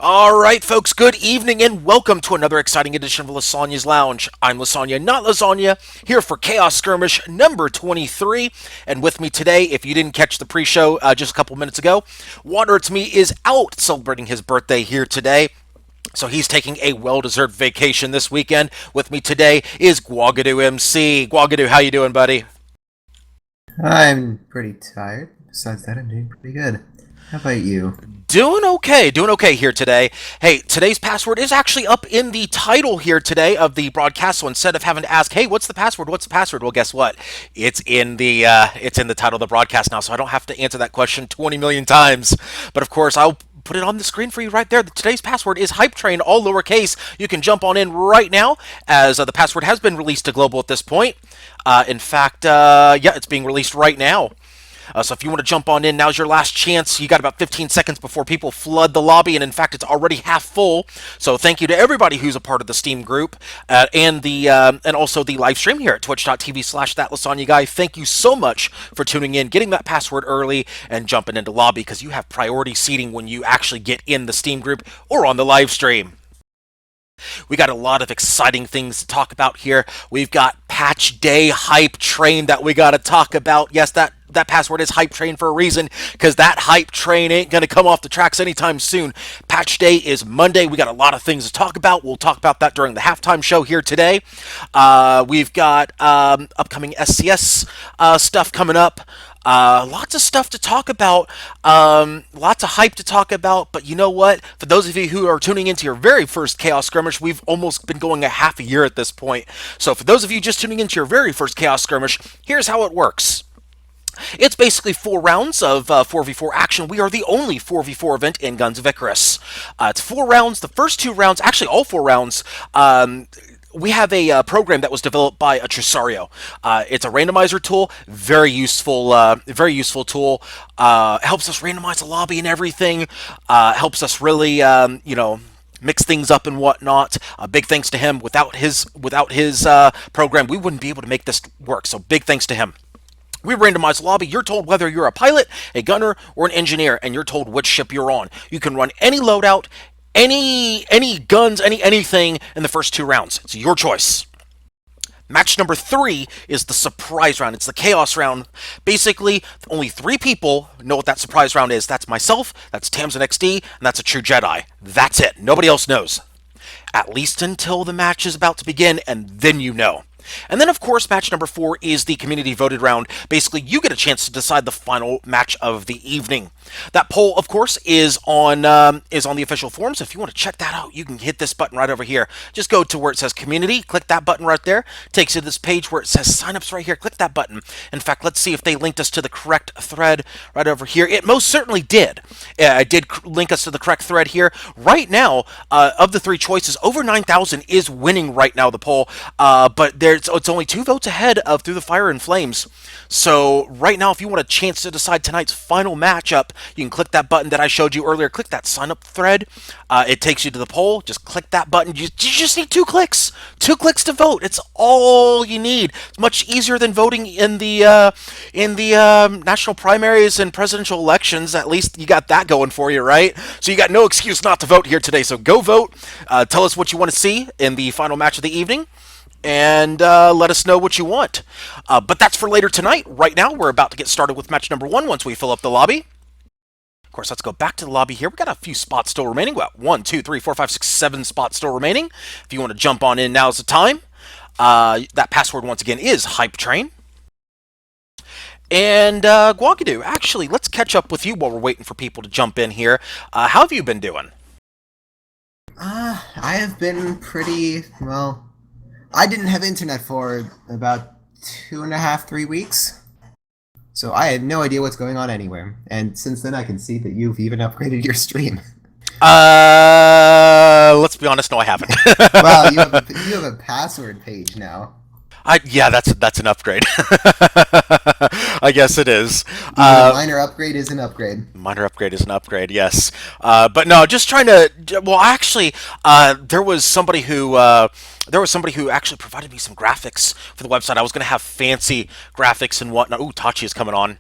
All right, folks, good evening and welcome to another exciting edition of Lysanya's Lounge. I'm Lysanya, not Lasagna, here for Chaos Skirmish number 23. And with me today, if you didn't catch the pre show just a couple minutes ago, Water It's Me is out celebrating his birthday here today. So he's taking a well-deserved vacation this weekend. With me today is Guagadu MC. Guagadu, how you doing, buddy? I'm pretty tired. Besides that, I'm doing pretty good. How about you? Doing okay here today. Hey, today's password is actually up in the title here today of the broadcast. So instead of having to ask, "Hey, what's the password? What's the password?" Well, guess what? It's in the title of the broadcast now, so I don't have to answer that question 20 million times. But of course, I'll put it on the screen for you right there. Today's password is Hype Train, all lowercase. You can jump on in right now, as the password has been released to global at this point. In fact, it's being released right now. So if you want to jump on in, now's your last chance. You got about 15 seconds before people flood the lobby, and in fact, it's already half full. So thank you to everybody who's a part of the Steam group and also the live stream here at twitch.tv/thatlasagna Thank you so much for tuning in, getting that password early, and jumping into lobby because you have priority seating when you actually get in the Steam group or on the live stream. We got a lot of exciting things to talk about here. We've got patch day hype train that we got to talk about. Yes, that password is hype train for a reason, because that hype train ain't going to come off the tracks anytime soon. Patch day is Monday. We got a lot of things to talk about. We'll talk about that during the halftime show here today. We've got upcoming SCS stuff coming up. Lots of stuff to talk about, lots of hype to talk about, but you know what? For those of you who are tuning into your very first Chaos Skirmish, we've almost been going a half a year at this point. So for those of you just tuning into your very first Chaos Skirmish, here's how it works. It's basically 4 rounds of 4v4 action. We are the only 4v4 event in Guns of Icarus. It's 4 rounds. The first 2 rounds, actually all 4 rounds, we have a program that was developed by a Tresario. It's a randomizer tool, very useful tool. Helps us randomize the lobby and everything. Helps us really, mix things up and whatnot. Big thanks to him. Without his program, we wouldn't be able to make this work. So big thanks to him. We randomize the lobby. You're told whether you're a pilot, a gunner, or an engineer, and you're told which ship you're on. You can run any loadout, any guns, anything in the first 2 rounds. It's your choice. Match number 3 is the surprise round. It's the chaos round. Basically, only 3 people know what that surprise round is. That's myself, that's Tamsin XD, and that's a true Jedi. That's it. Nobody else knows. At least until the match is about to begin, and then you know. And then, of course, match number 4 is the community voted round. Basically, you get a chance to decide the final match of the evening. That poll, of course, is on the official forums. If you want to check that out, you can hit this button right over here. Just go to where it says community, click that button right there. Takes you to this page where it says signups right here. Click that button. In fact, let's see if they linked us to the correct thread right over here. It most certainly did. It did link us to the correct thread here. Right now, of the 3 choices, over 9,000 is winning right now the poll, but it's only 2 votes ahead of Through the Fire and Flames. So right now, if you want a chance to decide tonight's final matchup, you can click that button that I showed you earlier. Click that sign up thread. It takes you to the poll. Just click that button. You just need 2 clicks. 2 clicks to vote. It's all you need. It's much easier than voting in the national primaries and presidential elections. At least you got that going for you, right? So you got no excuse not to vote here today. So go vote. Tell us what you want to see in the final match of the evening, and let us know what you want. But that's for later tonight. Right now, we're about to get started with match number 1 once we fill up the lobby. Of course, let's go back to the lobby here. We got a few spots still remaining. Well, 1, 2, 3, 4, 5, 6, 7 spots still remaining. If you want to jump on in, now's the time. That password, once again, is Hype Train. And Guagadu, actually, let's catch up with you while we're waiting for people to jump in here. How have you been doing? I have been pretty, well, I didn't have internet for about 2.5, 3 weeks. So I had no idea what's going on anywhere. And since then I can see that you've even upgraded your stream. Let's be honest, no, I haven't. Well, you have a password page now. Yeah, that's an upgrade. I guess it is. Even a minor upgrade is an upgrade. Minor upgrade is an upgrade, yes. But no, just trying to. Well, actually, there was somebody who actually provided me some graphics for the website. I was going to have fancy graphics and whatnot. Ooh, Tachi is coming on.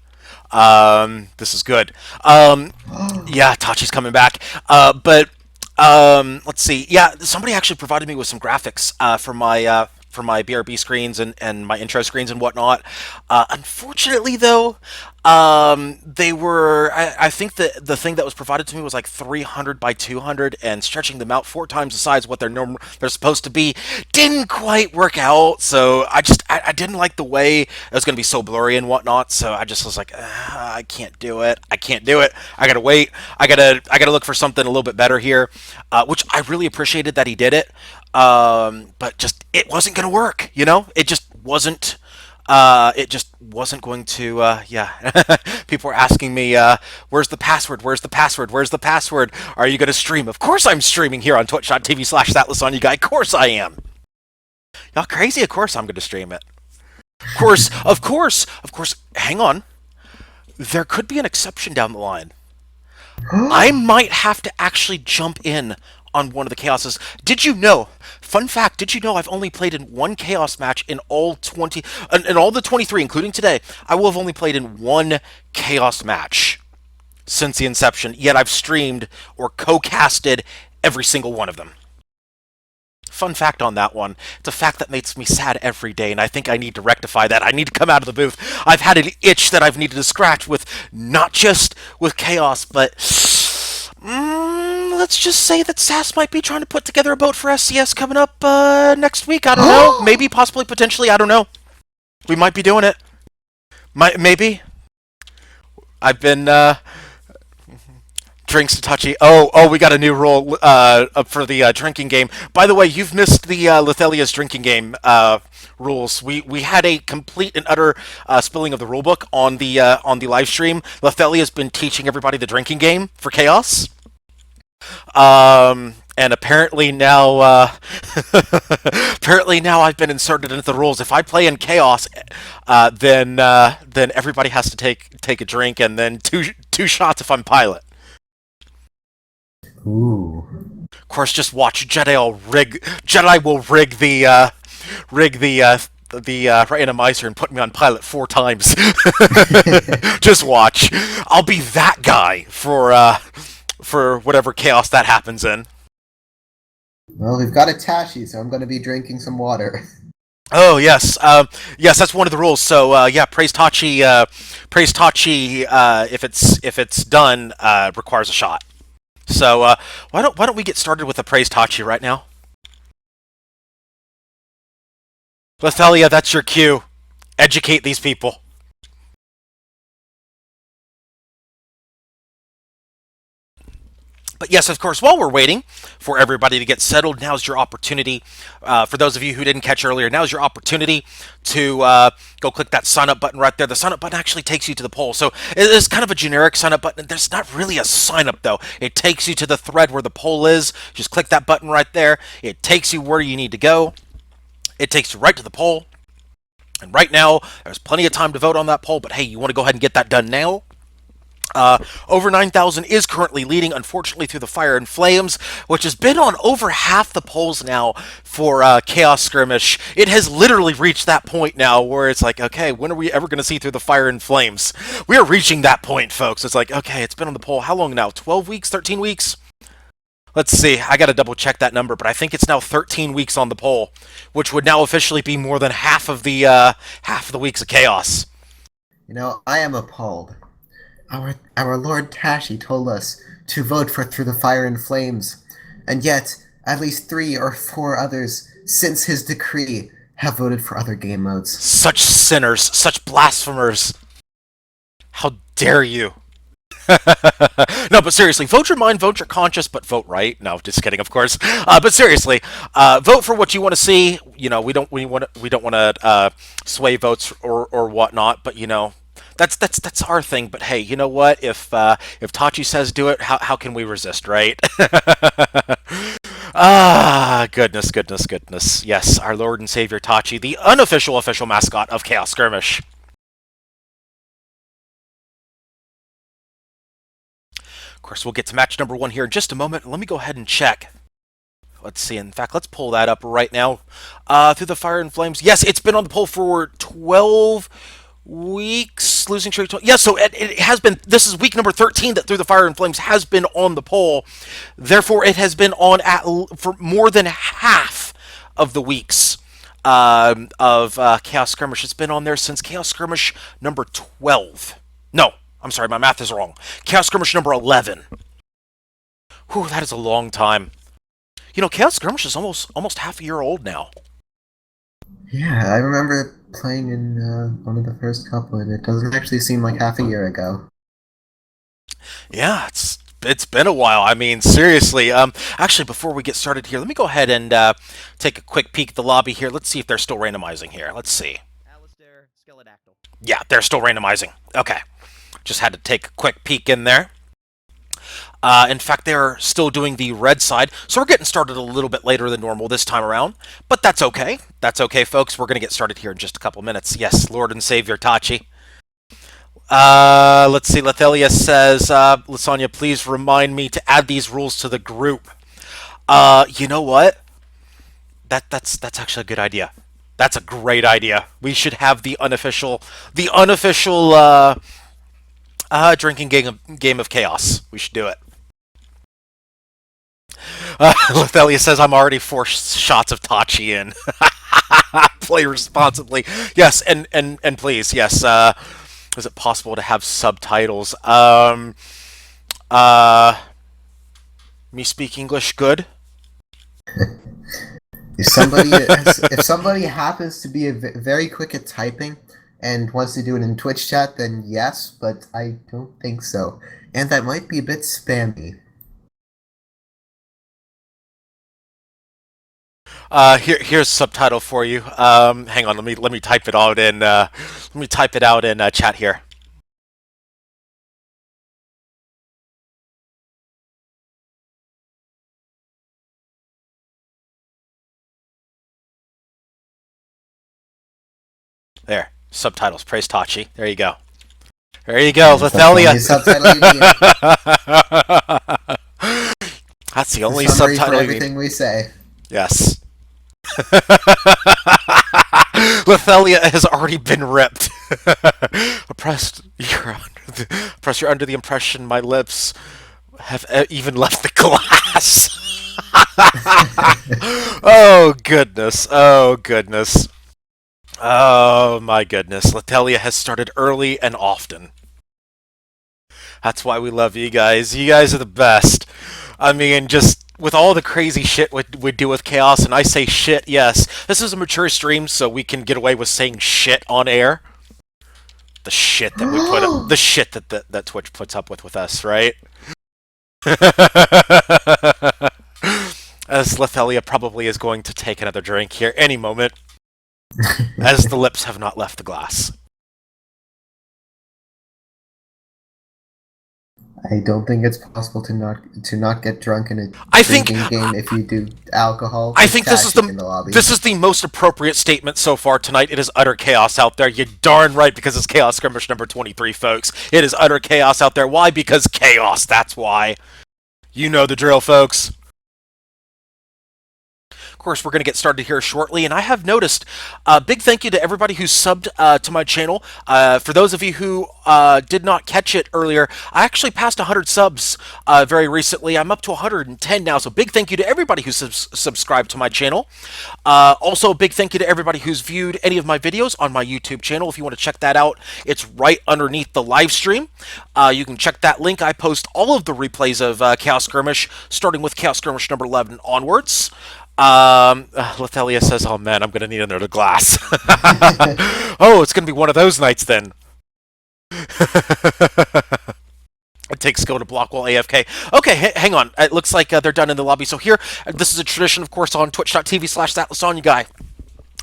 This is good. Yeah, Tachi's coming back. But Let's see. Yeah, somebody actually provided me with some graphics for my BRB screens and my intro screens and whatnot. Unfortunately, though, they were. I think the thing that was provided to me was like 300 by 200, and stretching them out 4 times the size of what they're supposed to be didn't quite work out. So I didn't like the way it was going to be so blurry and whatnot. So I just was like, I can't do it. I can't do it. I gotta wait. I gotta look for something a little bit better here, which I really appreciated that he did it. But just it wasn't gonna work. It just wasn't. It just wasn't going to. Yeah, people were asking me, "Where's the password? Where's the password? Where's the password? Are you going to stream?" Of course, I'm streaming here on Twitch.tv/that Lysanya guy. Of course, I am. Y'all crazy? Of course, I'm going to stream it. Of course, of course, of course. Hang on. There could be an exception down the line. I might have to actually jump in on one of the chaoses. Did you know? Fun fact, did you know I've only played in one chaos match in all 20 in all the 23 including today. I will have only played in one chaos match since the inception, yet I've streamed or co-casted every single one of them. Fun fact on that one. It's a fact that makes me sad every day, and I think I need to rectify that. I need to come out of the booth. I've had an itch that I've needed to scratch with not just with chaos, but let's just say that SAS might be trying to put together a boat for SCS coming up next week. I don't know. Maybe, possibly, potentially. I don't know. We might be doing it. Maybe. I've been drinks to touchy. Oh, we got a new rule for the drinking game. By the way, you've missed the Lithelia's drinking game rules. We had a complete and utter spilling of the rulebook on the live stream. Lithelia's been teaching everybody the drinking game for Chaos. And apparently now, apparently now I've been inserted into the rules. If I play in Chaos, then everybody has to take a drink, and then two shots if I'm pilot. Ooh. Of course, just watch Jedi will rig the random icer and put me on pilot 4 times. Just watch. I'll be that guy for whatever chaos that happens in. Well, we've got a Tashi, so I'm going to be drinking some water. Oh yes, yes, that's one of the rules. So yeah, praise Tachi. Praise Tachi. If it's done, requires a shot. So why don't we get started with the praise Tachi right now? Lithelia, that's your cue. Educate these people. But yes, of course, while we're waiting for everybody to get settled, now's your opportunity. For those of you who didn't catch earlier, now's your opportunity to go click that sign up button right there. The sign up button actually takes you to the poll. So it is kind of a generic sign up button. There's not really a sign up, though. It takes you to the thread where the poll is. Just click that button right there. It takes you where you need to go. It takes you right to the poll. And right now, there's plenty of time to vote on that poll. But hey, you want to go ahead and get that done now? Over 9,000 is currently leading, unfortunately, through the Fire and Flames, which has been on over half the polls now for Chaos Skirmish. It has literally reached that point now where it's like, okay, when are we ever going to see through the Fire and Flames? We are reaching that point, folks. It's like, okay, it's been on the poll how long now? 12 weeks? 13 weeks? Let's see. I got to double check that number, but I think it's now 13 weeks on the poll, which would now officially be more than half of the weeks of Chaos. You know, I am appalled. Our Lord Tashi told us to vote for Through the Fire and Flames, and yet at least 3 or 4 others since his decree have voted for other game modes. Such sinners, such blasphemers. How dare you? No, but seriously, vote your mind, vote your conscience, but vote right. No, just kidding, of course. But seriously, vote for what you want to see. You know, we don't want to sway votes or whatnot. But you know, that's our thing. But hey, you know what? If Tachi says do it, how can we resist, right? Goodness, goodness, goodness. Yes, our Lord and Savior Tachi, the unofficial official mascot of Chaos Skirmish. Of course, we'll get to match number 1 here in just a moment. Let me go ahead and check. Let's see. In fact, let's pull that up right now. Through the Fire and Flames. Yes, it's been on the poll for 12 weeks losing streak. Yeah, so it has been. This is week number 13 that Through the Fire and Flames has been on the poll. Therefore, it has been on for more than half of the weeks of Chaos Skirmish. It's been on there since Chaos Skirmish number 12. No, I'm sorry, my math is wrong. Chaos Skirmish number 11. Whew, that is a long time. You know, Chaos Skirmish is almost half a year old now. Yeah, I remember playing in one of the first couple, and it doesn't actually seem like half a year ago. Yeah, it's been a while. I mean, seriously. Actually, before we get started here, let me go ahead and take a quick peek at the lobby here. Let's see if they're still randomizing here. Let's see. Yeah, they're still randomizing. Okay, just had to take a quick peek in there. In fact, they're still doing the red side, so we're getting started a little bit later than normal this time around. But that's okay. That's okay, folks. We're going to get started here in just a couple minutes. Yes, Lord and Savior Tachi. Let's see. Lethelia says, Lysanya, please remind me to add these rules to the group. You know what? That's actually a good idea. That's a great idea. We should have the unofficial drinking game of chaos. We should do it. Lethelia says I'm already 4 shots of Tachi in. Play responsibly. Yes, and please, yes. Is it possible to have subtitles? Uh, Me speak English good? If somebody happens to be very quick at typing and wants to do it in Twitch chat, then yes, but I don't think so, and that might be a bit spammy. Here's subtitle for you. Hang on, let me type it out in chat here. There, subtitles. Praise Tachi. There you go. There you go, Lethelia. That's the only Summary subtitle for you need. everything we say. Yes. Lethelia has already been ripped. Oppressed, you're under the impression my lips have even left the glass. Oh goodness! Oh goodness! Oh my goodness! Lethelia has started early and often. That's why we love you guys. You guys are the best. I mean, just with all the crazy shit we do with Chaos, and I say shit, yes. This is a mature stream, so we can get away with saying shit on air. The shit that we put up, the shit that Twitch puts up with us, right? As Lethelia probably is going to take another drink here any moment, as the lips have not left the glass. I don't think it's possible to not get drunk in a drinking game if you do alcohol. I think this is the most appropriate statement so far tonight. It is utter chaos out there. You're darn right, because it's Chaos Skirmish number 23, folks. It is utter chaos out there. Why? Because chaos. That's why. You know the drill, folks. Of course, we're going to get started here shortly, and I have noticed a big thank you to everybody who subbed to my channel. For those of you who did not catch it earlier, I actually passed 100 subs very recently. I'm up to 110 now, so big thank you to everybody who subscribed to my channel. Also, a big thank you to everybody who's viewed any of my videos on my YouTube channel. If you want to check that out, it's right underneath the live stream. You can check that link. I post all of the replays of Chaos Skirmish, starting with Chaos Skirmish number 11 onwards. Lethelia says, "Oh man, I'm gonna need another glass." Oh, it's gonna be one of those nights then. It takes skill to block while AFK. Okay, hang on. It looks like they're done in the lobby. So here, this is a tradition, of course, on twitch.tv/thatlasanya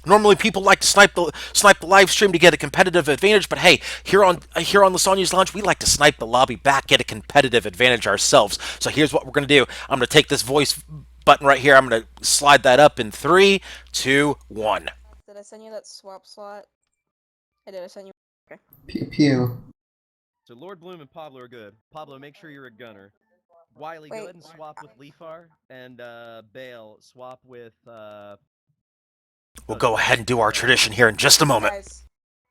Normally, people like to snipe the live stream to get a competitive advantage, but hey, here on Lysanya's Lounge, we like to snipe the lobby back, get a competitive advantage ourselves. So here's what we're gonna do. I'm gonna take this voice button right here. I'm gonna slide that up in 3, 2, 1. Did I send you that swap slot? I did. I send you. Okay. Pew pew. So Lord Bloom and Pablo are good. Pablo, make sure you're a gunner. Wiley, go ahead and swap with Leafar, and Bale, swap with. We'll go ahead and do our tradition here in just a moment.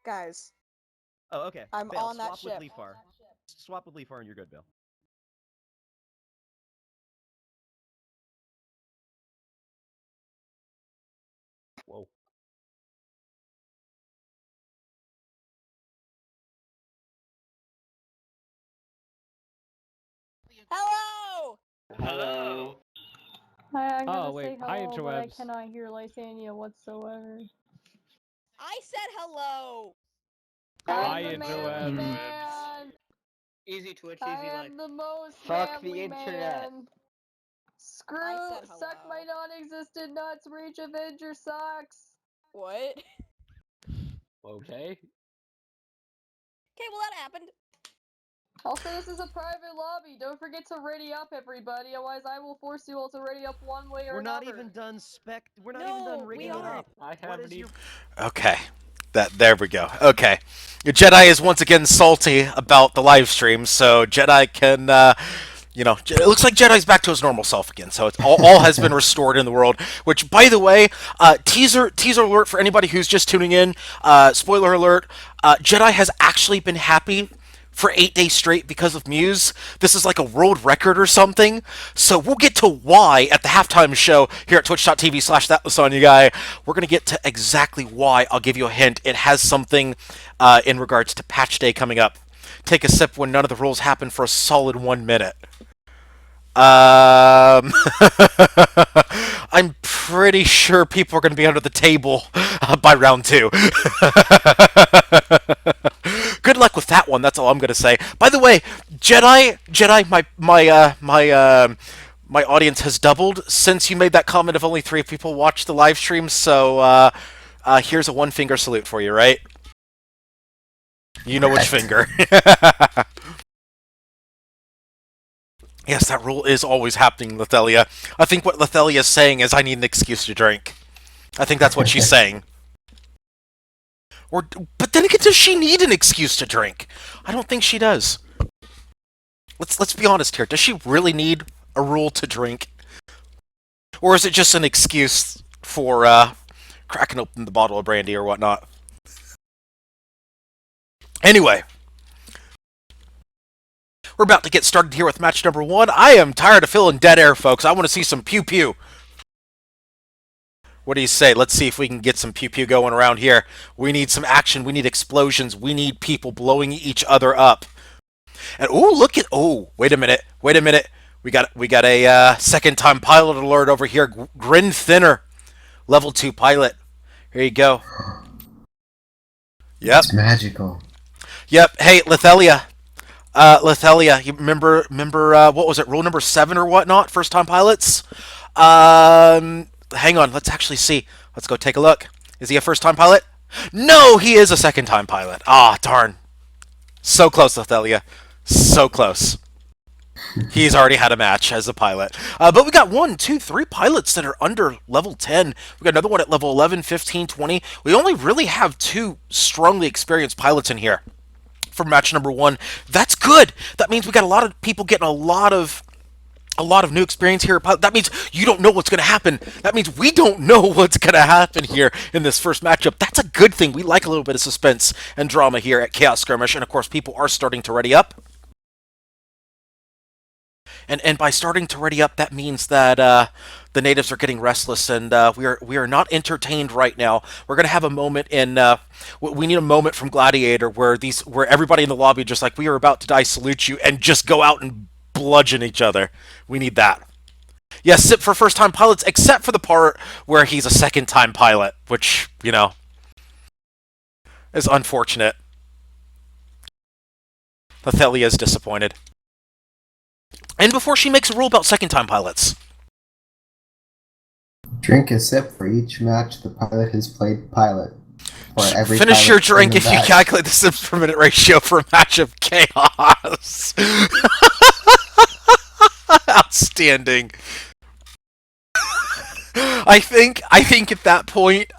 Guys, Oh, okay. I'm Bale, on that swap with ship. Leafar. Swap with Leafar and you're good, Bale. Whoa. Hello! Hello. Hi, I'm gonna Oh, wait. say Hi, hello, but I interwebs. cannot hear Lysanya whatsoever. I said hello! Hi, I'm the manly interwebs. man! Easy Twitch, I easy life. am the most Fuck the manly internet. man! Screw, I said suck hello. my non-existent nuts, Reach Avenger sucks! What? Okay. Okay, well that happened. Also, this is a private lobby, don't forget to ready up, everybody, otherwise I will force you all to ready up one way or We're another. not even done We're not No, even done we rigging it are. up. I What haven't is your... Okay. There we go. Okay. Jedi is once again salty about the live stream, so Jedi can, it looks like Jedi's back to his normal self again. So it's all has been restored in the world. Which, by the way, teaser alert for anybody who's just tuning in. Spoiler alert: Jedi has actually been happy for 8 days straight because of Muse. This is like a world record or something. So we'll get to why at the halftime show here at twitch.tv/thatlysanya. We're going to get to exactly why. I'll give you a hint. It has something in regards to patch day coming up. Take a sip when none of the rules happen for a solid 1 minute. I'm pretty sure people are going to be under the table by round 2. Good luck with that one. That's all I'm going to say. By the way, Jedi, my audience has doubled since you made that comment of only 3 people watched the live stream. So here's a 1-finger salute for you, right? You know which finger. Yes, that rule is always happening, Lethelia. I think what Lethelia is saying is I need an excuse to drink. I think that's what she's saying. But then again, does she need an excuse to drink? I don't think she does. Let's be honest here. Does she really need a rule to drink? Or is it just an excuse for cracking open the bottle of brandy or whatnot? Anyway, we're about to get started here with match number 1. I am tired of filling dead air, folks. I want to see some pew-pew. What do you say? Let's see if we can get some pew-pew going around here. We need some action. We need explosions. We need people blowing each other up. And wait a minute. We got a second-time pilot alert over here. Grin Thinner, level 2 pilot. Here you go. Yep. It's magical. Yep. Hey, Lethelia. You remember what was it? Rule number 7 or whatnot? First-time pilots. Hang on. Let's actually see. Let's go take a look. Is he a first-time pilot? No, he is a second-time pilot. Ah, darn. So close, Lethelia. So close. He's already had a match as a pilot. But we got 1, 2, 3 pilots that are under level 10. We got another one at level 11, 15, 20. We only really have 2 strongly experienced pilots in here for match number 1. That's good. That means we got a lot of people getting a lot of new experience here. That means you don't know what's going to happen. That means we don't know what's going to happen here in this first matchup. That's a good thing. We like a little bit of suspense and drama here at Chaos Skirmish. And of course, people are starting to ready up. And by starting to ready up, that means that the natives are getting restless, and we are not entertained right now. We're gonna have a moment in. We need a moment from Gladiator where everybody in the lobby just like we are about to die, salute you, and just go out and bludgeon each other. We need that. Yes, sip for first-time pilots, except for the part where he's a second-time pilot, which is unfortunate. Lethelia is disappointed. And before she makes a rule about second-time pilots. Drink a sip for each match the pilot has played pilot. For every Finish your pilot drink in if the you match. calculate the sips per minute ratio for a match of chaos. Outstanding. I think at that point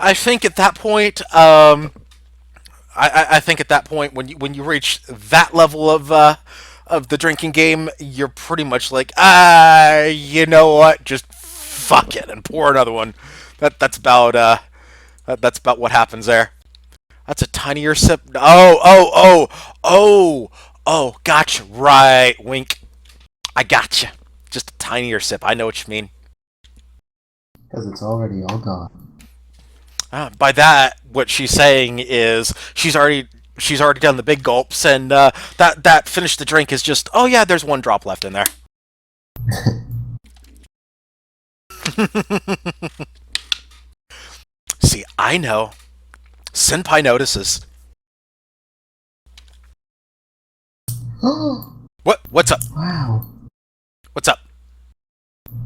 I think at that point when you reach that level of the drinking game, you're pretty much like, you know what? Just fuck it and pour another one. That's about what happens there. That's a tinier sip. Oh, gotcha. Right, wink. I gotcha. Just a tinier sip. I know what you mean. Because it's already all gone. By that, what she's saying is she's already done the big gulps, and that finish the drink is just, oh yeah, there's one drop left in there. See, I know. Senpai notices. Oh, What's up? wow. What's up?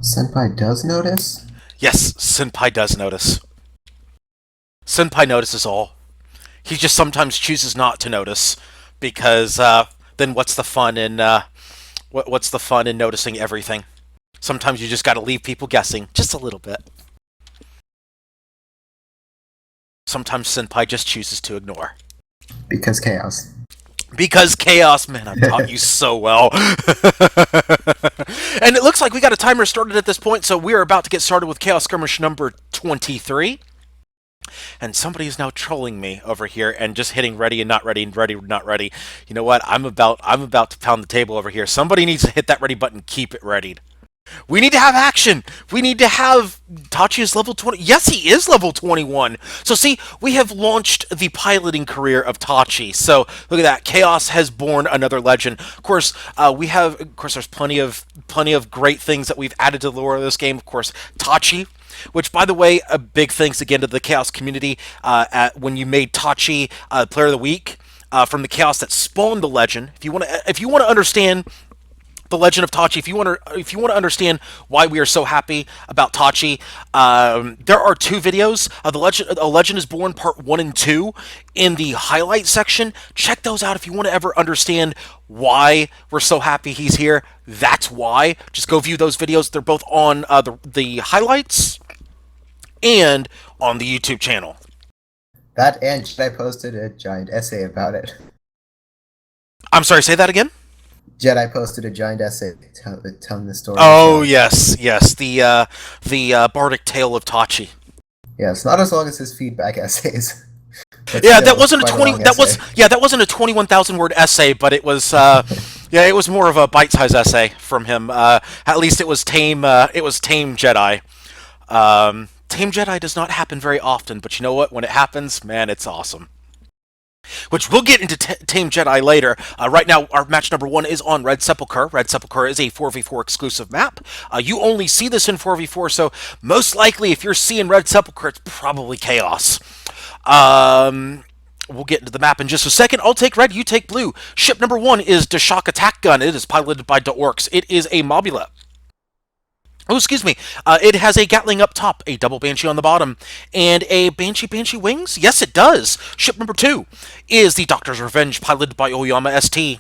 Senpai does notice? Yes, Senpai does notice. Senpai notices all. He just sometimes chooses not to notice because then what's the fun in what's the fun in noticing everything? Sometimes you just got to leave people guessing just a little bit. Sometimes Senpai just chooses to ignore. Because chaos. Because chaos, man, I've taught you so well. And it looks like we got a timer started at this point, so we are about to get started with Chaos Skirmish number 23. And somebody is now trolling me over here and just hitting ready and not ready and ready not ready. You know what? I'm about to pound the table over here. Somebody needs to hit that ready button. Keep it readied. We need to have action. We need to have Tachi is level 20. Yes, he is level 21. So see, we have launched the piloting career of Tachi. So look at that. Chaos has born another legend. Of course, there's plenty of great things that we've added to the lore of this game. Of course, Tachi, which, by the way, a big thanks again to the Chaos community when you made Tachi Player of the Week from the Chaos that spawned the legend. If you want to understand the Legend of Tachi, if you want to understand why we are so happy about Tachi, there are two videos. A Legend is Born Part 1 and 2 in the highlight section. Check those out if you want to ever understand why we're so happy he's here. That's why. Just go view those videos. They're both on the highlights and on the YouTube channel. That and Jedi posted a giant essay about it. I'm sorry, say that again? Jedi posted a giant essay telling the story. Oh, yes. The Bardic Tale of Tachi. Yeah, it's not as long as his feedback essays. But Yeah, still, that wasn't a quite 20 long that was essay. yeah, that wasn't a 21,000 word essay, but it was it was more of a bite-sized essay from him. At least it was tame Jedi. Tame Jedi does not happen very often, but you know what? When it happens, man, it's awesome. Which we'll get into Tame Jedi later. Right now, our match number 1 is on Red Sepulchre. Red Sepulchre is a 4v4 exclusive map. You only see this in 4v4, so most likely if you're seeing Red Sepulchre, it's probably Chaos. We'll get into the map in just a second. I'll take red, you take blue. Ship number 1 is the Shock Attack Gun. It is piloted by the Orcs. It is a Mobula. Oh, excuse me. It has a Gatling up top, a double Banshee on the bottom, and a Banshee wings? Yes, it does. Ship number 2 is the Doctor's Revenge, piloted by Oyama ST.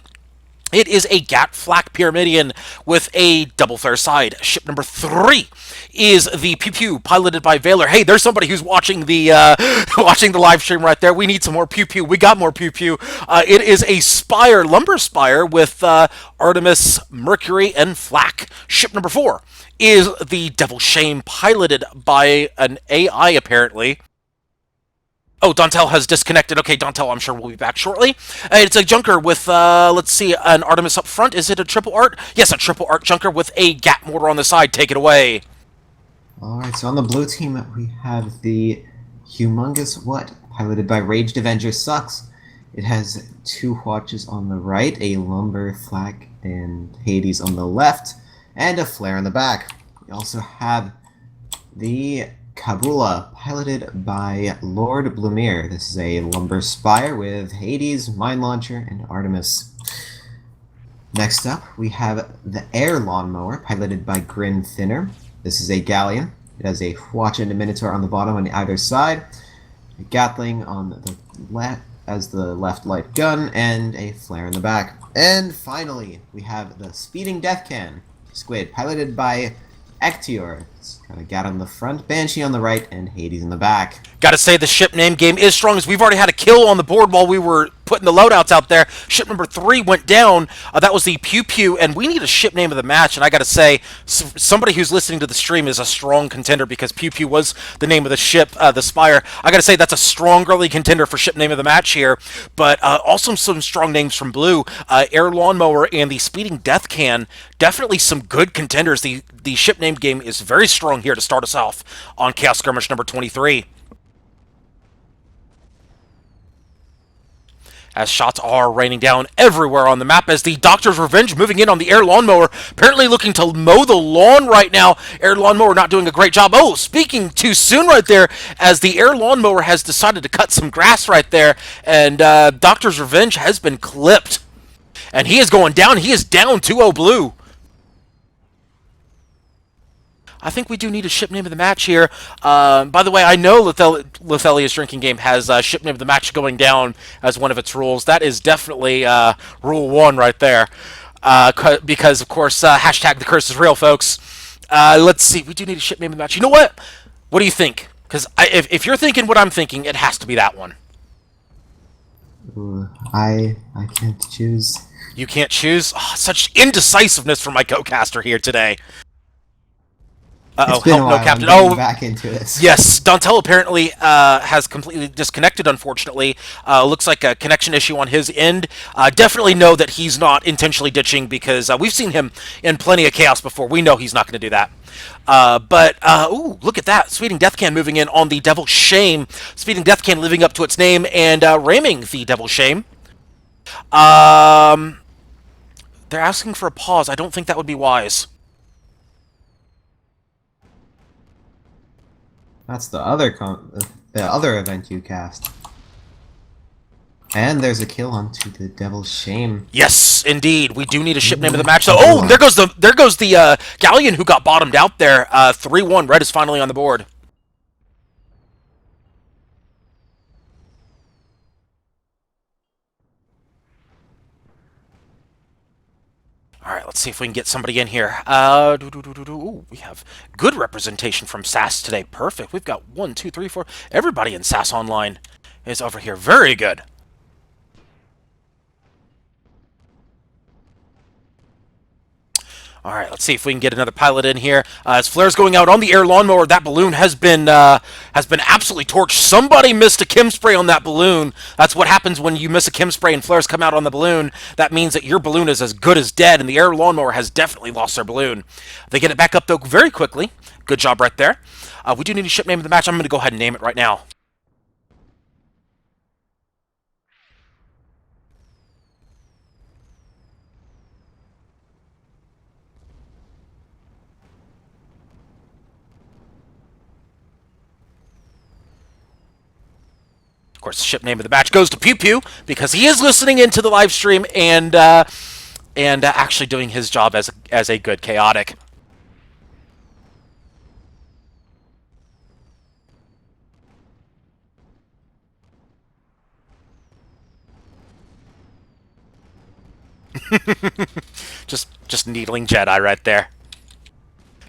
It is a Gat Flak Pyramidion with a double flare side. Ship number 3 is the Pew Pew, piloted by Valor. Hey, there's somebody who's watching the watching the live stream right there. We need some more Pew Pew. We got more Pew Pew. It is a Spire, Lumber Spire, with Artemis, Mercury, and Flak. Ship number 4 is the Devil Shame, piloted by an AI, apparently. Oh, Dantel has disconnected. Okay, Dantel, I'm sure we'll be back shortly. It's a Junker with, let's see, an Artemis up front. Is it a triple art? Yes, a triple art Junker with a Gat mortar on the side. Take it away. Alright, so on the blue team, we have the Humongous What, piloted by Raged Avenger Sucks. It has 2 watches on the right, a Lumber, Flak, and Hades on the left, and a flare in the back. We also have the Kabula, piloted by Lord Blumir. This is a Lumber Spire with Hades, Mine Launcher, and Artemis. Next up, we have the Air Lawnmower, piloted by Grin Thinner. This is a Galleon. It has a watch and a Minotaur on the bottom on either side, a Gatling on the left as the left light gun, and a flare in the back. And finally, we have the Speeding Death Can Squid, piloted by Ectior. It's got a Gat on the front, Banshee on the right, and Hades in the back. Gotta say, the ship name game is strong, as we've already had a kill on the board while we were putting the loadouts out there. Ship number 3 went down. That was the Pew Pew, and we need a ship name of the match. And I got to say, somebody who's listening to the stream is a strong contender because Pew Pew was the name of the ship, the Spire. I got to say, that's a strong early contender for ship name of the match here. But also some strong names from Blue. Air Lawnmower and the Speeding Death Can. Definitely some good contenders. The ship name game is very strong here to start us off on Chaos Skirmish number 23. As shots are raining down everywhere on the map as the Doctor's Revenge moving in on the Air Lawnmower, apparently looking to mow the lawn right now. Air Lawnmower not doing a great job. Oh, speaking too soon right there as the Air Lawnmower has decided to cut some grass right there, and Doctor's Revenge has been clipped. And he is going down. He is down 2-0 Blue. I think we do need a ship name of the match here. By the way, I know Lithelia's drinking game has ship name of the match going down as one of its rules. That is definitely rule 1 right there. Because, of course, hashtag the curse is real, folks. Let's see. We do need a ship name of the match. You know what? What do you think? Because if you're thinking what I'm thinking, it has to be that one. Ooh, I can't choose. You can't choose? Oh, such indecisiveness from my co-caster here today. It's been a help while. no captain. I'm getting Oh, back into this. yes, Dontel apparently has completely disconnected, unfortunately. Looks like a connection issue on his end. Definitely know that he's not intentionally ditching because we've seen him in plenty of chaos before. We know he's not going to do that. Ooh, look at that. Speeding Death Can moving in on the Devil's Shame. Speeding Death Can living up to its name and ramming the Devil's Shame. They're asking for a pause. I don't think that would be wise. That's the other event you cast. And there's a kill onto the Devil's Shame. Yes, indeed. We do need a ship name of the match. So, oh, there goes the Galleon who got bottomed out there. 3-1. Red is finally on the board. All right, let's see if we can get somebody in here. Ooh, we have good representation from SAS today. Perfect. We've got 1, 2, 3, 4. Everybody in SAS Online is over here. Very good. All right, let's see if we can get another pilot in here. As Flare's going out on the Air Lawnmower, that balloon has been absolutely torched. Somebody missed a chem spray on that balloon. That's what happens when you miss a chem spray and flares come out on the balloon. That means that your balloon is as good as dead, and the Air Lawnmower has definitely lost their balloon. They get it back up, though, very quickly. Good job right there. We do need a ship name of the match. I'm going to go ahead and name it right now. Of course, the ship name of the match goes to Pew Pew because he is listening into the live stream and actually doing his job as a good chaotic. just needling Jedi right there.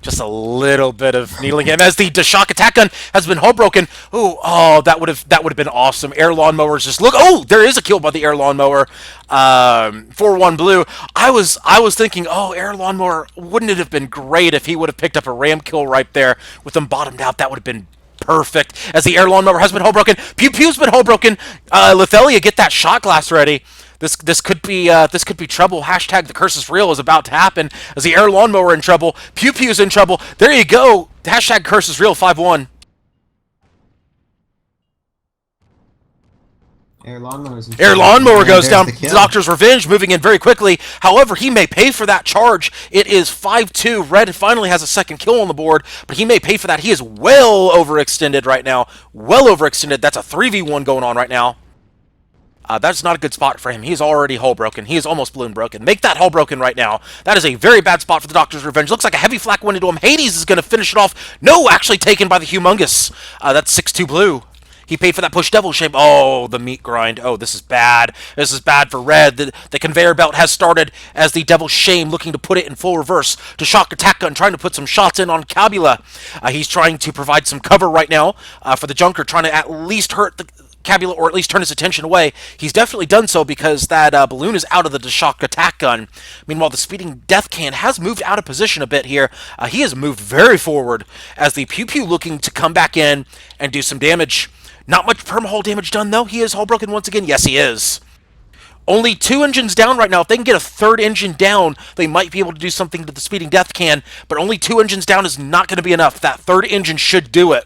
Just a little bit of needling him as the shock attack gun has been hull broken. Ooh, oh, that would have been awesome. Air Lawnmowers just look. Oh, there is a kill by the Air Lawnmower. 4-1 Blue. I was thinking, oh, Air Lawnmower, wouldn't it have been great if he would have picked up a ram kill right there with them bottomed out? That would have been perfect. As the Air Lawnmower has been hull broken. Pew Pew's been hull broken. Lithelia, get that shot glass ready. This could be trouble. Hashtag the curse is real is about to happen as the Air Lawnmower in trouble. Pew Pew's in trouble. There you go. Hashtag curse is real 5-1. Air Lawnmower goes down. Doctor's Revenge moving in very quickly. However, he may pay for that charge. It is 5-2. Red finally has a second kill on the board, but he may pay for that. He is well overextended right now. Well overextended. That's a 3v1 going on right now. That's not a good spot for him. He's already hull broken. He is almost balloon broken. Make that hull broken right now. That is a very bad spot for the Doctor's Revenge. Looks like a heavy flak went into him. Hades is going to finish it off. No, actually taken by the Humongous. That's 6-2 Blue. He paid for that push Devil's Shame. Oh, the meat grind. Oh, this is bad. This is bad for Red. The conveyor belt has started as the Devil's Shame looking to put it in full reverse to shock attack gun, trying to put some shots in on Cabula. He's trying to provide some cover right now for the Junker, trying to at least hurt the Cabula, or at least turn his attention away. He's definitely done so because that balloon is out of the shock attack gun. Meanwhile, the speeding death can has moved out of position a bit here. He has moved very forward as the Pew Pew looking to come back in and do some damage. Not much perma-hull damage done, though. He is hull broken once again. Yes, he is. Only 2 engines down right now. If they can get a 3rd engine down, they might be able to do something to the speeding death can, but only 2 engines down is not going to be enough. That 3rd engine should do it.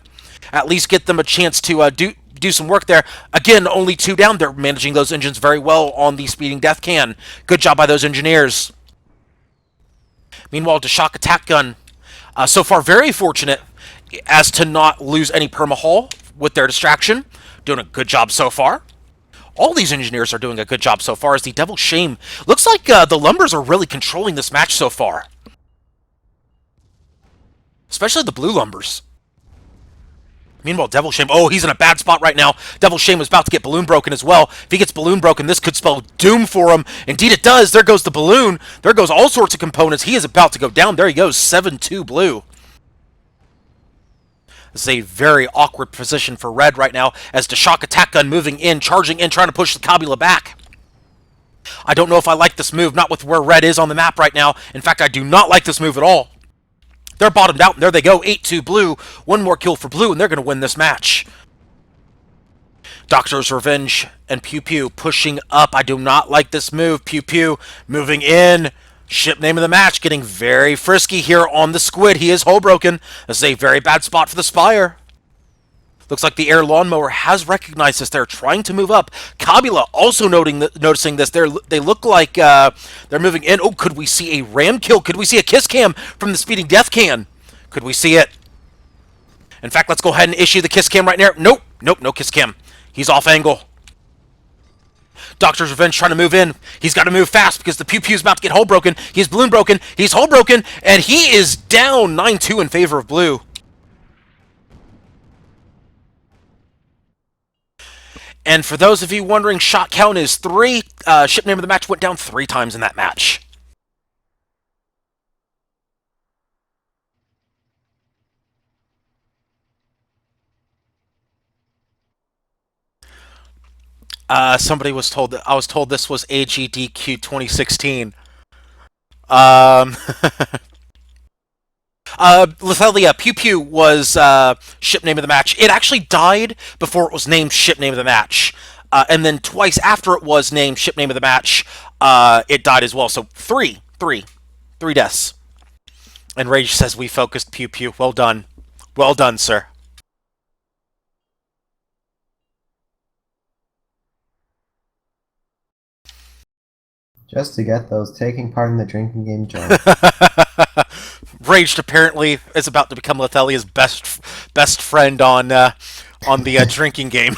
At least get them a chance to do some work there. Again, only 2 down. They're managing those engines very well on the speeding death can. Good job by those engineers. Meanwhile, the shock attack gun, so far very fortunate as to not lose any perma-hull with their distraction. Doing a good job so far. All these engineers are doing a good job so far as the Devil's Shame. Looks like the Lumbers are really controlling this match so far. Especially the blue Lumbers. Meanwhile, Devil's Shame, oh, he's in a bad spot right now. Devil's Shame is about to get balloon broken as well. If he gets balloon broken, this could spell doom for him. Indeed it does. There goes the balloon. There goes all sorts of components. He is about to go down. There he goes, 7-2 blue. This is a very awkward position for Red right now as the shock attack gun moving in, charging in, trying to push the Kabula back. I don't know if I like this move, not with where Red is on the map right now. In fact, I do not like this move at all. They're bottomed out, and there they go, 8-2 blue. 1 more kill for blue, and they're going to win this match. Doctor's Revenge and Pew Pew pushing up. I do not like this move. Pew Pew moving in. Ship name of the match, getting very frisky here on the Squid. He is hull broken. This is a very bad spot for the Spire. Looks like the air lawnmower has recognized this. They're trying to move up. Kabula also noticing this. They look like they're moving in. Oh, could we see a ram kill? Could we see a kiss cam from the speeding death can? Could we see it? In fact, let's go ahead and issue the kiss cam right now. Nope, no kiss cam. He's off angle. Doctor's Revenge trying to move in. He's got to move fast because the Pew Pew's about to get hull broken. He's balloon broken. He's hull broken. And he is down 9-2 in favor of blue. And for those of you wondering, shot count is 3. Ship name of the match went down 3 times in that match. Somebody was told that I was told this was AGDQ 2016. Lysanya, Pew Pew was ship name of the match. It actually died before it was named ship name of the match. And then twice after it was named ship name of the match, it died as well. So 3 deaths. And Rage says we focused Pew Pew. Well done. Well done, sir. Just to get those taking part in the drinking game job. Raged apparently is about to become Lethalia's best friend on the drinking game.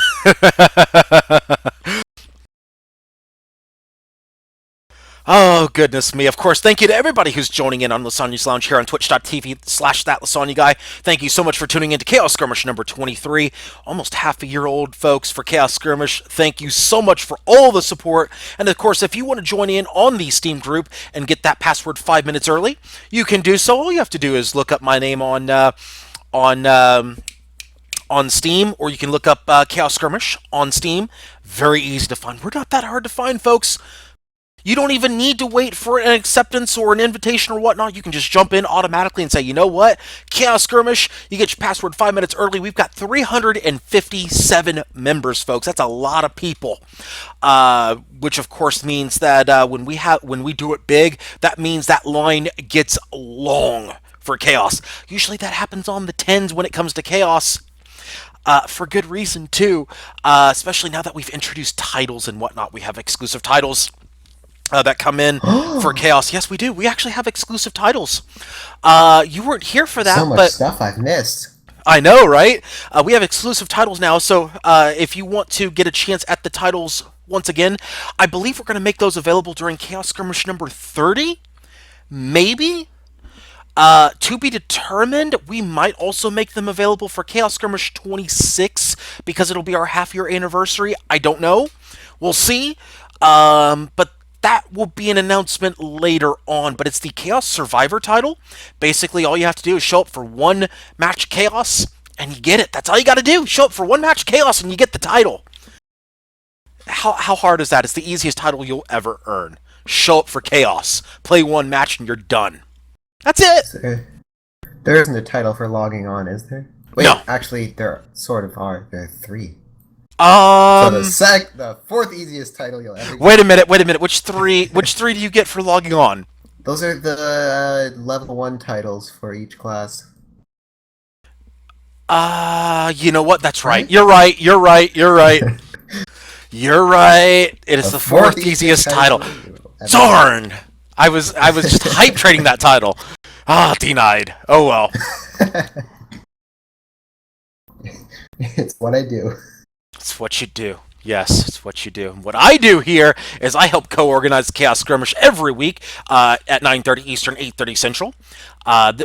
Oh, goodness me. Of course, thank you to everybody who's joining in on Lysanya's Lounge here on twitch.tv/thatLysanya Thank you so much for tuning in to Chaos Skirmish number 23. Almost half a year old, folks, for Chaos Skirmish. Thank you so much for all the support. And, of course, if you want to join in on the Steam group and get that password 5 minutes early, you can do so. All you have to do is look up my name on Steam, or you can look up Chaos Skirmish on Steam. Very easy to find. We're not that hard to find, folks. You don't even need to wait for an acceptance or an invitation or whatnot. You can just jump in automatically and say, you know what? Chaos Skirmish, you get your password 5 minutes early. We've got 357 members, folks. That's a lot of people. Which, of course, means that when we do it big, that means that line gets long for Chaos. Usually that happens on the 10s when it comes to Chaos. For good reason, too. Especially now that we've introduced titles and whatnot. We have exclusive titles that come in for Chaos. Yes, we do. We actually have exclusive titles. You weren't here for that, So much but stuff I've missed. I know, right? We have exclusive titles now, so if you want to get a chance at the titles once again, I believe we're going to make those available during Chaos Skirmish number 30? Maybe? To be determined. We might also make them available for Chaos Skirmish 26 because it'll be our half-year anniversary. I don't know. We'll see. But that will be an announcement later on, but it's the Chaos Survivor title. Basically, all you have to do is show up for one match Chaos, and you get it. That's all you got to do. Show up for one match Chaos, and you get the title. How hard is that? It's the easiest title you'll ever earn. Show up for Chaos, play one match, and you're done. That's it. So, there isn't a title for logging on, is there? Wait, No. actually, there sort of are. There are 3. So the 4th easiest title you'll ever get. Wait a minute. Which three do you get for logging on? Those are the level 1 titles for each class. You know what? That's right. You're right. You're right. It is the 4th easiest title. Darn! I was just hype trading that title. Denied. Oh well. It's what I do. It's what you do. Yes, it's what you do. And what I do here is I help co-organize Chaos Skirmish every week at 9:30 Eastern, 8:30 Central.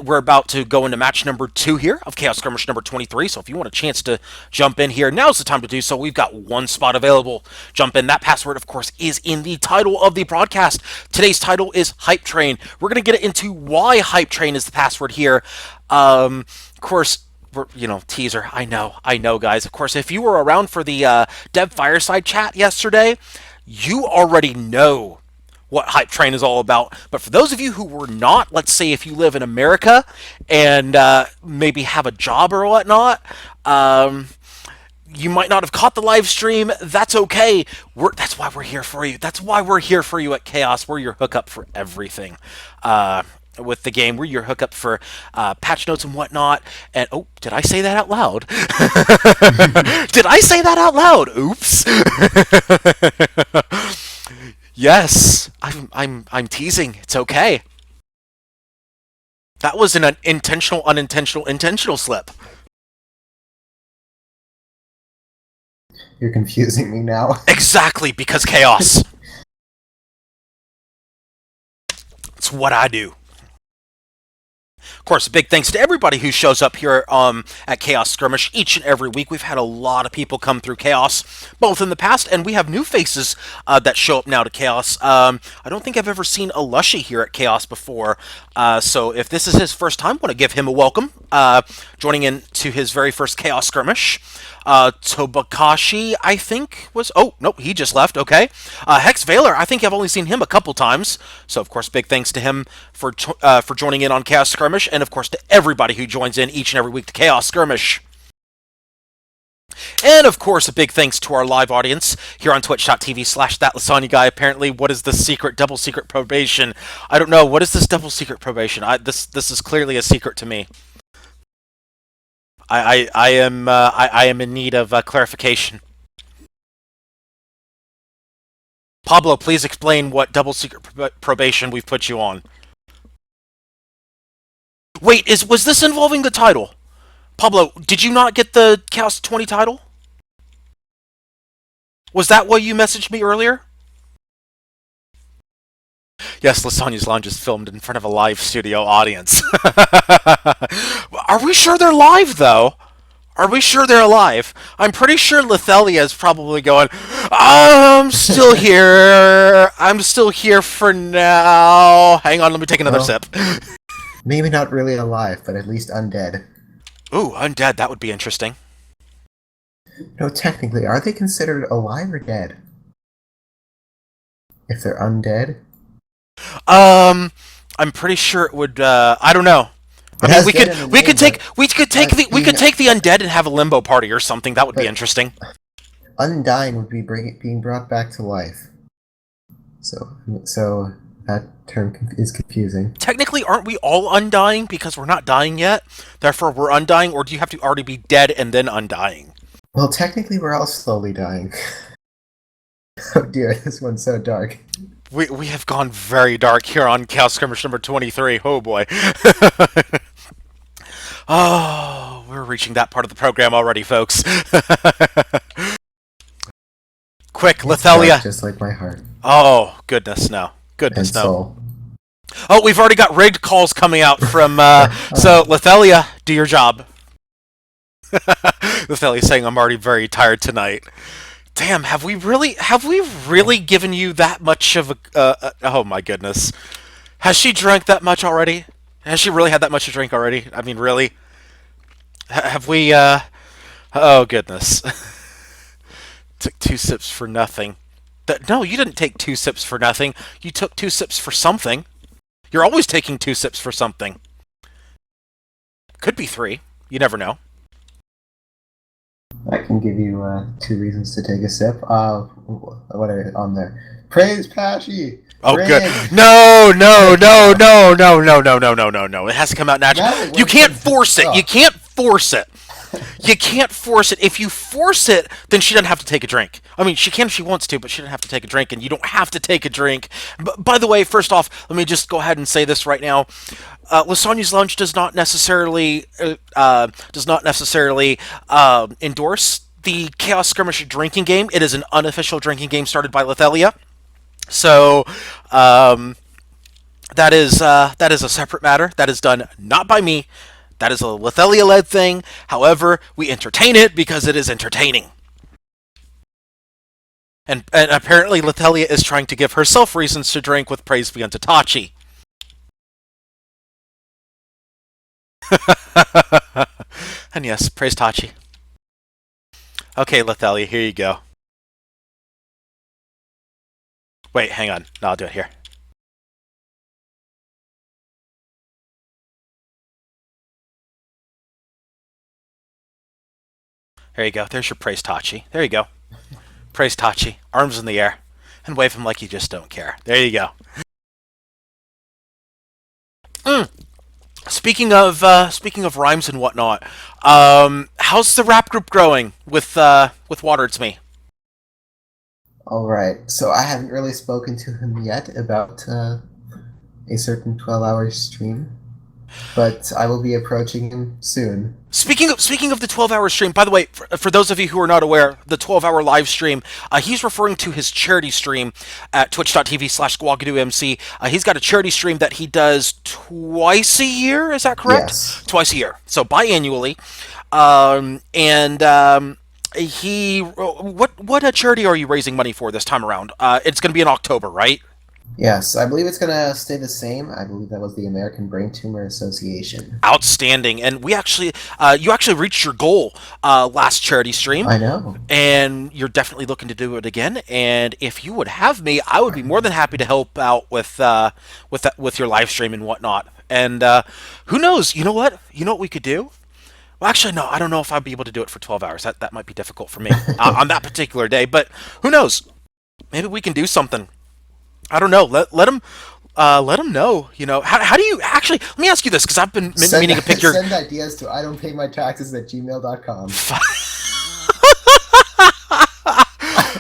We're about to go into match number 2 here of Chaos Skirmish number 23, so if you want a chance to jump in here, now's the time to do so. We've got 1 spot available. Jump in. That password, of course, is in the title of the broadcast. Today's title is Hype Train. We're going to get into why Hype Train is the password here. Of course, teaser. I know, guys. Of course, if you were around for the Dev Fireside chat yesterday, you already know what Hype Train is all about. But for those of you who were not, let's say if you live in America and maybe have a job or whatnot, you might not have caught the live stream. That's okay. That's why we're here for you. That's why we're here for you at Chaos. We're your hookup for everything. With the game, we're your hookup for patch notes and whatnot. And oh, did I say that out loud? Did I say that out loud? Oops. Yes, I'm teasing. It's okay. That was an intentional slip. You're confusing me now. Exactly, because Chaos. It's what I do. Of course, big thanks to everybody who shows up here at Chaos Skirmish each and every week. We've had a lot of people come through Chaos, both in the past, and we have new faces that show up now to Chaos. I don't think I've ever seen a Lushy here at Chaos before, so if this is his first time, I want to give him a welcome, joining in to his very first Chaos Skirmish. Tobakashi, I think, was... Oh, nope, he just left, okay. Hex Veiler, I think I've only seen him a couple times, so of course, big thanks to him for joining in on Chaos Skirmish, and of course to everybody who joins in each and every week to Chaos Skirmish. And of course, a big thanks to our live audience here on twitch.tv/thatLysanya guy. Apparently, what is the secret, double secret probation? I don't know. What is this double secret probation? This is clearly a secret to me. I am in need of clarification. Pablo, please explain what double secret probation we've put you on. Wait, was this involving the title? Pablo, did you not get the Chaos 20 title? Was that why you messaged me earlier? Yes, Lysanya's Lounge is filmed in front of a live studio audience. Are we sure they're live, though? Are we sure they're alive? I'm pretty sure Lithalia is probably going, I'm still here. I'm still here for now. Hang on, let me take another sip. Maybe not really alive, but at least undead. Ooh, undead, that would be interesting. No, technically, are they considered alive or dead? If they're undead? I'm pretty sure it would, I don't know. I mean, we could take the undead and have a limbo party or something. That would be interesting. Undying would be being brought back to life. So that term is confusing. Technically, aren't we all undying because we're not dying yet? Therefore, we're undying, or do you have to already be dead and then undying? Well, technically, we're all slowly dying. Oh dear, this one's so dark. We have gone very dark here on Chaos Skirmish number 23. Oh boy. Oh, we're reaching that part of the program already, folks. Quick, Lithalia. Just like my heart. Oh, goodness, no. Goodness, And no. soul. Oh, we've already got rigged calls coming out from, so, Lithalia, do your job. Lithalia saying, I'm already very tired tonight. Damn, have we really given you that much of a, oh my goodness. Has she drank that much already? Has she really had that much to drink already? I mean, really? Have we, oh goodness. Took 2 sips for nothing. No, you didn't take 2 sips for nothing. You took 2 sips for something. You're always taking 2 sips for something. Could be 3. You never know. I can give you 2 reasons to take a sip. What are on there? Praise Pashy! Oh, Rin! good. No, no, no, no, no, no, no, no, no, no, no. It has to come out naturally. No, You can't force it. Oh. You can't force it. You can't force it. If you force it, then she doesn't have to take a drink. I mean, she can if she wants to, but she doesn't have to take a drink, and you don't have to take a drink. By the way, first off, let me just go ahead and say this right now. Lysanya's Lunch does not necessarily endorse the Chaos Skirmish drinking game. It is an unofficial drinking game started by Lysanya. So, that is a separate matter. That is done not by me. That is a Lysanya-led thing. However, we entertain it because it is entertaining. And apparently Lysanya is trying to give herself reasons to drink with praise be unto Tachi. And yes, praise Tachi. Okay, Lysanya, here you go. Wait, hang on. No, I'll do it here. There you go. There's your praise Tachi. There you go. Praise Tachi. Arms in the air. And wave him like you just don't care. There you go. Speaking of rhymes and whatnot, how's the rap group growing with Water It's Me? Alright, so I haven't really spoken to him yet about a certain 12-hour stream, but I will be approaching him soon. Speaking of the 12-hour stream, by the way, for those of you who are not aware, the 12-hour live stream, he's referring to his charity stream at twitch.tv/GuagadoMC. He's got a charity stream that he does twice a year, is that correct? Yes. Twice a year, so biannually. What charity are you raising money for this time around? It's going to be in October, right? Yes, I believe it's gonna stay the same. I believe that was the American Brain Tumor Association. Outstanding. And you actually reached your goal last charity stream. I know. And you're definitely looking to do it again. And if you would have me, I would be more than happy to help out with your live stream and whatnot. And who knows? You know what? You know what we could do? Well, actually, no. I don't know if I'd be able to do it for 12 hours. That might be difficult for me on that particular day. But who knows? Maybe we can do something. I don't know. Let him know. You know, how do you actually? Let me ask you this, because I've been meaning to pick your. Send ideas to I don't pay my taxes at gmail.com.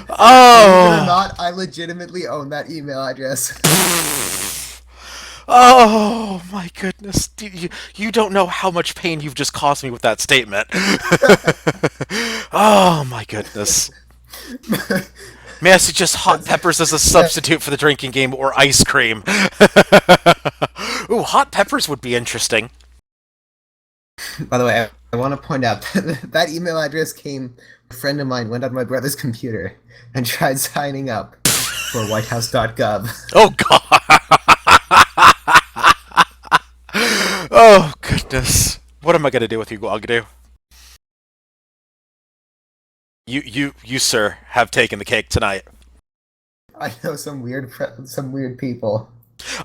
Oh. Believe it or not, I legitimately own that email address. Oh my goodness! You don't know how much pain you've just caused me with that statement. Oh my goodness! May I suggest hot peppers as a substitute for the drinking game, or ice cream? Ooh, hot peppers would be interesting. By the way, I want to point out that email address came. A friend of mine went on my brother's computer and tried signing up for whitehouse.gov. Oh god! Oh goodness! What am I gonna do with you, Guagadu? You, sir, have taken the cake tonight. I know some weird people.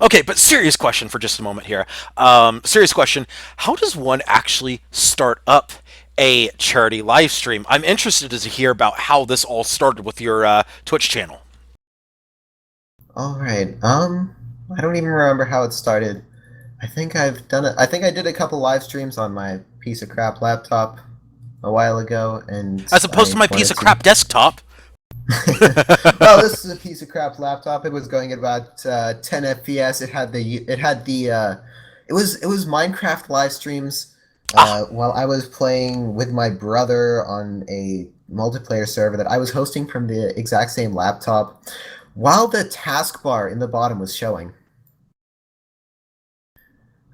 Okay, but serious question for just a moment here. Serious question. How does one actually start up a charity live stream? I'm interested to hear about how this all started with your Twitch channel. Alright, I don't even remember how it started. I think I've done it. I think I did a couple live streams on my piece of crap laptop a while ago, and as opposed to my piece of crap desktop. Well, this is a piece of crap laptop. It was going at about 10 FPS. It was Minecraft live streams while I was playing with my brother on a multiplayer server that I was hosting from the exact same laptop, while the taskbar in the bottom was showing.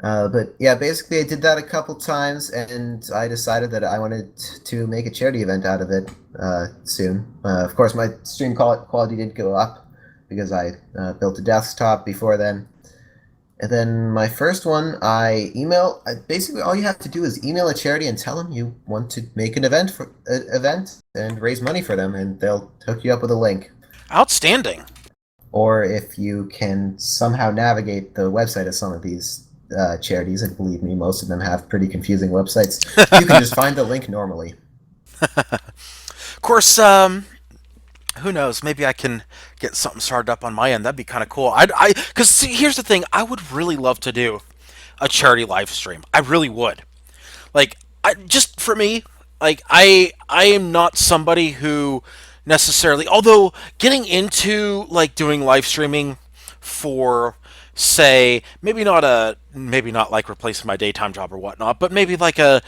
But yeah, basically I did that a couple times, and I decided that I wanted to make a charity event out of it soon. Of course, my stream quality did go up because I built a desktop before then. And then my first one, basically all you have to do is email a charity and tell them you want to make an event and raise money for them, and they'll hook you up with a link. Outstanding. Or if you can somehow navigate the website of some of these charities, and believe me, most of them have pretty confusing websites, you can just find the link normally. Of course, who knows? Maybe I can get something started up on my end. That'd be kind of cool. Because here's the thing. I would really love to do a charity live stream. I really would. Like, just for me, like I am not somebody who necessarily, although getting into like doing live streaming for, say, maybe not like replacing my daytime job or whatnot, but maybe like a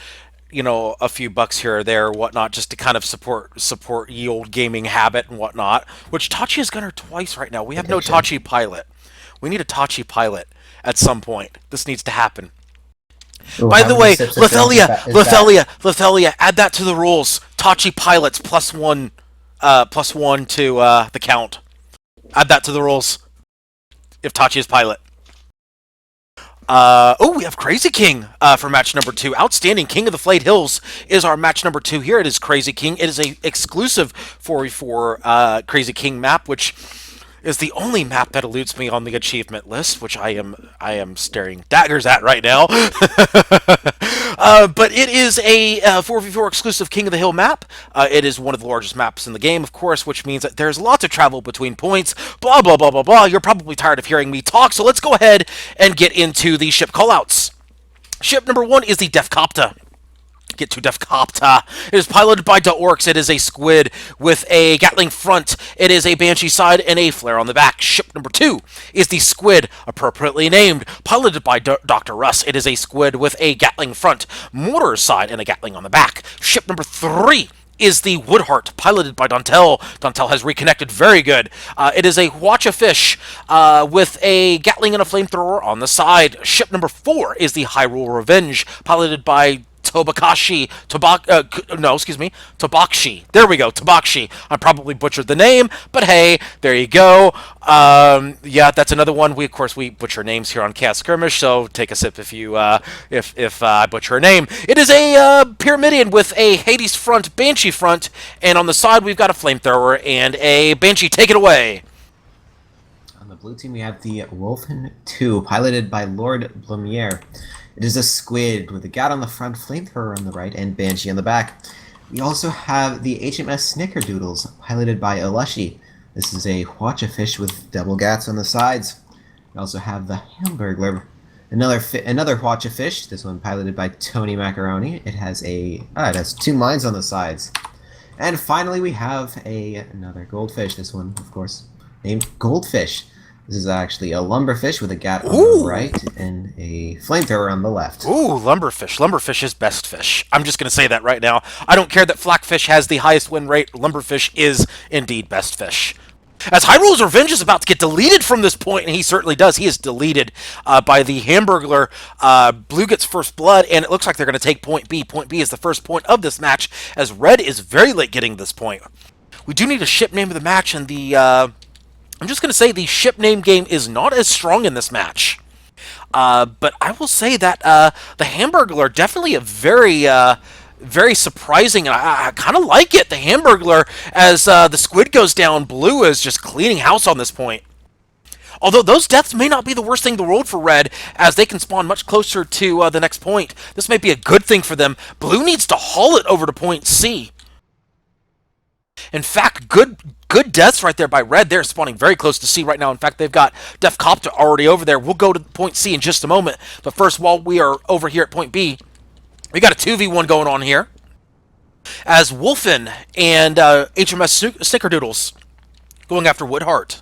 few bucks here or there or whatnot, just to kind of support ye old gaming habit and whatnot. Which Tachi is gunner twice right now. We have no Tachi pilot. We need a Tachi pilot at some point. This needs to happen. Ooh, By how the many way, sips of drink Lethelia, is that? Lethelia, add that to the rules. Tachi pilots +1, +1 to the count. Add that to the rules. If Tachi is pilot. We have Crazy King for match number 2. Outstanding. King of the Flayed Hills is our match number 2 here. It is Crazy King. It is a exclusive 4v4 Crazy King map, which is the only map that eludes me on the achievement list, which I am staring daggers at right now. But it is a 4v4 exclusive King of the Hill map. It is one of the largest maps in the game, of course, which means that there's lots of travel between points. Blah, blah, blah, blah, blah. You're probably tired of hearing me talk, so let's go ahead and get into the ship callouts. Ship number 1 is the Defcopta. Get to Defcopta. It is piloted by the Orcs. It is a squid with a Gatling front. It is a Banshee side and a flare on the back. Ship number 2 is the squid, appropriately named, piloted by Dr. Russ. It is a squid with a Gatling front, mortar side, and a Gatling on the back. Ship number 3 is the Woodheart, piloted by Dantel. Dantel has reconnected very good. It is a Watch a Fish with a Gatling and a flamethrower on the side. Ship number 4 is the Hyrule Revenge, piloted by Tobakshi. There we go, Tabakshi. I probably butchered the name, but hey, there you go. Yeah, that's another one. We butcher names here on Cast Skirmish, so take a sip if you if I butcher a name. It is a Pyramidion with a Hades front, Banshee front, and on the side we've got a flamethrower and a Banshee. Take it away. On the blue team, we have the Wolfen 2, piloted by Lord Blumiere. It is a squid with a Gat on the front, flamethrower on the right, and Banshee on the back. We also have the HMS Snickerdoodles, piloted by Alushi. This is a Watch a Fish with double Gats on the sides. We also have the Hamburglar, another Watch a Fish. This one piloted by Tony Macaroni. It has 2 mines on the sides. And finally, we have another goldfish. This one, of course, named Goldfish. This is actually a lumberfish with a Gat on the right and a flamethrower on the left. Ooh, lumberfish. Lumberfish is best fish. I'm just going to say that right now. I don't care that Flackfish has the highest win rate. Lumberfish is indeed best fish. As Hyrule's Revenge is about to get deleted from this point, and he certainly does. He is deleted by the Hamburglar. Blue gets first blood, and it looks like they're going to take point B. Point B is the first point of this match, as Red is very late getting this point. We do need a ship name of the match, and I'm just going to say the ship name game is not as strong in this match. But I will say that the Hamburglar definitely a very surprising, and I kind of like it. The Hamburglar, as the squid goes down, Blue is just cleaning house on this point. Although those deaths may not be the worst thing in the world for Red, as they can spawn much closer to the next point. This may be a good thing for them. Blue needs to haul it over to point C. In fact, good deaths right there by Red. They're spawning very close to C right now. In fact, they've got Defcopta already over there. We'll go to point C in just a moment. But first, while we are over here at point B, we got a 2v1 going on here. As Wolfen and HMS Snickerdoodles going after Woodheart.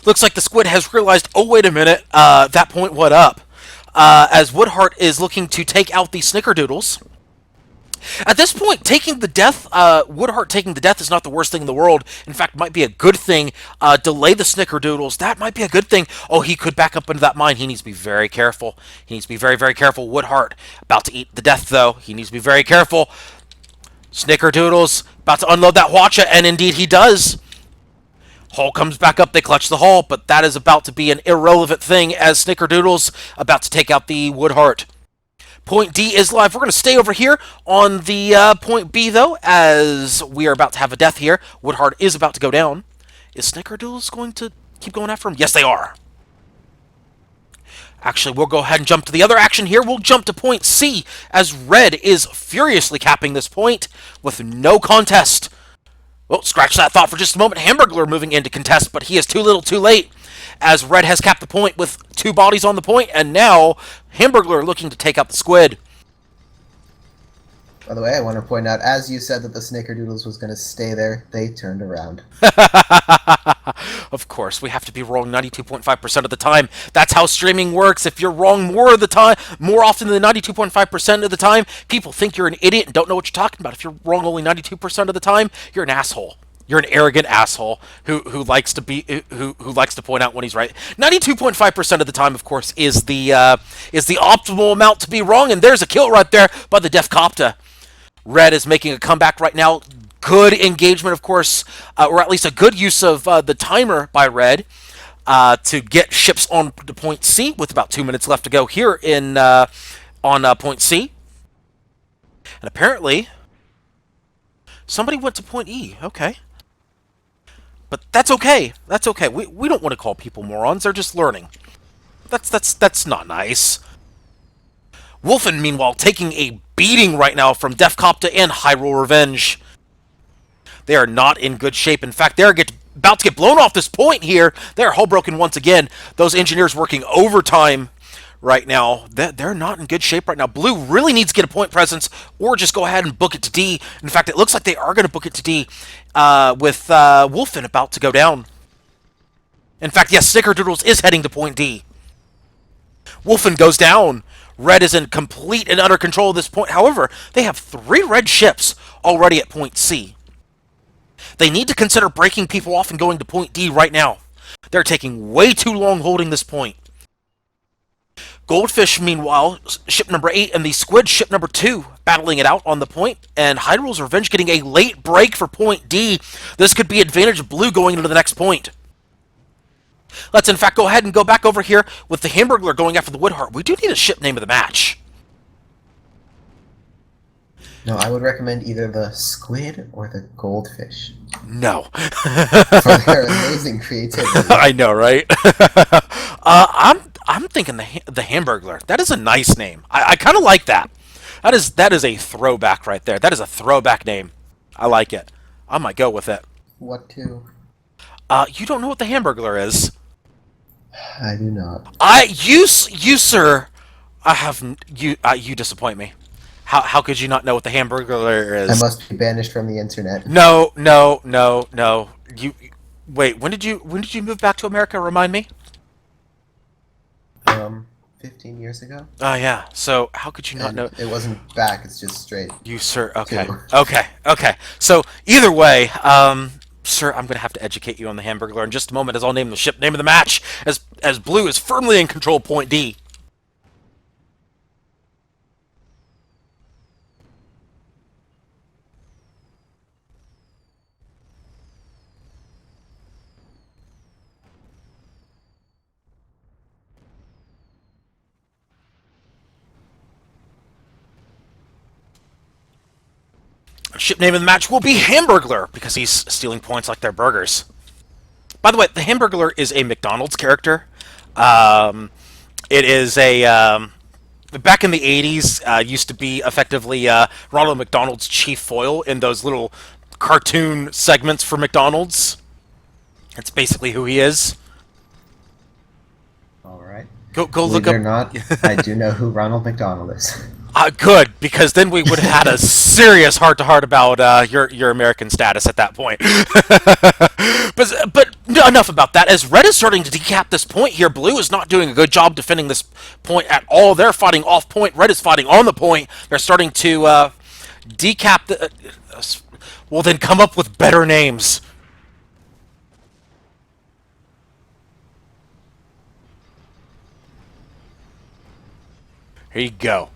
Looks like the squid has realized, oh, wait a minute, that point, what up? As Woodheart is looking to take out the Snickerdoodles. At this point, taking the death, Woodheart taking the death is not the worst thing in the world. In fact, might be a good thing. Delay the Snickerdoodles. That might be a good thing. Oh, he could back up into that mine. He needs to be very careful. He needs to be very, very careful. Woodheart about to eat the death, though. He needs to be very careful. Snickerdoodles about to unload that Watcha, and indeed he does. Hull comes back up, they clutch the hull, but that is about to be an irrelevant thing as Snickerdoodle's about to take out the Woodheart. Point D is live. We're going to stay over here on the point B, though, as we are about to have a death here. Woodheart is about to go down. Is Snickerdoodle's going to keep going after him? Yes, they are. Actually, we'll go ahead and jump to the other action here. We'll jump to point C, as Red is furiously capping this point with no contest. Well, scratch that thought for just a moment. Hamburglar moving in to contest, but he is too little too late, as Red has capped the point with 2 bodies on the point, and now Hamburglar looking to take out the squid. By the way, I want to point out, as you said that the Snickerdoodles was going to stay there, they turned around. Of course, we have to be wrong 92.5% of the time. That's how streaming works. If you're wrong more of the time, more often than 92.5% of the time, people think you're an idiot and don't know what you're talking about. If you're wrong only 92% of the time, you're an asshole. You're an arrogant asshole who likes to be who likes to point out when he's right. 92.5% of the time, of course, is the optimal amount to be wrong. And there's a kill right there by the Def Copta. Red is making a comeback right now. Good engagement, of course, or at least a good use of the timer by Red to get ships on to point C with about 2 minutes left to go here in on point C. And apparently, somebody went to point E. Okay. But that's okay. That's okay. We don't want to call people morons. They're just learning. That's not nice. Wolfen, meanwhile, taking a beating right now from Def Copta and Hyrule Revenge. They are not in good shape. In fact, they're about to get blown off this point here. They're hull broken once again. Those engineers working overtime right now. They're not in good shape right now. Blue really needs to get a point presence or just go ahead and book it to D. In fact, it looks like they are going to book it to D with Wolfen about to go down. In fact, yes, Snickerdoodles is heading to point D. Wolfen goes down. Red is in complete and utter control of this point. However, they have 3 red ships already at point C. They need to consider breaking people off and going to point D right now. They're taking way too long holding this point. Goldfish, meanwhile, ship number 8 and the Squid, ship number 2, battling it out on the point. And Hyrule's Revenge getting a late break for point D. This could be advantage of Blue going into the next point. Let's, in fact, go ahead and go back over here with the Hamburglar going after the Woodheart. We do need a ship name of the match. No, I would recommend either the Squid or the Goldfish. No. For their amazing creativity. I know, right? I'm thinking the Hamburglar. That is a nice name. I kind of like that. That is a throwback right there. That is a throwback name. I like it. I might go with it. What to? You don't know what the Hamburglar is? I do not. You sir, you disappoint me. How could you not know what the Hamburglar is? I must be banished from the internet. No. You wait. When did you move back to America? Remind me. 15 years ago. Oh yeah. So how could you not know? It wasn't back. It's just straight. You sir. Okay. Two. Okay. So either way, sir, I'm gonna have to educate you on the Hamburglar in just a moment, as I'll name the ship name of the match, as Blue is firmly in control of point D. Ship name of the match will be Hamburglar, because he's stealing points like they're burgers. By the way, the Hamburglar is a McDonald's character. It is a... back in the 80s, used to be effectively Ronald McDonald's chief foil in those little cartoon segments for McDonald's. That's basically who he is. Alright. Go Believe look it or up... not, I do know who Ronald McDonald is. Good, because then we would have had a serious heart-to-heart about your American status at that point. but enough about that. As Red is starting to decap this point here, Blue is not doing a good job defending this point at all. They're fighting off point. Red is fighting on the point. They're starting to decap the... well, then come up with better names. Here you go.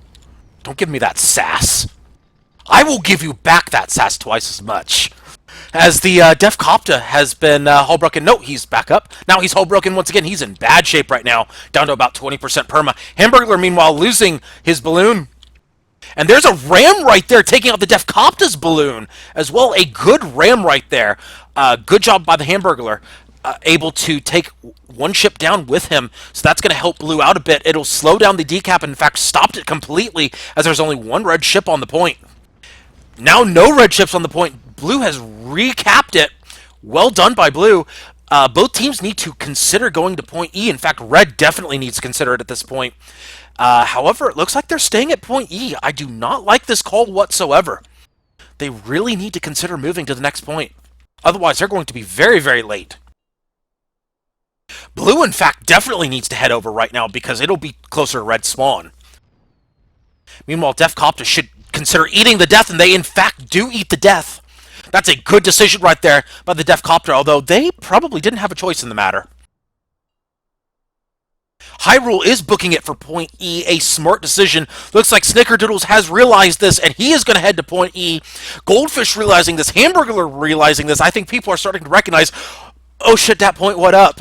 Don't give me that sass. I will give you back that sass twice as much. As the Def Copta has been hull broken. No, he's back up. Now he's hull broken once again. He's in bad shape right now, down to about 20% perma. Hamburglar, meanwhile, losing his balloon. And there's a ram right there taking out the Def Copta's balloon as well. A good ram right there. Good job by the Hamburglar. Able to take one ship down with him, so that's going to help Blue out a bit. It'll slow down the decap, and in fact stopped it completely as there's only one red ship on the point. Now no red ships on the point. Blue has recapped it. Well done by Blue. Both teams need to consider going to point E. In fact, Red definitely needs to consider it at this point. However, it looks like they're staying at point E. I do not like this call whatsoever. They really need to consider moving to the next point. Otherwise, they're going to be very, very late. Blue, in fact, definitely needs to head over right now because it'll be closer to red spawn. Meanwhile, Def Copta should consider eating the death, and they, in fact, do eat the death. That's a good decision right there by the Def Copta, although they probably didn't have a choice in the matter. Hyrule is booking it for point E, a smart decision. Looks like Snickerdoodles has realized this, and he is going to head to point E. Goldfish realizing this, Hamburglar realizing this. I think people are starting to recognize, oh shit, that point, what up?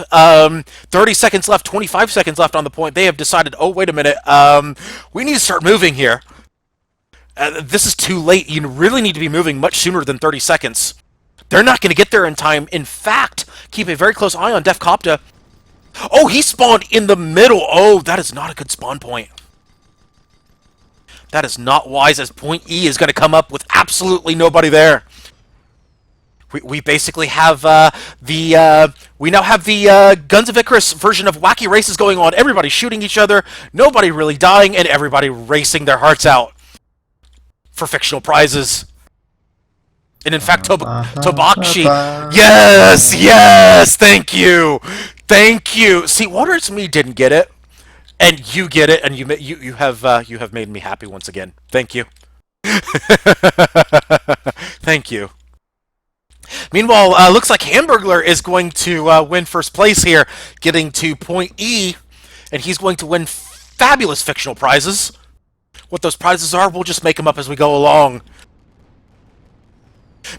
30 seconds left, 25 seconds left on the point. They have decided, oh, wait a minute, we need to start moving here. This is too late. You really need to be moving much sooner than 30 seconds. They're not going to get there in time. In fact, keep a very close eye on Def Copta. Oh, he spawned in the middle. Oh, that is not a good spawn point. That is not wise, as point E is going to come up with absolutely nobody there. We basically have we now have the Guns of Icarus version of Wacky Races going on. Everybody shooting each other, nobody really dying, and everybody racing their hearts out for fictional prizes. And in fact, Tobakshi, yes, thank you. See, Waters Me didn't get it, and you get it, and you have made me happy once again. Thank you. Thank you. Meanwhile, looks like Hamburglar is going to win first place here, getting to point E, and he's going to win fabulous fictional prizes. What those prizes are, we'll just make them up as we go along.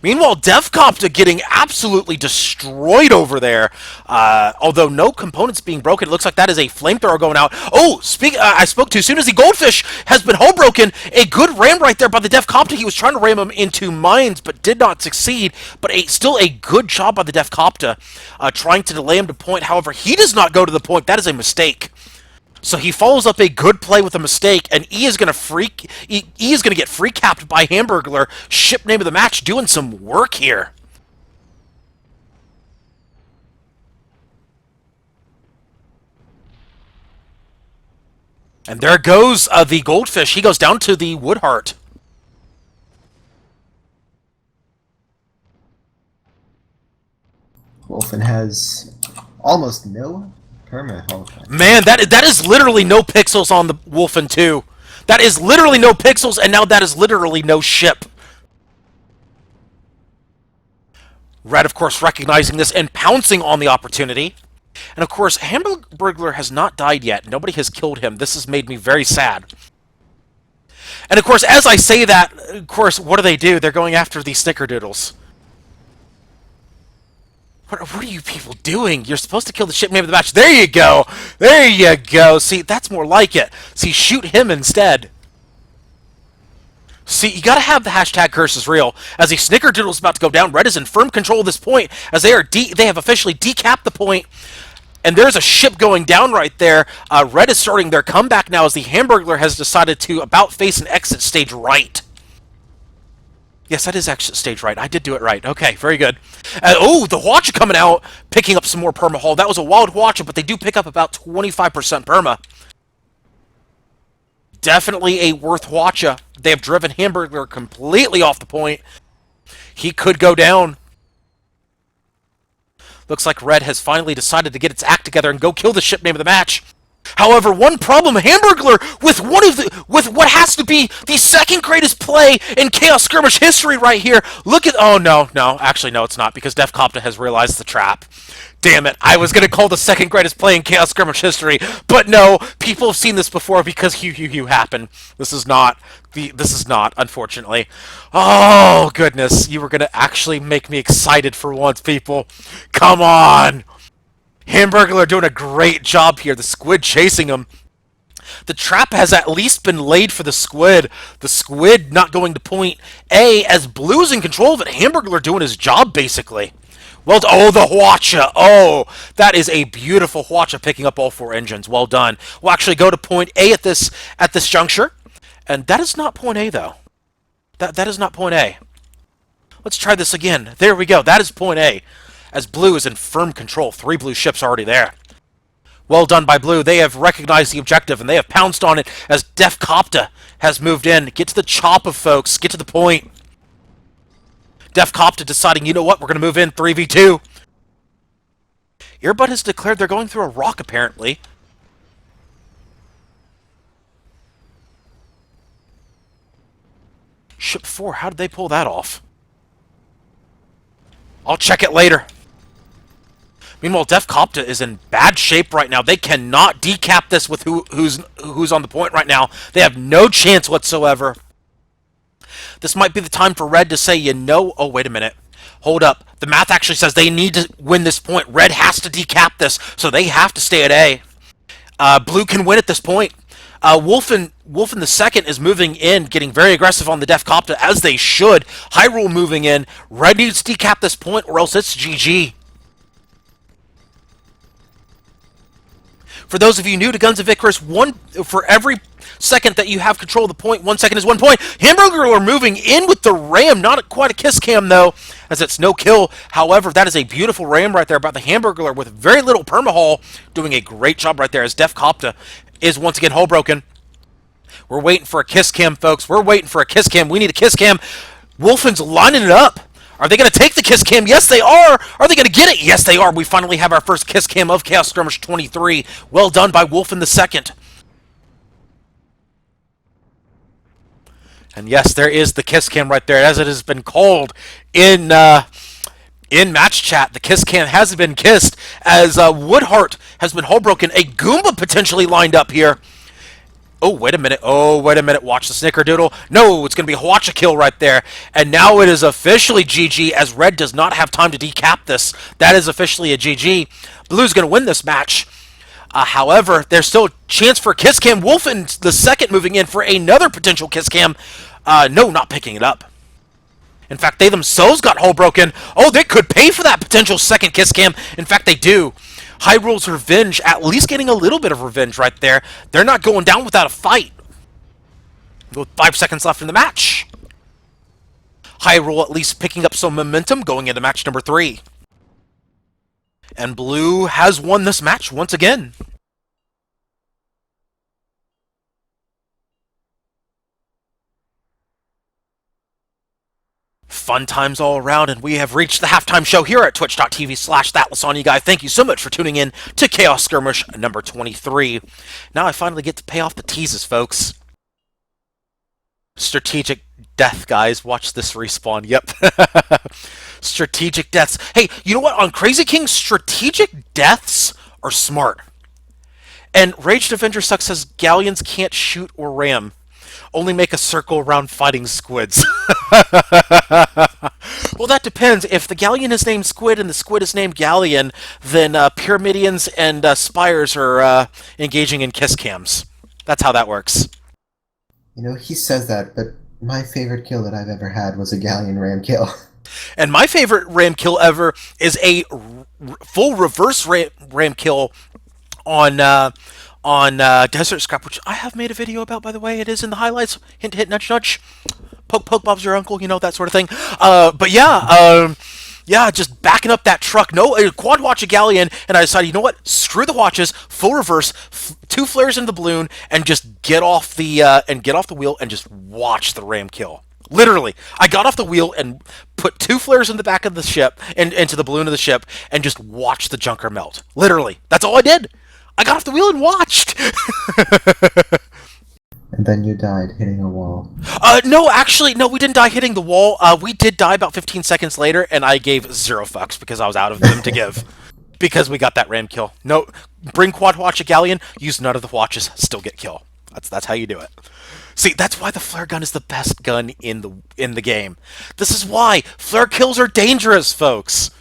Meanwhile, Def Copta getting absolutely destroyed over there. Although no components being broken, it looks like that is a flamethrower going out. Oh, I spoke too soon as the Goldfish has been hull broken. A good ram right there by the Def Copta. He was trying to ram him into mines, but did not succeed. But still a good job by the Def Copta, trying to delay him to point. However, he does not go to the point. That is a mistake. So he follows up a good play with a mistake, and E is going to get free capped by Hamburglar. Ship name of the match, doing some work here. And there goes the Goldfish. He goes down to the Woodheart. Wolfen has almost no perma. Man, that is literally no pixels on the Wolfen 2. That is literally no pixels, and now that is literally no ship. Red, of course, recognizing this and pouncing on the opportunity. And, of course, Hamburglar has not died yet. Nobody has killed him. This has made me very sad. And, of course, as I say that, of course, what do? They're going after the Snickerdoodles. What are you people doing? You're supposed to kill the ship name of the match. There you go. There you go. See, that's more like it. See, shoot him instead. See, you gotta have the hashtag curse is real. As the Snickerdoodle is about to go down, Red is in firm control of this point, as they have officially decapped the point. And there's a ship going down right there. Red is starting their comeback now, as the Hamburglar has decided to about face an exit stage right. Yes, that is exit stage right. I did do it right. Okay, very good. Oh, the Watcher coming out, picking up some more perma hull. That was a wild Watcher, but they do pick up about 25% perma. Definitely a worth Watcher. They have driven Hamburglar completely off the point. He could go down. Looks like Red has finally decided to get its act together and go kill the ship name of the match. However, one problem, Hamburglar with what has to be the second greatest play in Chaos Skirmish history right here. Look at, oh no, actually no, it's not, because Def Copta has realized the trap. Damn it, I was going to call the second greatest play in Chaos Skirmish history, but no, people have seen this before because Hugh happened. This is not, unfortunately. Oh, goodness, you were going to actually make me excited for once, people. Come on! Hamburglar doing a great job here, the squid chasing him. The trap has at least been laid for the squid. The squid not going to point A as Blue's in control of it. Hamburglar doing his job, basically. Well, oh, the Hwacha. Oh, that is a beautiful Hwacha picking up all 4 engines. Well done. We'll actually go to point A at this juncture. And that is not point A, though. That is not point A. Let's try this again. There we go. That is point A. As Blue is in firm control. 3 blue ships already there. Well done by Blue. They have recognized the objective, and they have pounced on it as Def Copta has moved in. Get to the chopper, folks. Get to the point. Def Copta deciding, you know what, we're going to move in 3v2. Earbud has declared they're going through a rock, apparently. Ship 4, how did they pull that off? I'll check it later. Meanwhile, Def Copta is in bad shape right now. They cannot decap this with who's on the point right now. They have no chance whatsoever. This might be the time for Red to say, you know... Oh, wait a minute. Hold up. The math actually says they need to win this point. Red has to decap this, so they have to stay at A. Blue can win at this point. Wolfen the second is moving in, getting very aggressive on the Def Copta, as they should. Hyrule moving in. Red needs to decap this point, or else it's GG. For those of you new to Guns of Icarus, for every second that you have control of the point, 1 second is 1 point. Hamburglar are moving in with the ram. Not quite a kiss cam, though, as it's no kill. However, that is a beautiful ram right there about the Hamburglar with very little permahull, doing a great job right there as Def Copta is once again hull broken. We're waiting for a kiss cam, folks. We're waiting for a kiss cam. We need a kiss cam. Wolfen's lining it up. Are they going to take the kiss cam? Yes, they are. Are they going to get it? Yes, they are. We finally have our first kiss cam of Chaos Skirmish 23. Well done by Wolfen the second. And yes, there is the kiss cam right there, as it has been called in match chat. The kiss cam has been kissed, as Woodheart has been hull broken. A Goomba potentially lined up here. Oh, wait a minute. Oh, wait a minute. Watch the snickerdoodle. No, it's going to be a Hwacha kill right there. And now it is officially GG, as Red does not have time to decap this. That is officially a GG. Blue's going to win this match. However, there's still a chance for a kiss cam. Wolfen the second moving in for another potential kiss cam. No, not picking it up. In fact, they themselves got hull broken. Oh, they could pay for that potential second kiss cam. In fact, they do. Hyrule's Revenge, at least getting a little bit of revenge right there. They're not going down without a fight. With 5 seconds left in the match. Hyrule at least picking up some momentum going into match number 3. And Blue has won this match once again. Fun times all around, and we have reached the halftime show here at twitch.tv/thatlysanya guy. Thank you so much for tuning in to Chaos Skirmish number 23. Now I finally get to pay off the teases, folks. Strategic death, guys. Watch this respawn. Yep. Strategic deaths. Hey, you know what? On Crazy King, strategic deaths are smart. And Raged Avenger Sucks says galleons can't shoot or ram. Only make a circle around fighting squids. Well, that depends. If the galleon is named Squid and the squid is named Galleon, then Pyramidians and Spires are engaging in kiss cams. That's how that works. You know, he says that, but my favorite kill that I've ever had was a galleon ram kill. And my favorite ram kill ever is a full reverse ram kill on Desert Scrap, which I have made a video about, by the way. It is in the highlights. Hint, hint, nudge, nudge. Poke, poke, Bob's your uncle, you know, that sort of thing. But yeah, just backing up that truck. No, quad watch a galleon, and I decided, you know what? Screw the watches, full reverse, 2 flares into the balloon, and just get off the wheel and just watch the ram kill. Literally, I got off the wheel and put 2 flares in the back of the ship and into the balloon of the ship, and just watch the junker melt. Literally, that's all I did. I got off the wheel and watched. And then you died hitting a wall. No, actually, no, we didn't die hitting the wall. We did die about 15 seconds later, and I gave 0 fucks because I was out of them to give. Because we got that ram kill. No, bring quad watch a galleon, use none of the watches, still get kill. That's how you do it. See, that's why the flare gun is the best gun in the game. This is why flare kills are dangerous, folks.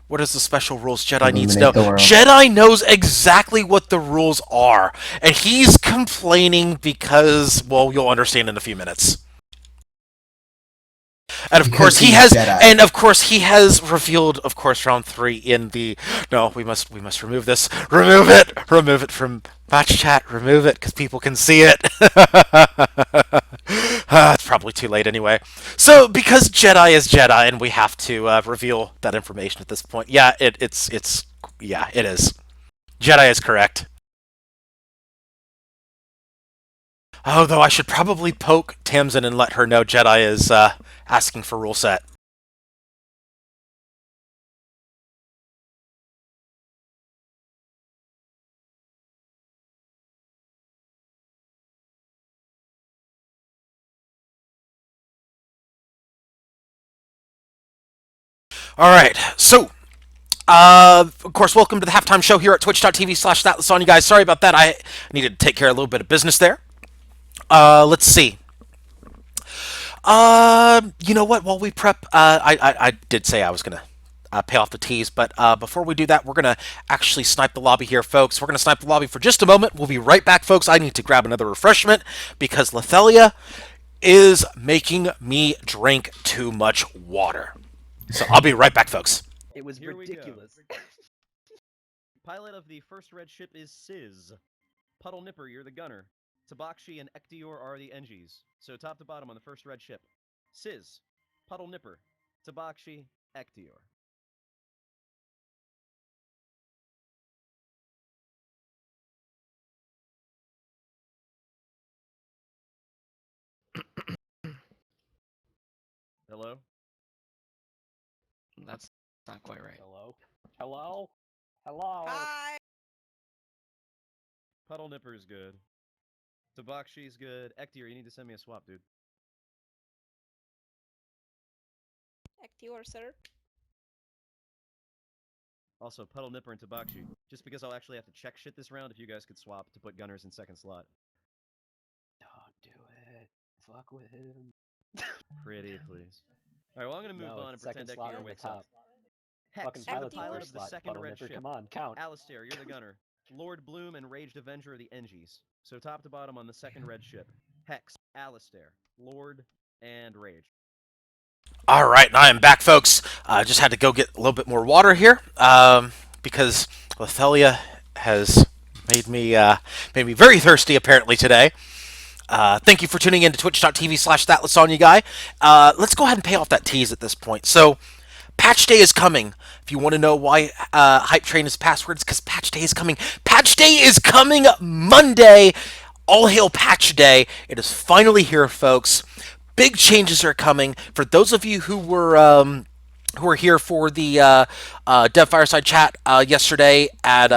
What is the special rules Jedi needs to know? Illuminate the world. Jedi knows exactly what the rules are, and he's complaining because, well, you'll understand in a few minutes. And of course he has, Jedi. and of course he has revealed, of course, round 3 in the. No, we must remove this. Remove it from match chat. Remove it because people can see it. It's probably too late anyway. So because Jedi is Jedi, and we have to reveal that information at this point. Yeah, it's yeah, it is. Jedi is correct. Oh, though I should probably poke Tamsin and let her know Jedi is asking for rule set. Alright, so, of course, welcome to the halftime show here at twitch.tv/thatlysanya, guys. Sorry about that, I needed to take care of a little bit of business there. Let's see. You know what, while we prep, I did say I was gonna pay off the teas, but before we do that, we're gonna actually snipe the lobby here, folks. We're gonna snipe the lobby for just a moment. We'll be right back, folks. I need to grab another refreshment because Lysanya is making me drink too much water. So I'll be right back, folks. It was Here we go. ridiculous. Pilot of the first red ship is Sizz. Puddle Nipper, you're the gunner. Tabaxi and Ektior are the NGs. So top to bottom on the first red ship. Sizz, Puddle Nipper, Tabaxi, Ektior. Hello? That's not quite right. Hello? Hello? Hello? Hi. Puddle Nipper's good. Tabaxi's good. Ektior, you need to send me a swap, dude. Actior, sir. Also, Puddle Nipper and Tabaxi. Just because I'll actually have to check shit this round, if you guys could swap to put gunners in second slot. Don't do it. Fuck with him. Pretty, please. Alright, well, I'm gonna move No, on and second pretend slot Ektior on the wakes top. up. Hex, Fucking you're the pilot's pilot first of the slot, second Puddle red Nipper, ship. come on, count. Alistair, you're the gunner. Lord Bloom and Raged Avenger are the NGs. So top to bottom on the second red ship. Hex, Alistair, Lord, and Rage. Alright, I am back, folks. Just had to go get a little bit more water here, because Lysanya has made me very thirsty, apparently, today. Thank you for tuning in to twitch.tv/thatlysanya guy. Let's go ahead and pay off that tease at this point. So, Patch Day is coming. If you want to know why Hype Train is passwords, because Patch Day is coming. Patch Day is coming Monday. All hail Patch Day. It is finally here, folks. Big changes are coming. For those of you who were here for the Dev Fireside chat yesterday at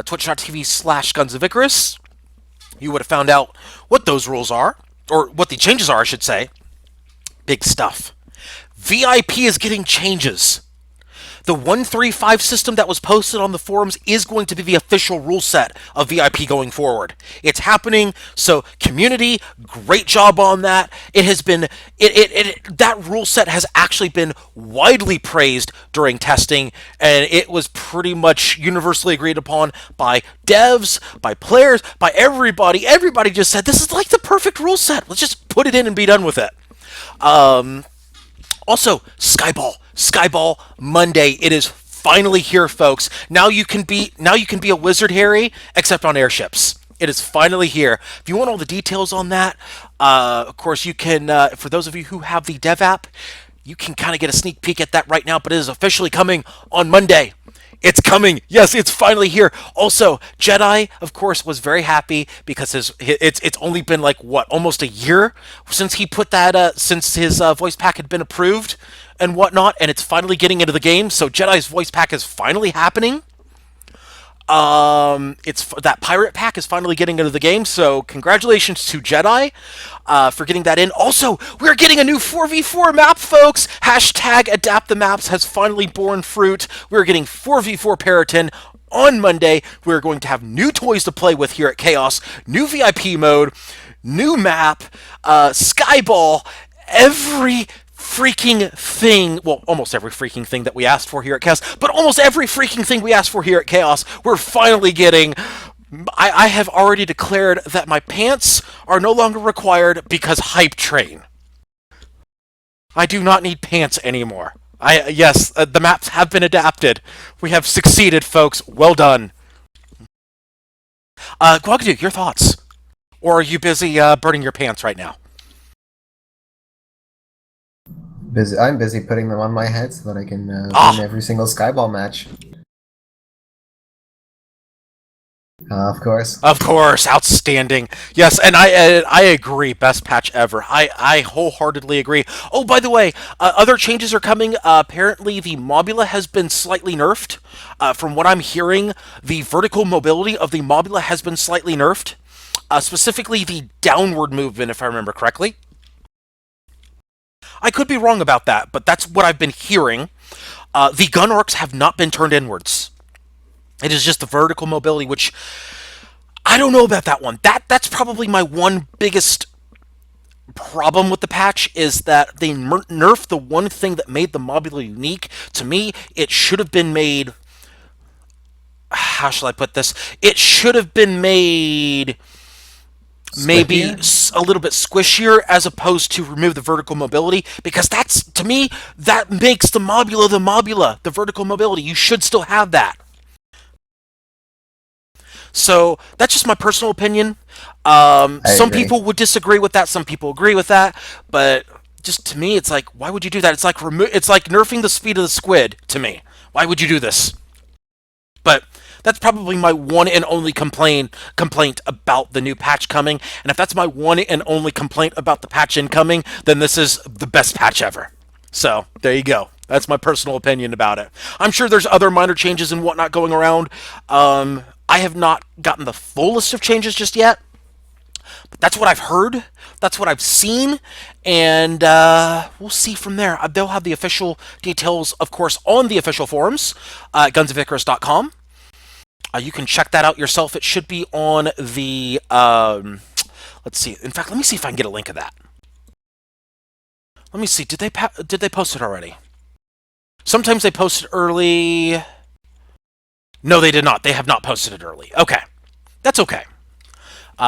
twitch.tv/Guns of Icarus, you would have found out what those rules are, or what the changes are, I should say. Big stuff. VIP is getting changes. The 135 system that was posted on the forums is going to be the official rule set of VIP going forward. It's happening, so community, great job on that. It has been, that rule set has actually been widely praised during testing, and it was pretty much universally agreed upon by devs, by players, by everybody. Everybody just said, this is like the perfect rule set. Let's just put it in and be done with it. Also, Skyball Monday. It is finally here, folks. Now you can be a wizard, Harry, except on airships. It is finally here. If you want all the details on that, of course you can. For those of you who have the dev app, you can kind of get a sneak peek at that right now. But it is officially coming on Monday. It's coming. Yes, it's finally here. Also, Jedi, of course, was very happy because it's only been like what, almost a year since he put that since his voice pack had been approved, and whatnot, and it's finally getting into the game. So Jedi's voice pack is finally happening. It's that pirate pack is finally getting into the game, so congratulations to Jedi for getting that in. Also, we're getting a new 4v4 map, folks. Hashtag adapt the maps has finally borne fruit. We're getting 4v4 Periton on Monday. We're going to have new toys to play with here at Chaos, new VIP mode, new map, Skyball, every freaking thing, well, almost every freaking thing that we asked for here at Chaos, but almost every freaking thing we asked for here at Chaos, we're finally getting. I have already declared that my pants are no longer required because Hype Train. I do not need pants anymore. Yes, the maps have been adapted. We have succeeded, folks. Well done. Guagadu, your thoughts? Or are you busy burning your pants right now? I'm busy putting them on my head so that I can win every single Skyball match. Of course. Of course, outstanding. Yes, and I agree. Best patch ever. I wholeheartedly agree. Oh, by the way, other changes are coming. Apparently, the Mobula has been slightly nerfed. From what I'm hearing, the vertical mobility of the Mobula has been slightly nerfed. Specifically, the downward movement, if I remember correctly. I could be wrong about that, but that's what I've been hearing. The gun arcs have not been turned inwards. It is just the vertical mobility, which I don't know about that one. That's probably my one biggest problem with the patch, is that they nerfed the one thing that made the Mobula unique. To me, it should have been made... How shall I put this? It should have been made... maybe a little bit squishier, as opposed to remove the vertical mobility, because that's, to me, that makes the Mobula, the vertical mobility. You should still have that. So that's just my personal opinion. Some people would disagree with that, some people agree with that, but just to me, it's like, why would you do that? It's like nerfing the speed of the squid to me. Why would you do this? But that's probably my one and only complaint about the new patch coming. And if that's my one and only complaint about the patch incoming, then this is the best patch ever. So there you go. That's my personal opinion about it. I'm sure there's other minor changes and whatnot going around. I have not gotten the full list of changes just yet. But that's what I've heard. That's what I've seen. And we'll see from there. They'll have the official details, of course, on the official forums, gunsofIcarus.com. You can check that out yourself. It should be on the... let's see. In fact, let me see if I can get a link of that. Let me see. Did they post it already? Sometimes they post it early. No, they did not. They have not posted it early. Okay. That's okay.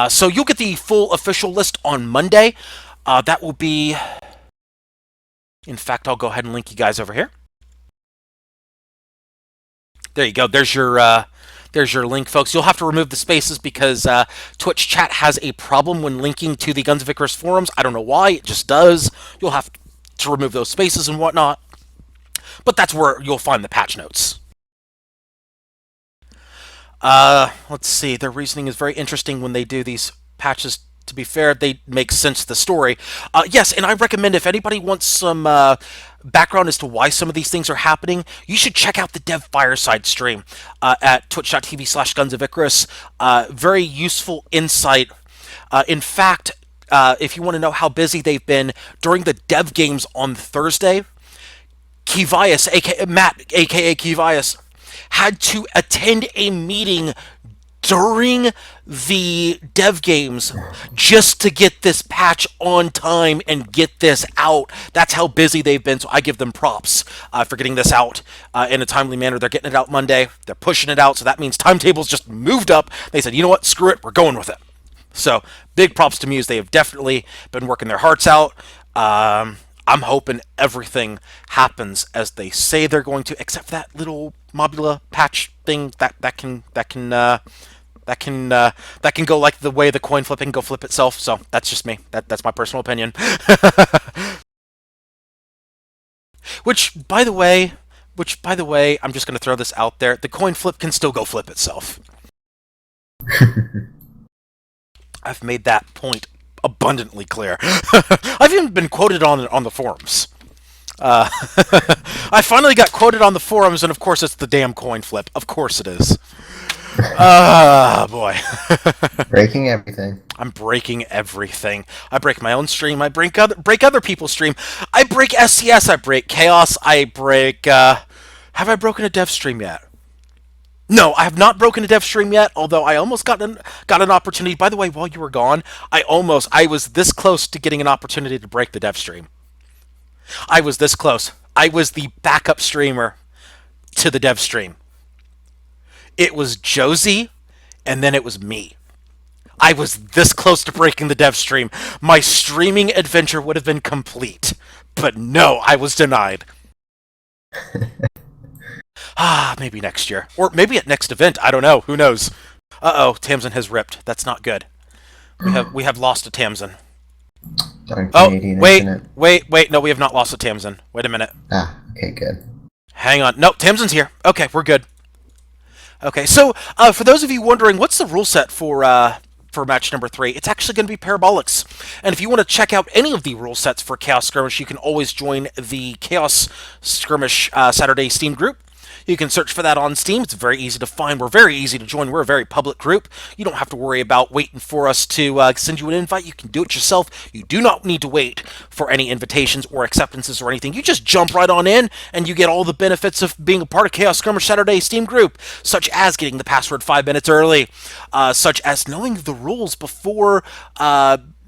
So you'll get the full official list on Monday. That will be... In fact, I'll go ahead and link you guys over here. There you go. There's your link, folks. You'll have to remove the spaces because Twitch chat has a problem when linking to the Guns of Icarus forums. I don't know why. It just does. You'll have to remove those spaces and whatnot. But that's where you'll find the patch notes. Let's see. Their reasoning is very interesting when they do these patches. To be fair, they make sense to the story. Yes, and I recommend if anybody wants some background as to why some of these things are happening, you should check out the Dev Fireside stream at twitch.tv/GunsOfIcarus. Very useful insight. In fact, if you want to know how busy they've been during the dev games on Thursday, Kivias, Matt, aka Kivias, had to attend a meeting during the dev games just to get this patch on time and get this out. That's how busy they've been, so I give them props for getting this out in a timely manner. They're getting it out Monday. They're pushing it out, so that means timetables just moved up. They said, you know what, screw it, we're going with it. So big props to Muse. They have definitely been working their hearts out. I'm hoping everything happens as they say they're going to, except for that little Mobula patch thing that can go like the way the coin flipping go flip itself. So that's just me. That's my personal opinion. Which, by the way, I'm just going to throw this out there. The coin flip can still go flip itself. I've made that point abundantly clear. I've even been quoted on the forums. Uh, I finally got quoted on the forums, and of course it's the damn coin flip. Of course it is. Ah, boy. Breaking everything. I'm breaking everything. I break my own stream. I break other people's stream. I break SCS. I break Chaos. I break. Have I broken a dev stream yet? No, I have not broken a dev stream yet. Although I almost got an opportunity. By the way, while you were gone, I was this close to getting an opportunity to break the dev stream. I was this close. I was the backup streamer to the dev stream. It was Josie, and then it was me. I was this close to breaking the dev stream. My streaming adventure would have been complete. But no, I was denied. Maybe next year. Or maybe at next event. I don't know. Who knows? Uh-oh, Tamsin has ripped. That's not good. We have lost a Tamsin. Darn Oh, Canadian wait, internet. wait. No, we have not lost a Tamsin. Wait a minute. Ah, okay, good. Hang on. No, Tamsin's here. Okay, we're good. Okay, so for those of you wondering, what's the rule set for match number 3? It's actually going to be Parabolics. And if you want to check out any of the rule sets for Chaos Skirmish, you can always join the Chaos Skirmish Saturday Steam group. You can search for that on Steam. It's very easy to find. We're very easy to join. We're a very public group. You don't have to worry about waiting for us to send you an invite. You can do it yourself. You do not need to wait for any invitations or acceptances or anything. You just jump right on in, and you get all the benefits of being a part of Chaos Skirmish Saturday Steam group, such as getting the password 5 minutes early, such as knowing the rules before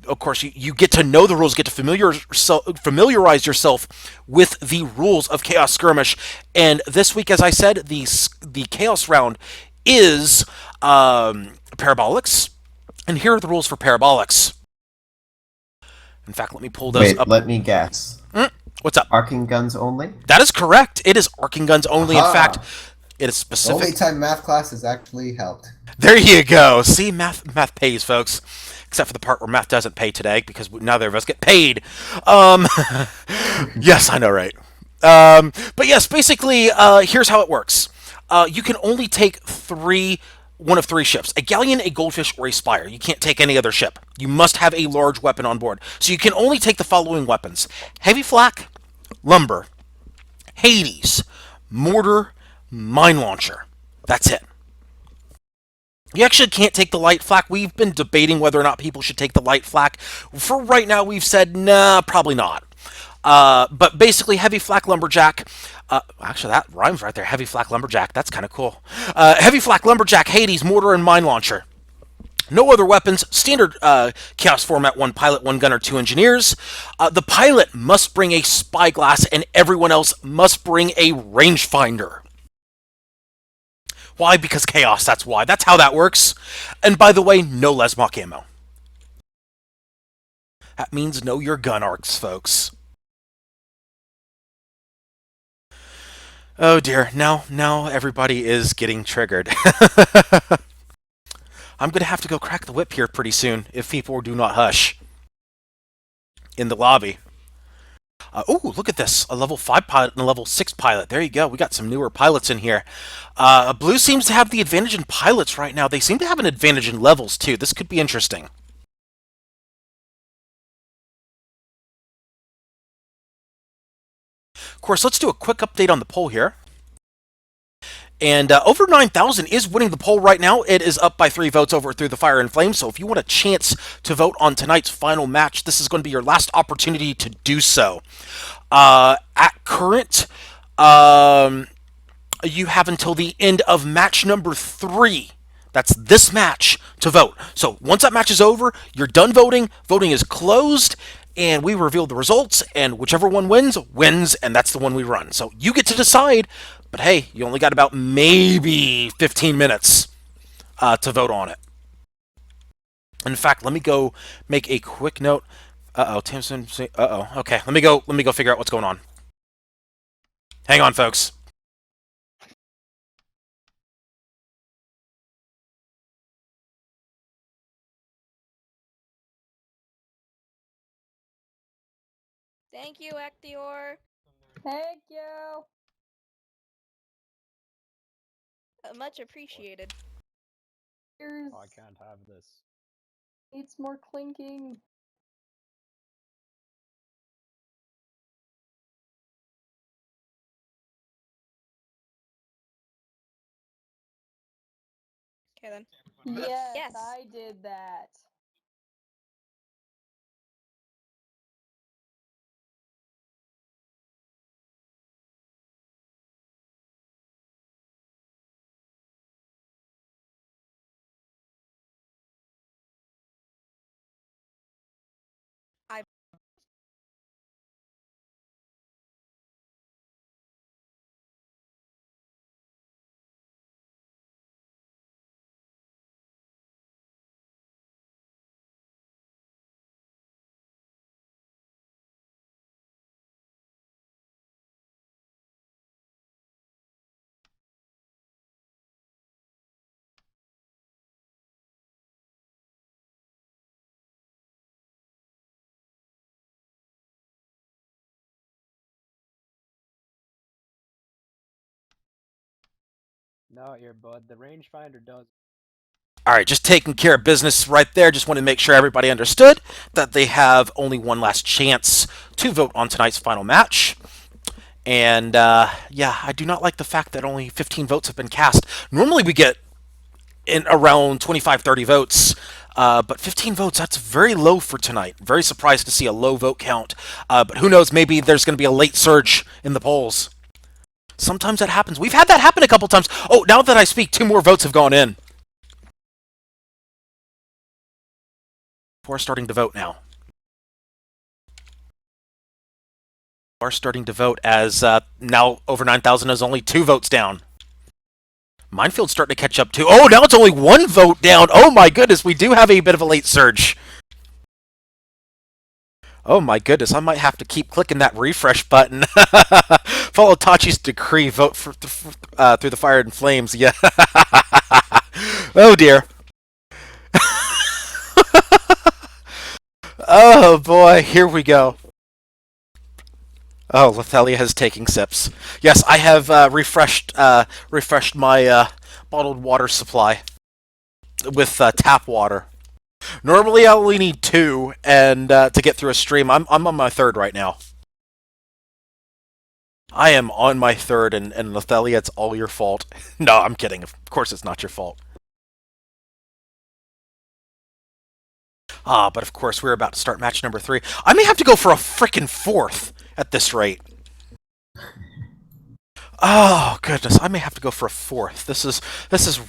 of course, you get to know the rules, get to familiarize yourself with the rules of Chaos Skirmish. And this week, as I said, the Chaos round is Parabolics. And here are the rules for Parabolics. In fact, let me pull those Wait, up. let me guess. What's up? Arcing guns only? That is correct. It is arcing guns only. Aha. In fact, it is The specific. only time math class has actually helped. There you go. See, math pays, folks. Except for the part where math doesn't pay today, because neither of us get paid. Yes, I know, right? But yes, basically, here's how it works. You can only take one of three ships: a galleon, a goldfish, or a spire. You can't take any other ship. You must have a large weapon on board. So you can only take the following weapons: heavy flak, lumber, Hades, mortar, mine launcher. That's it. You actually can't take the light flak. We've been debating whether or not people should take the light flak. For right now, we've said, nah, probably not. But basically, heavy flak lumberjack. Actually, that rhymes right there. Heavy flak lumberjack. That's kind of cool. Heavy flak lumberjack, Hades, mortar, and mine launcher. No other weapons. Standard Chaos format: 1 pilot, 1 gunner, 2 engineers. The pilot must bring a spyglass, and everyone else must bring a rangefinder. Why? Because Chaos, that's why. That's how that works. And by the way, no Lesmok ammo. That means know your gun arcs, folks. Oh dear, now everybody is getting triggered. I'm going to have to go crack the whip here pretty soon if people do not hush in the lobby. Oh, look at this. A level 5 pilot and a level 6 pilot. There you go. We got some newer pilots in here. Blue seems to have the advantage in pilots right now. They seem to have an advantage in levels, too. This could be interesting. Of course, let's do a quick update on the poll here. And over 9,000 is winning the poll right now. It is up by 3 votes over Through the Fire and Flame. So if you want a chance to vote on tonight's final match, this is going to be your last opportunity to do so. At current, you have until the end of match number 3. That's this match to vote. So once that match is over, you're done voting. Voting is closed, and we reveal the results, and whichever one wins, and that's the one we run. So you get to decide, but hey, you only got about maybe 15 minutes to vote on it. In fact, let me go make a quick note. Uh-oh, Tamsin. Uh-oh. Okay, let me go figure out what's going on. Hang on, folks. Thank you, Ectior. Thank you. Much appreciated. Here's I can't have this. it's more clinking. Okay then. Yes, Yes. I did that. No, earbud. The rangefinder does. All right, just taking care of business right there. Just wanted to make sure everybody understood that they have only one last chance to vote on tonight's final match. And yeah, I do not like the fact that only 15 votes have been cast. Normally we get in around 25, 30 votes. But 15 votes, that's very low for tonight. Very surprised to see a low vote count. But who knows, maybe there's going to be a late surge in the polls. Sometimes that happens. We've had that happen a couple times. Oh, now that I speak, 2 more votes have gone in. We're starting to vote now. We're starting to vote as now over 9,000 is only 2 votes down. Minefield's starting to catch up too. Oh, now it's only 1 vote down. Oh my goodness, we do have a bit of a late surge. Oh my goodness, I might have to keep clicking that refresh button. Follow Tachi's decree, vote for through the fire and flames. Yeah. Oh dear. Oh boy, here we go. Oh, Lethelia has taken sips. Yes, I have refreshed my bottled water supply with tap water. Normally, I only need 2 and to get through a stream. I'm on my 3rd right now. I am on my 3rd, and Lethelia, it's all your fault. No, I'm kidding. Of course, it's not your fault. But of course, we're about to start match number 3. I may have to go for a frickin' 4th at this rate. Oh goodness, I may have to go for a 4th. This is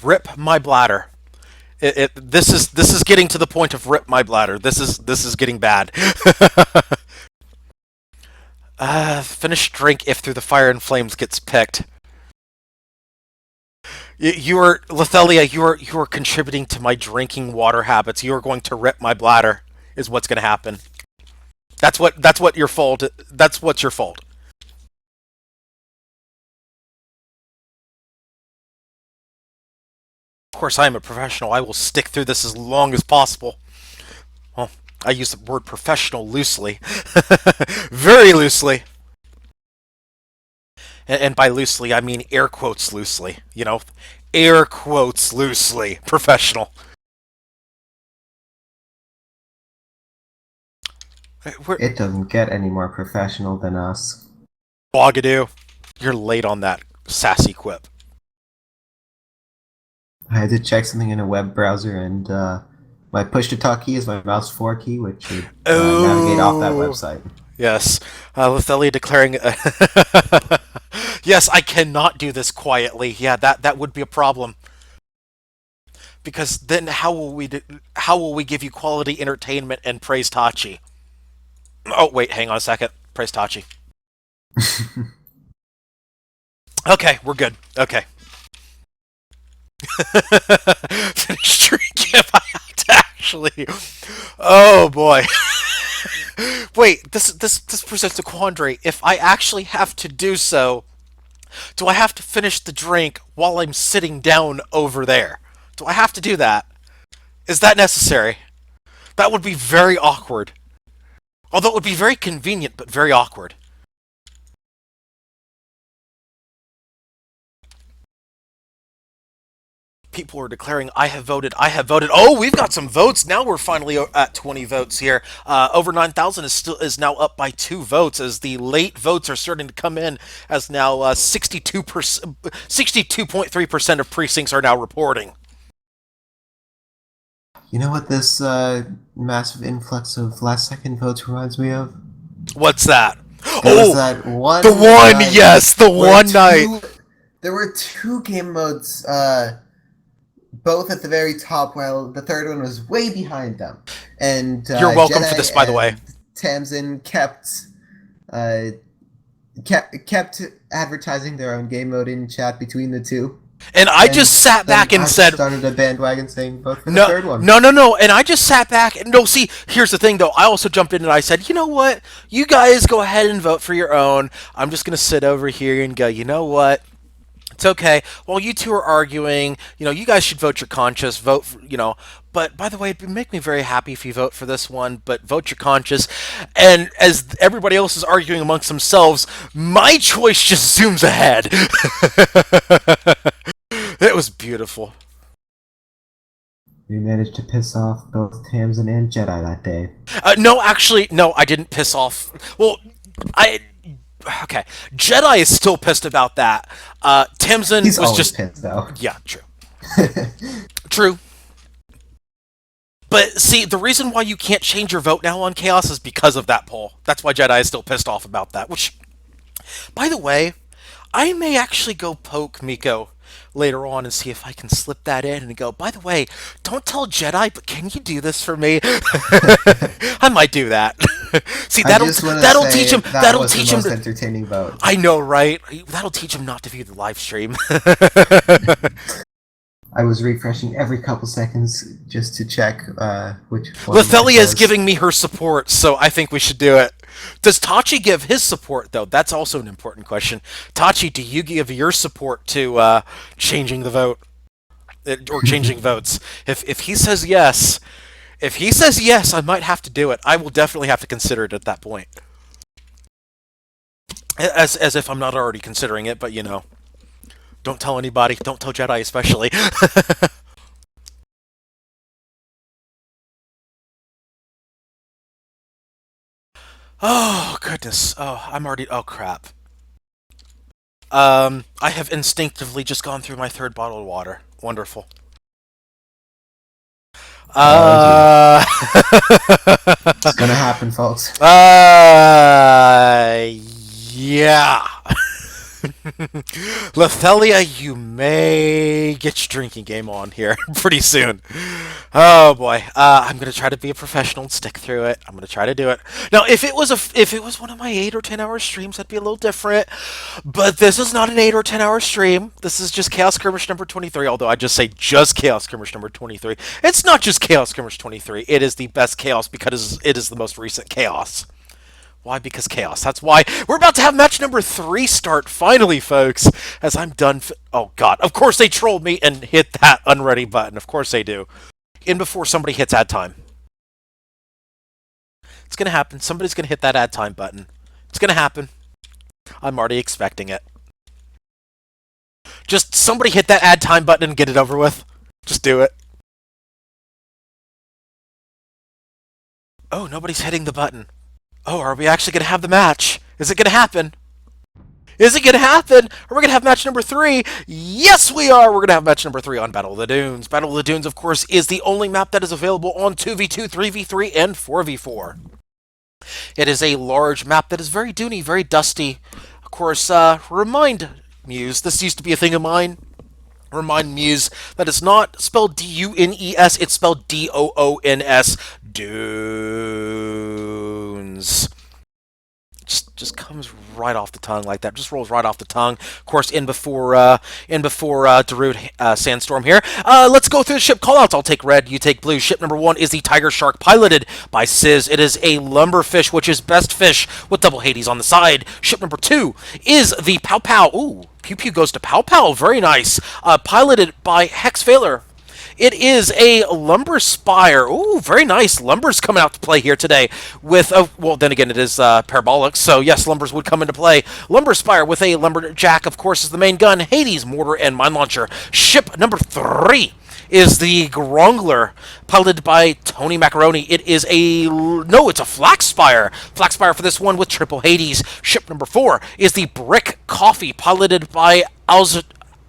rip my bladder. This is getting to the point of rip my bladder. This is getting bad. Finish drink if through the fire and flames gets picked. You are Lethelia. You are contributing to my drinking water habits. You are going to rip my bladder. Is what's going to happen. That's what your fault. That's what's your fault. Of course, I am a professional. I will stick through this as long as possible. Well, I use the word professional loosely. Very loosely. And by loosely, I mean air quotes loosely. You know, air quotes loosely. Professional. It doesn't get any more professional than us. Bogadoo. You're late on that sassy quip. I had to check something in a web browser, and my push-to-talk key is my mouse 4 key, which would navigate off that website. Yes. Lethelia declaring... Yes, I cannot do this quietly. Yeah, that would be a problem. Because then how will we give you quality entertainment and praise Tachi? Oh, wait, hang on a second. Praise Tachi. Okay, we're good. Okay. Finish drinking if I have to actually. Oh boy. Wait, this presents a quandary. If I actually have to do so, do I have to finish the drink while I'm sitting down over there? Do I have to do that? Is that necessary? That would be very awkward. Although it would be very convenient, but very awkward. People are declaring, I have voted, I have voted. Oh, we've got some votes. Now we're finally at 20 votes here. Over 9,000 is now up by 2 votes as the late votes are starting to come in, as now 62.3% of precincts are now reporting. You know what this massive influx of last-second votes reminds me of? What's that? There was Oh, that one the one, night yes, the where one night. there were two game modes, both at the very top, while the third one was way behind them. And You're welcome Jedi for this, by the way. and Tamsin kept advertising their own game mode in chat between the two. And I just sat back and said, started a bandwagon saying vote for the no, third one. no. And I just sat back and no. See, here's the thing, though. I also jumped in and I said, you know what? You guys go ahead and vote for your own. I'm just gonna sit over here and go. You know what? It's okay. While you two are arguing, you guys should vote your conscience. Vote for, But by the way, it'd make me very happy if you vote for this one. But vote your conscience. And as everybody else is arguing amongst themselves, my choice just zooms ahead. It was beautiful. We managed to piss off both Tamsin and Jedi that day. No, actually, no, I didn't piss off. Well, okay. Jedi is still pissed about that. Tamsin He's was always just pissed, though. Yeah, true. True. But see, the reason why you can't change your vote now on Chaos is because of that poll. That's why Jedi is still pissed off about that. Which, by the way, I may actually go poke Miko later on and see if I can slip that in and go, by the way, don't tell Jedi, but can you do this for me? I might do that. See, that'll teach him. That'll teach him. Most entertaining vote. I know, right? That'll teach him not to view the live stream. I was refreshing every couple seconds just to check which one. Lysanya is giving me her support, so I think we should do it. Does Tachi give his support, though? That's also an important question. Tachi, do you give your support to changing the vote? Or changing votes? If he says yes, I might have to do it. I will definitely have to consider it at that point. As if I'm not already considering it, but don't tell anybody. Don't tell Jedi especially. Oh, goodness. Oh, I'm already... Oh, crap. I have instinctively just gone through my third bottle of water. Wonderful. It's gonna happen, folks. Yeah. Lysanya, you may get your drinking game on here pretty soon. Oh boy, I'm gonna try to be a professional and stick through it. I'm gonna try to do it. Now, if it was one of my 8 or 10 hour streams, that'd be a little different. But this is not an 8 or 10 hour stream. This is just Chaos Skirmish number 23. Although I just say just Chaos Skirmish number 23. It's not just Chaos Skirmish 23. It is the best Chaos because it is the most recent Chaos. Why? Because Chaos. That's why we're about to have match number 3 start, finally, folks, as I'm done. Oh, God. Of course they trolled me and hit that unready button. Of course they do. In before somebody hits add time. It's going to happen. Somebody's going to hit that add time button. It's going to happen. I'm already expecting it. Just somebody hit that add time button and get it over with. Just do it. Oh, nobody's hitting the button. Oh, are we actually going to have the match? Is it going to happen? Is it going to happen? Are we going to have match number 3? Yes, we are! We're going to have match number 3 on Battle of the Dunes. Battle of the Dunes, of course, is the only map that is available on 2v2, 3v3, and 4v4. It is a large map that is very duney, very dusty. Of course, remind Muse, this used to be a thing of mine. Remind Muse that it's not spelled D-U-N-E-S, it's spelled D-O-O-N-S. Dunes. Just comes right off the tongue like that. Just rolls right off the tongue. Of course, in before Darude Sandstorm here. Let's go through the ship callouts. I'll take red, you take blue. Ship number 1 is the Tiger Shark, piloted by Sizz. It is a lumberfish, which is best fish with double Hades on the side. Ship number 2 is the Pow Pow. Ooh, Pew Pew goes to Pow Pow. Very nice. Piloted by Hex Failer. It is a Lumber Spire. Ooh, very nice. Lumber's coming out to play here today with, well, then again, it is parabolic, so yes, Lumbers would come into play. Lumber Spire with a Lumberjack, of course, is the main gun. Hades, mortar, and mine launcher. Ship number 3 is the Grongler, piloted by Tony Macaroni. It is it's a Flax Spire. Flax Spire for this one with triple Hades. Ship number 4 is the Brick Coffee, piloted by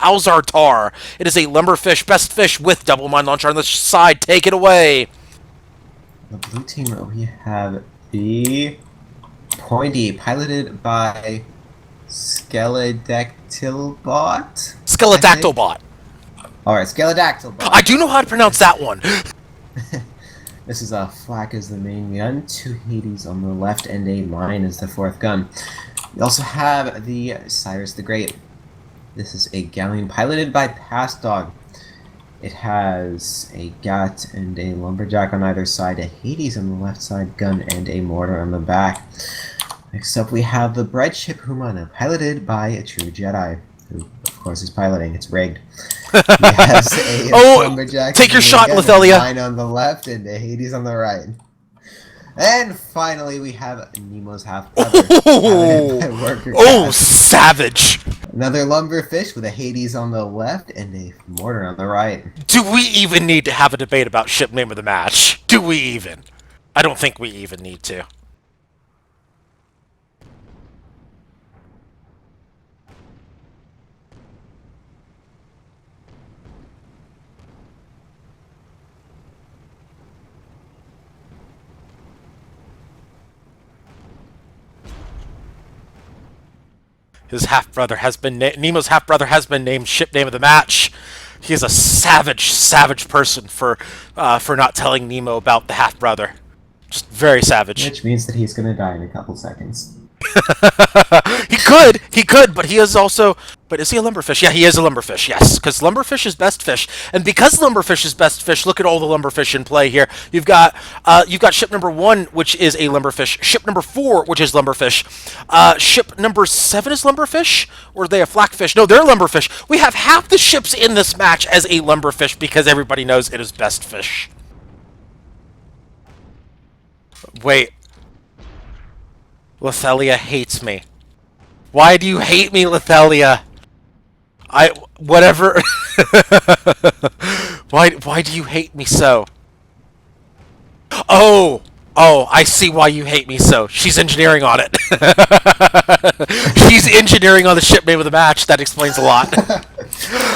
Alzartar. It is a lumberfish, best fish with double mine launcher on the side. Take it away. The blue team, we have the Pointy, piloted by Skeledactylbot. Skeledactylbot. Alright, Skeledactylbot. I do know how to pronounce that one. This is a Flak as the main gun, 2 Hades on the left, and a Lion as the 4th gun. We also have the Cyrus the Great. This is a galleon piloted by Pass Dog. It has a Gat and a Lumberjack on either side, a Hades on the left side gun, and a mortar on the back. Next up we have the Bright Ship Humana, piloted by a true Jedi, who of course is piloting, it's rigged. He has a Lumberjack. Take your shot, gun, Lithalia. a Lion on the left and a Hades on the right. And finally we have Nemo's half-brother, piloted by Worker Cat. Savage. Another lumberfish with a Hades on the left and a mortar on the right. Do we even need to have a debate about ship name of the match? Do we even? I don't think we even need to. His half-brother has been Nemo's half-brother has been named ship name of the match. He is a savage person for not telling Nemo about the half-brother. Just very savage. Which means that he's gonna die in a couple seconds. He could, but he is also... But is he a lumberfish? Yeah, he is a lumberfish, yes. Because lumberfish is best fish. And because lumberfish is best fish, look at all the lumberfish in play here. You've got ship number 1, which is a lumberfish. Ship number 4, which is lumberfish. Ship number 7 is lumberfish? Or are they a flakfish? No, they're lumberfish. We have half the ships in this match as a lumberfish because everybody knows it is best fish. Wait. Lithalia hates me. Why do you hate me, Lithalia? Whatever. Why do you hate me so? Oh, I see why you hate me so. She's engineering on it. She's engineering on the ship name of the match. That explains a lot.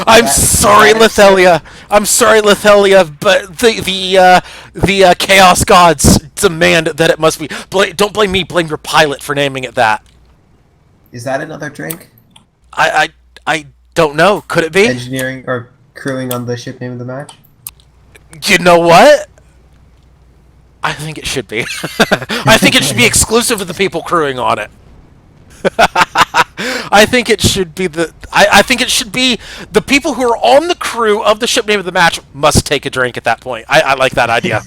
I'm sorry, Lithalia. I'm sorry, Lithalia, but the Chaos Gods demand that it must be. Don't blame me. Blame your pilot for naming it that. Is that another drink? I don't know. Could it be? Engineering or crewing on the ship name of the match? You know what? I think it should be. I think it should be exclusive to the people crewing on it. I think it should be I think it should be the people who are on the crew of the ship name of the match must take a drink at that point. I like that idea.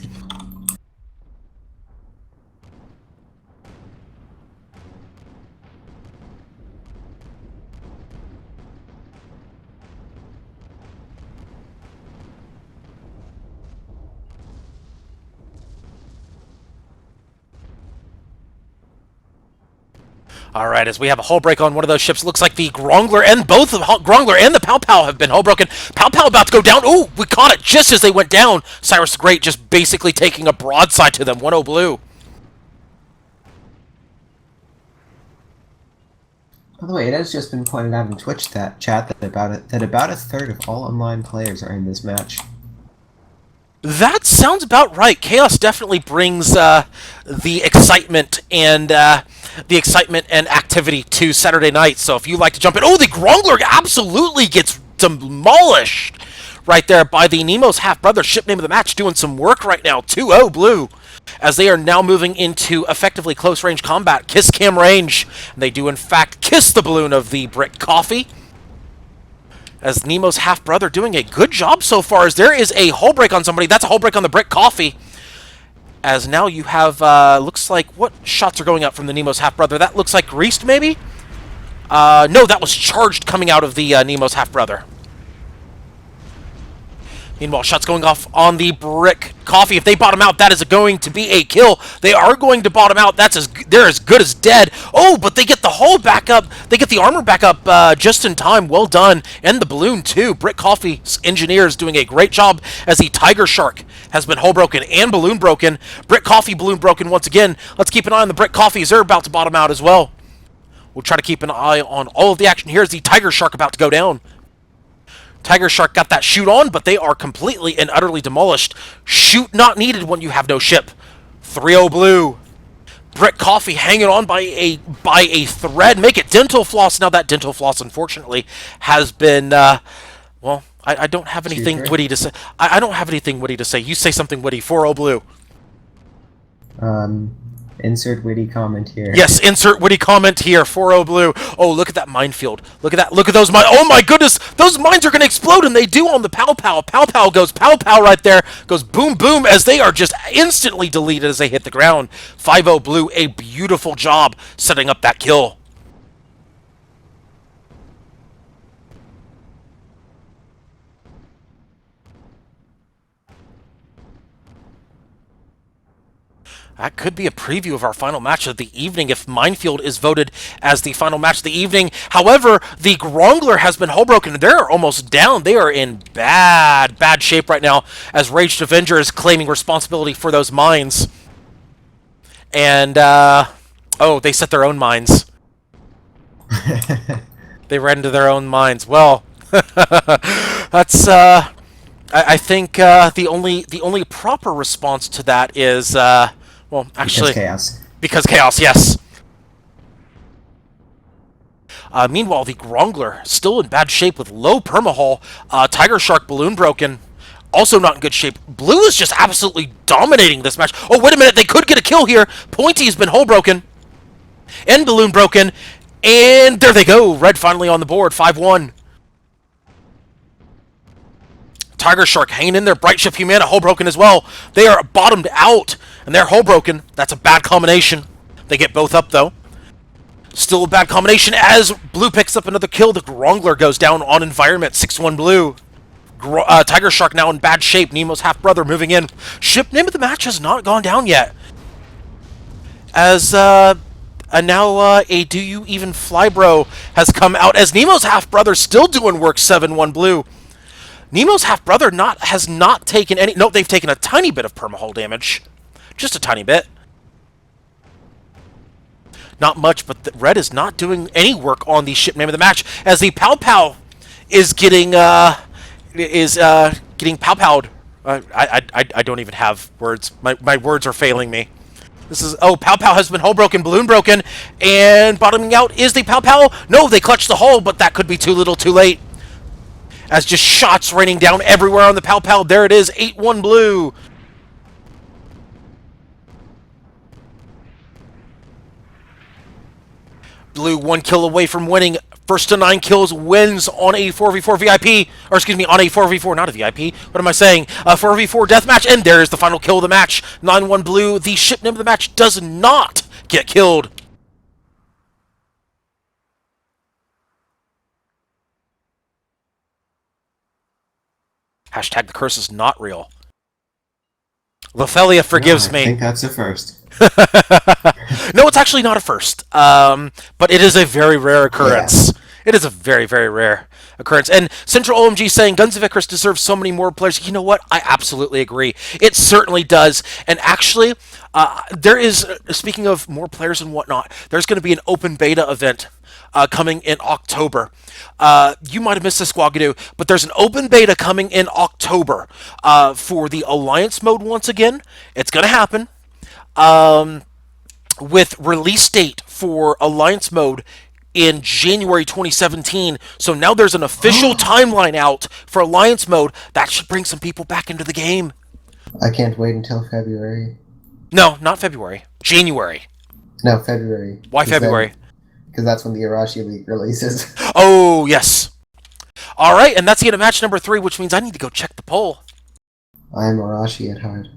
All right, as we have a hull break on one of those ships, looks like the Grongler and both the Grongler and the Pow Pow have been hull broken. Pow Pow about to go down. Ooh, we caught it just as they went down. Cyrus the Great just basically taking a broadside to them. 1-0 blue. By the way, it has just been pointed out in Twitch chat that about a third of all online players are in this match. That sounds about right. Chaos definitely brings the excitement and activity to Saturday night. So if you like to jump in, oh, the Grongler absolutely gets demolished right there by the Nemo's half-brother. Ship name of the match doing some work right now. 2-0 blue. As they are now moving into effectively close-range combat. Kiss cam range. And they do, in fact, kiss the balloon of the Brick Coffee. As Nemo's half-brother doing a good job so far, as there is a hull break on somebody. That's a hull break on the Brick Coffee. As now you have, looks like, what shots are going up from the Nemo's half-brother? That looks like greased, maybe? No, that was charged coming out of the Nemo's half-brother. Meanwhile, shots going off on the Brick Coffee. If they bottom out, that is going to be a kill. They are going to bottom out. They're as good as dead. Oh, but they get the hull back up. They get the armor back up just in time. Well done. And the balloon, too. Brick Coffee's engineers doing a great job as the Tiger Shark has been hull broken and balloon broken. Brick Coffee balloon broken once again. Let's keep an eye on the Brick Coffees. They're about to bottom out as well. We'll try to keep an eye on all of the action. Here's the Tiger Shark about to go down. Tiger Shark got that shoot on, but they are completely and utterly demolished. Shoot not needed when you have no ship. 3-0 blue. Brick Coffee hanging on by a thread. Make it Dental Floss. Now that Dental Floss, unfortunately, has been, well, I don't have anything witty to say. I don't have anything witty to say. You say something witty. 4-0 blue. Insert witty comment here. Yes, insert witty comment here. 4-0 blue. Oh, look at that minefield. Look at that. Look at those mines. Oh my goodness, those mines are going to explode, and they do on the Pow Pow. Pow Pow goes Pow Pow right there. Goes boom boom as they are just instantly deleted as they hit the ground. 5-0 blue. A beautiful job setting up that kill. That could be a preview of our final match of the evening if Minefield is voted as the final match of the evening. However, the Grongler has been hullbroken. They're almost down. They are in bad shape right now as Raged Avenger is claiming responsibility for those mines. And, oh, they set their own mines. They ran into their own mines. Well, that's, I think the only proper response to that is, well, actually, because chaos, yes. Meanwhile, the Grongler still in bad shape with low permahull. Tiger Shark balloon broken, also not in good shape. Blue is just absolutely dominating this match. Oh, wait a minute, they could get a kill here. Pointy's been hull broken and balloon broken, and there they go. Red finally on the board, 5-1. Tiger Shark hanging in there. Bright Ship Humana hull broken as well. They are bottomed out, and they're hull broken. That's a bad combination. They get both up, though. Still a bad combination as Blue picks up another kill. The Grongler goes down on environment. 6-1 Blue. Tiger Shark now in bad shape. Nemo's half-brother moving in. Ship name of the match has not gone down yet. As, now a Do You Even Fly Bro has come out as Nemo's half-brother still doing work. 7-1 Blue. Nemo's half-brother has not taken any... No, they've taken a tiny bit of permahull damage. Just a tiny bit. Not much, but Red is not doing any work on the ship name of the match, as the Pow Pow is getting, getting Pow Pow'd. I don't even have words. My words are failing me. This is... Oh, Pow Pow has been hull broken, balloon broken, and bottoming out is the Pow Pow. No, they clutched the hull, but that could be too little too late. As just shots raining down everywhere on the Pow Pow. There it is, 8-1 Blue. Blue 1 kill away from winning. First to 9 kills wins on a 4v4 VIP. Or excuse me, on a 4v4, not a VIP. What am I saying? A 4v4 deathmatch, and there's the final kill of the match. 9-1 Blue. The ship name of the match does not get killed. Hashtag the curse is not real. Lothelia forgives me. I think that's a first. No, it's actually not a first. But it is a very rare occurrence. Yeah. It is a very, very rare occurrence. And Central OMG saying Guns of Icarus deserves so many more players. You know what? I absolutely agree. It certainly does. And actually, there is, speaking of more players and whatnot, there's going to be an open beta event coming in October. You might have missed this, Squawgadoo, but there's an open beta coming in October for the Alliance mode once again. It's going to happen. With release date for Alliance mode in January 2017. So now there's an official timeline out for Alliance mode. That should bring some people back into the game. I can't wait until February. No, not February. January. No, February. Why February? Because that's when the Arashi League releases. Oh, yes. All right, and that's the end of match number 3, which means I need to go check the poll. I'm Arashi at heart.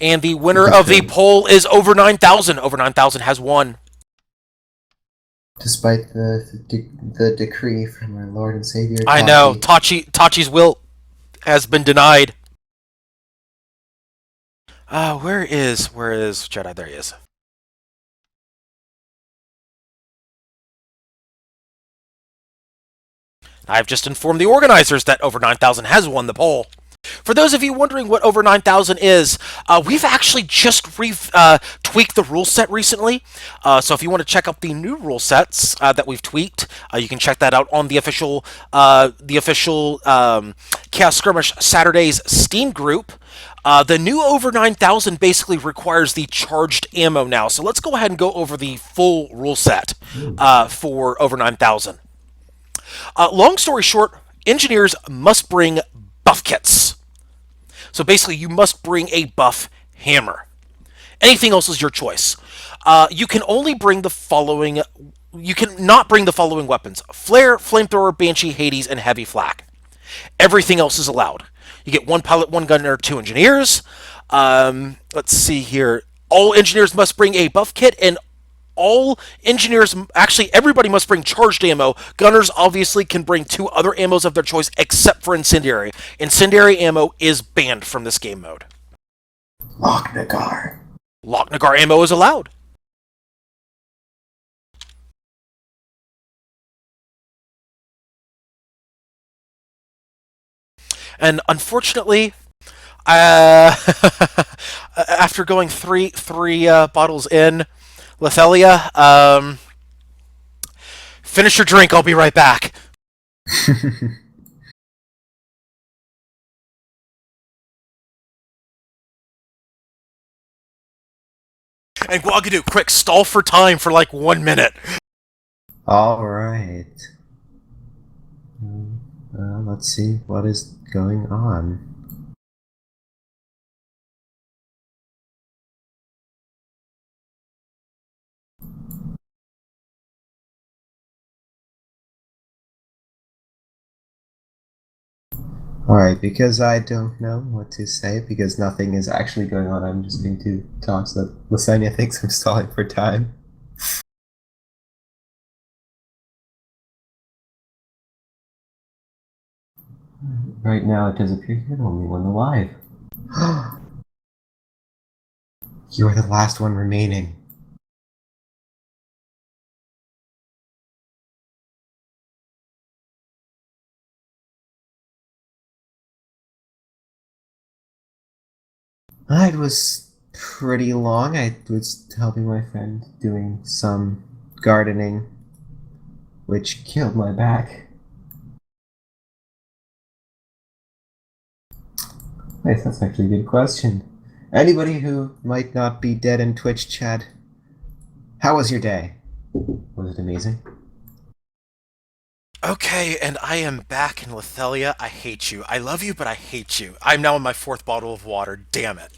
And the winner of the poll is Over 9,000. Over 9,000 has won. Despite the decree from our Lord and Savior. I know. Tachi's will has been denied. Where is Jedi? There he is. I've just informed the organizers that Over 9,000 has won the poll. For those of you wondering what over 9,000 is, we've actually just tweaked the rule set recently. So if you want to check out the new rule sets that we've tweaked, you can check that out on the official Chaos Skirmish Saturdays Steam group. The new over 9,000 basically requires the charged ammo now. So let's go ahead and go over the full rule set for over 9,000. Long story short, engineers must bring buff kits. So basically, you must bring a buff hammer. Anything else is your choice. You can only bring the following. You can not bring the following weapons: flare, flamethrower, banshee, Hades, and heavy flak. Everything else is allowed. You get 1 pilot, 1 gunner, 2 engineers. Let's see here. All engineers must bring a buff kit, and all engineers, actually everybody must bring charged ammo. Gunners obviously can bring 2 other ammos of their choice except for incendiary. Incendiary ammo is banned from this game mode. Lochnagar. Lochnagar ammo is allowed. And unfortunately, after going three bottles in, Lysanya, finish your drink. I'll be right back. And Guagadu, quick, stall for time for like 1 minute. All right. Let's see what is going on. Alright, because I don't know what to say, because nothing is actually going on, I'm just going to talk so that Lysanya thinks I'm stalling for time. Right now it does appear you're the only one alive. You're the last one remaining. It was pretty long. I was helping my friend doing some gardening, which killed my back. Nice, that's actually a good question. Anybody who might not be dead in Twitch chat, how was your day? Was it amazing? Okay, and I am back in Lysanya. I hate you. I love you, but I hate you. I'm now in my 4th bottle of water. Damn it.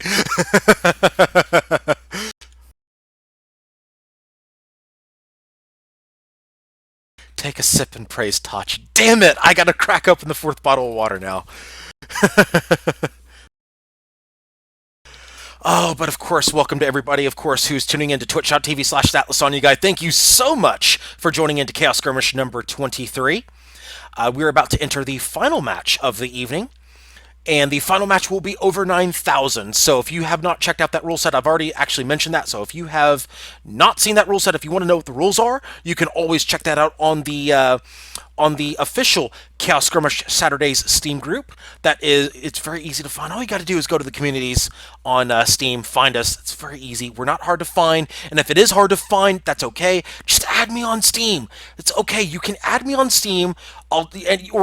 Take a sip and praise Toch. Damn it! I gotta crack open the 4th bottle of water now. Oh, but of course, welcome to everybody, of course, who's tuning in to twitch.tv/thatLysanya Thank you so much for joining into Chaos Skirmish number 23. We're about to enter the final match of the evening, and the final match will be over 9,000. So if you have not checked out that rule set, I've already actually mentioned that. So if you have not seen that rule set, if you want to know what the rules are, you can always check that out on the official Chaos Skirmish Saturdays Steam group. It's very easy to find. All you got to do is go to the communities on Steam, find us. It's very easy. We're not hard to find, and if it is hard to find, that's okay. Just add me on Steam. It's okay. You can add me on Steam, or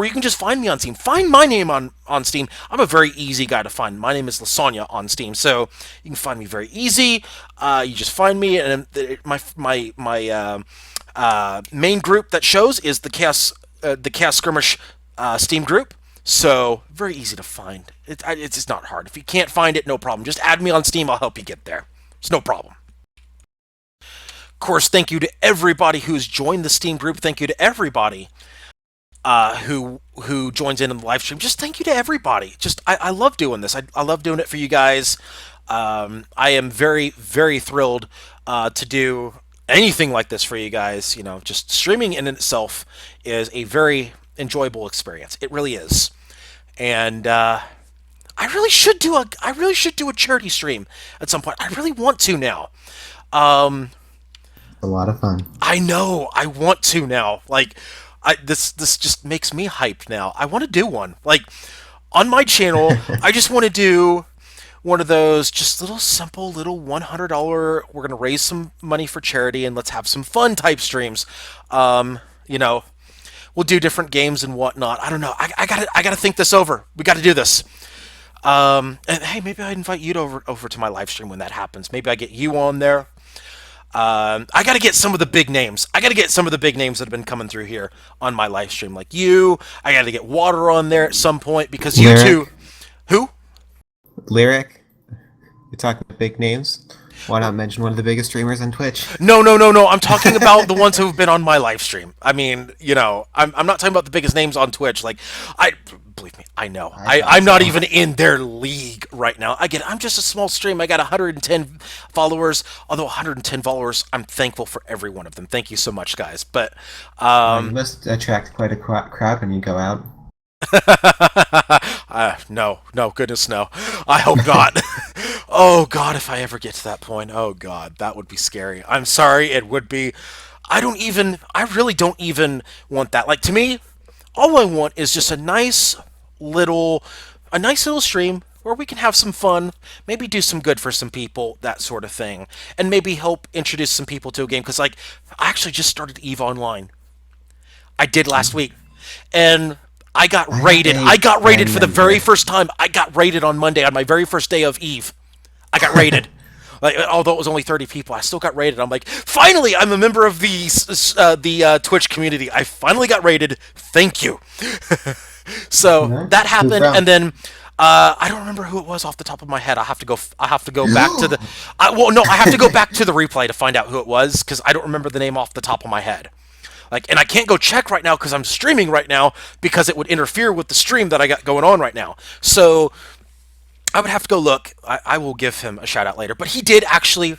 you can just find me on Steam. Find my name on Steam. I'm a very easy guy to find. My name is Lysanya on Steam, so you can find me very easy. You just find me, and my main group that shows is the Chaos Skirmish Steam group. So very easy to find. It's just not hard. If you can't find it, no problem. Just add me on Steam. I'll help you get there. It's no problem. Of course, thank you to everybody who's joined the Steam group. Thank you to everybody who joins in the live stream. Just thank you to everybody. I love doing this. I love doing it for you guys. I am very, very thrilled to do anything like this for you guys. You know, just streaming in itself is a very enjoyable experience. It really is. And I really should do a charity stream at some point. I really want to now. A lot of fun. I know. I want to now. Like, this just makes me hyped now. I want to do one. Like, On my channel, I just want to do one of those just little simple little $100, we're going to raise some money for charity and let's have some fun type streams. You know, we'll do different games and whatnot. I don't know. I gotta think this over. We got to do this. And hey, maybe I invite you over to my live stream when that happens. Maybe I get you on there. I got to get some of the big names. I got to get some of the big names that have been coming through here on my live stream, like you. I got to get Water on there at some point because you Lyric. two. Who? Lyric. You're talking big names. Why not mention one of the biggest streamers on Twitch? No. I'm talking about the ones who've been on my live stream. I mean, you know, I'm not talking about the biggest names on Twitch. Like, believe me, I know. I'm not even in their league right now. Again, I'm just a small stream. I got 110 followers. Although 110 followers, I'm thankful for every one of them. Thank you so much, guys. But You must attract quite a crowd when you go out. no, goodness no. I hope not. Oh God, if I ever get to that point, oh God, that would be scary. I'm sorry, it would be. I really don't even want that. Like, to me, all I want is just a nice little stream where we can have some fun, maybe do some good for some people, that sort of thing, and maybe help introduce some people to a game. Because, like, I actually just started EVE Online. I did last week, and I got raided. I got raided for the very first time. I got raided on Monday on my very first day of EVE. I got raided. Like, although it was only 30 people, I still got raided. I'm like, finally, I'm a member of the Twitch community. I finally got raided. Thank you. So that happened, and then I don't remember who it was off the top of my head. I have to go back to the. I have to go back to the replay to find out who it was because I don't remember the name off the top of my head. Like, and I can't go check right now because I'm streaming right now because it would interfere with the stream that I got going on right now. So I would have to go look. I will give him a shout out later. But he did actually,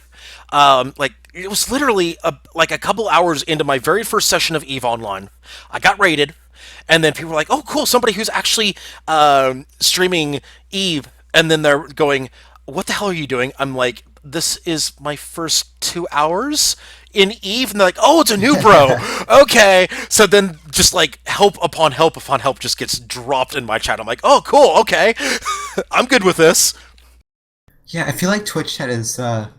like, it was literally like a couple hours into my very first session of EVE Online. I got raided, and then people were like, oh, cool, somebody who's actually streaming EVE. And then they're going, what the hell are you doing? I'm like, this is my first 2 hours in EVE, and they're like, oh, it's a new bro. Okay. So then just like help upon help just gets dropped in my chat. I'm like, oh, cool, okay. I'm good with this. Yeah, I feel like Twitch chat is a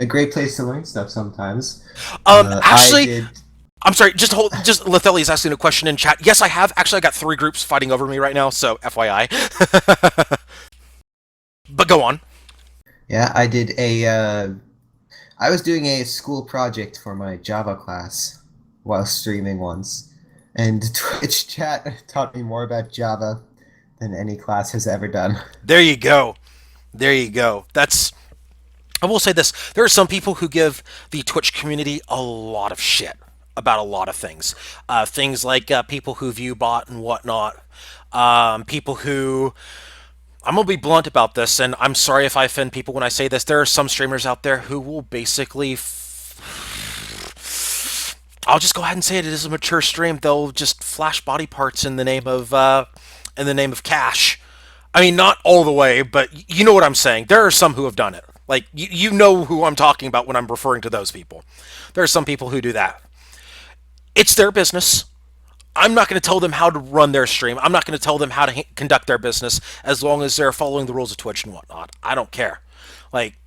great place to learn stuff sometimes. Actually, I'm sorry, just Lethelli is asking a question in chat. Yes, I have. Actually, I got 3 groups fighting over me right now, so FYI. But go on. Yeah, I did I was doing a school project for my Java class while streaming once, and Twitch chat taught me more about Java than any class has ever done. There you go. I will say this. There are some people who give the Twitch community a lot of shit about a lot of things. Things like people who view bot and whatnot. People who... I'm going to be blunt about this, and I'm sorry if I offend people when I say this. There are some streamers out there who will basically... I'll just go ahead and say it. It is a mature stream. They'll just flash body parts in the name of cash. I mean, not all the way, but you know what I'm saying. There are some who have done it. Like, you know who I'm talking about when I'm referring to those people. There are some people who do that. It's their business. I'm not going to tell them how to run their stream. I'm not going to tell them how to conduct their business as long as they're following the rules of Twitch and whatnot. I don't care. Like,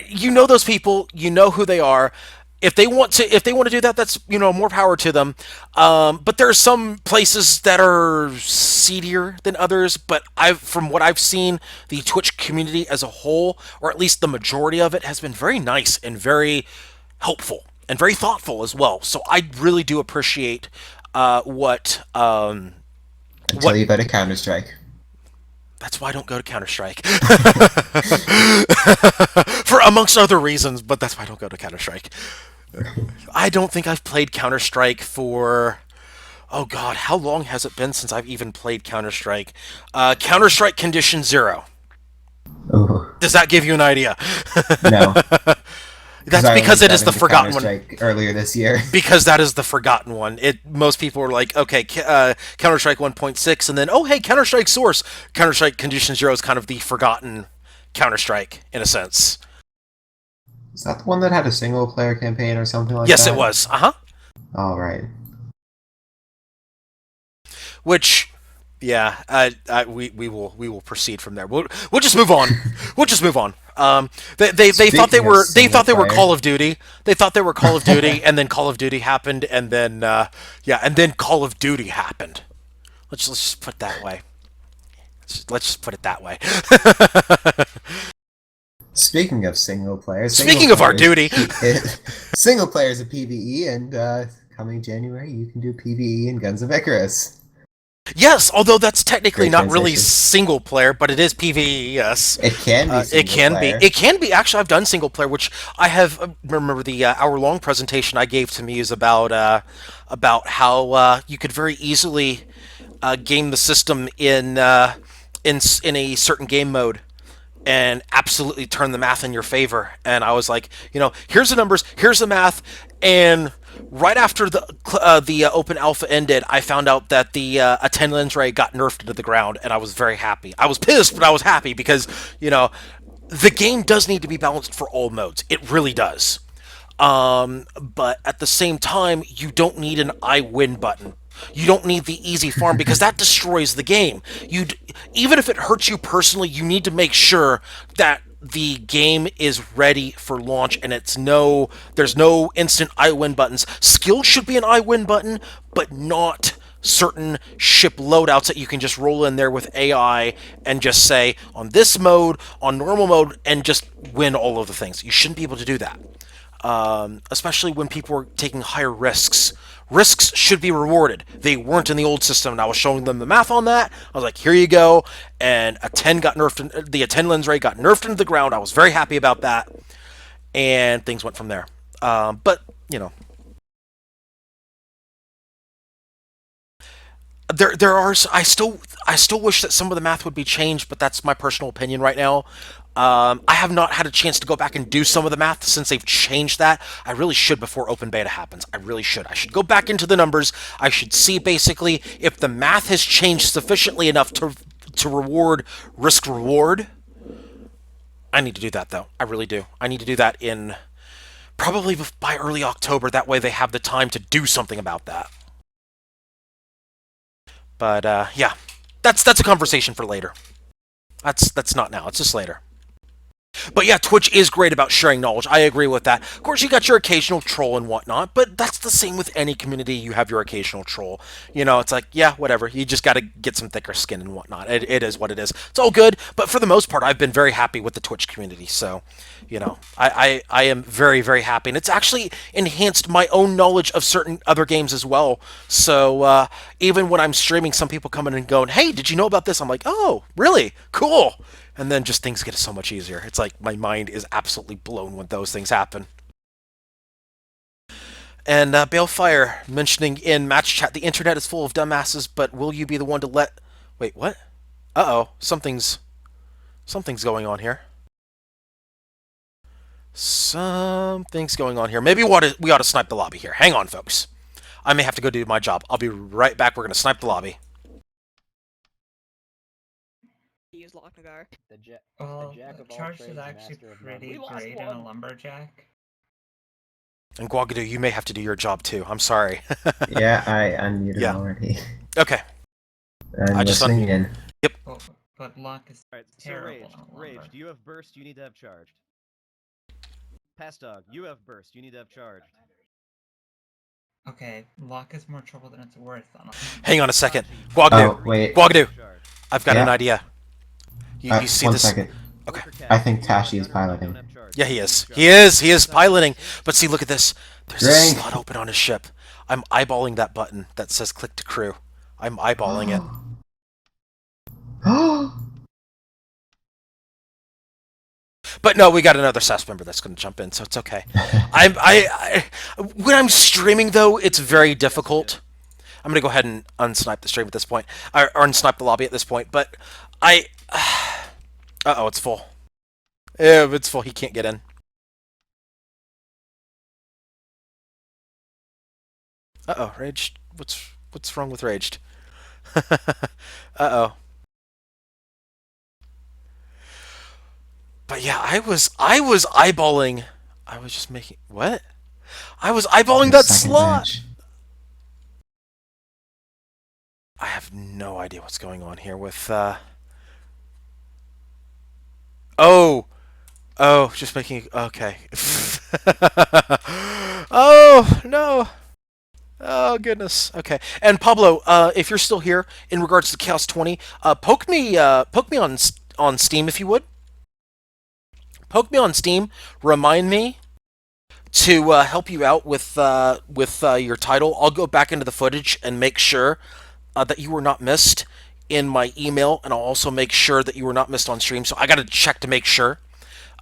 you know those people. You know who they are. If they want to do that, that's, you know, more power to them. But there are some places that are seedier than others. But from what I've seen, the Twitch community as a whole, or at least the majority of it, has been very nice and very helpful. And very thoughtful as well. So I really do appreciate what... Until you go to Counter-Strike. That's why I don't go to Counter-Strike. For amongst other reasons, but that's why I don't go to Counter-Strike. I don't think I've played Counter-Strike for... Oh god, how long has it been since I've even played Counter-Strike? Counter-Strike Condition 0. Ooh. Does that give you an idea? No. That's because it is the forgotten one. Earlier this year. Because that is the forgotten one. Most people are like, okay, Counter-Strike 1.6, and then, oh, hey, Counter-Strike Source. Counter-Strike Condition 0 is kind of the forgotten Counter-Strike, in a sense. Is that the one that had a single-player campaign or something like that? Yes, it was. Uh-huh. All right. Which, yeah, we will proceed from there. We'll just move on. We'll just move on. They thought Speaking of they single thought they were player. Call of Duty. They thought they were Call of Duty, and then Call of Duty happened, and then yeah, and then Call of Duty happened. Let's just put it that way. Let's just put it that way. Speaking of single players, Speaking of our duty. single players of PvE, and coming January, you can do PvE in Guns of Icarus. Yes, although that's technically Great not really transition. single player, but it is PvE. Yes, It can be it single can player. be. It can be. Actually, I've done single player, which I have. Remember the hour-long presentation I gave to Muse about how you could very easily game the system in a certain game mode and absolutely turn the math in your favor. And I was like, here's the numbers, here's the math, and right after the open alpha ended, I found out that the attend lens ray got nerfed into the ground, and I was very happy. I was pissed, but I was happy because the game does need to be balanced for all modes. It really does. But at the same time, you don't need an I win button. You don't need the easy farm because that destroys the game. Even if it hurts you personally, you need to make sure that the game is ready for launch and there's no instant I win buttons. Skill should be an I win button, but not certain ship loadouts that you can just roll in there with AI and just say on this mode, on normal mode, and just win all of the things. You shouldn't be able to do that. Especially when people are taking higher risks. Risks should be rewarded. They weren't in the old system, and I was showing them the math on that. I was like, here you go. And the attend lens ray got nerfed into the ground. I was very happy about that. And things went from there. But, there are I still wish that some of the math would be changed, but that's my personal opinion right now. I have not had a chance to go back and do some of the math since they've changed that. I really should before open beta happens. I really should. I should go back into the numbers. I should see basically if the math has changed sufficiently enough to reward risk reward. I need to do that though. I really do. I need to do that in probably by early October. That way they have the time to do something about that. But yeah, that's a conversation for later. That's not now. It's just later. But yeah, Twitch is great about sharing knowledge. I agree with that. Of course, you got your occasional troll and whatnot, but that's the same with any community. You have your occasional troll. It's like, yeah, whatever. You just got to get some thicker skin and whatnot. It is what it is. It's all good, but for the most part, I've been very happy with the Twitch community. So, I am very, very happy. And it's actually enhanced my own knowledge of certain other games as well. So, even when I'm streaming, some people come in and going, hey, did you know about this? I'm like, oh, really? Cool. And then just things get so much easier. It's like my mind is absolutely blown when those things happen. And Balefire mentioning in match chat, the internet is full of dumbasses, but will you be the one to let... Wait, what? Uh-oh. Something's going on here. Something's going on here. Maybe we ought to snipe the lobby here. Hang on, folks. I may have to go do my job. I'll be right back. We're going to snipe the lobby. Use Lochnagar. The jack of all Charge trades, is actually master of none. pretty We lost great in one. a lumberjack. And Guagadu, you may have to do your job too. I'm sorry. Yeah, I unmuted Yeah. already. Okay. I'm I just listening in. Oh, but luck is Alright, so terrible. in a Rage, lumber. do you have burst? You need to have charged. Pass dog, you have burst. You need to have charged. Okay, luck is more trouble than it's worth. On a Hang on a second. Oh, Guagadu, wait. Guagadu, Charged. I've got an Yeah. idea. You see One this? second. Okay. Worker cat, I think you Tashi have is gunner, you piloting. don't have charge. Yeah, he You is. need He charge. is. He is piloting. But see, look at this. There's a Drink. slot open on his ship. I'm eyeballing that button that says click to crew. I'm eyeballing it. But no, we got another SAS member that's going to jump in, so it's okay. When I'm streaming, though, it's very difficult. I'm going to go ahead and unsnipe the stream at this point. Or unsnipe the lobby at this point. But uh-oh, it's full. Yeah, it's full. He can't get in. Uh-oh, Raged. What's wrong with Raged? Uh-oh. But yeah, I was eyeballing. I was just making what? I was eyeballing that Second slot. match. I have no idea what's going on here with. Oh, oh, just making. Okay. Oh no. Oh goodness. Okay. And Pablo, if you're still here, in regards to Chaos 20, poke me on Steam if you would. Poke me on Steam. Remind me to help you out with your title. I'll go back into the footage and make sure that you were not missed in my email, and I'll also make sure that you were not missed on stream. So I got to check to make sure.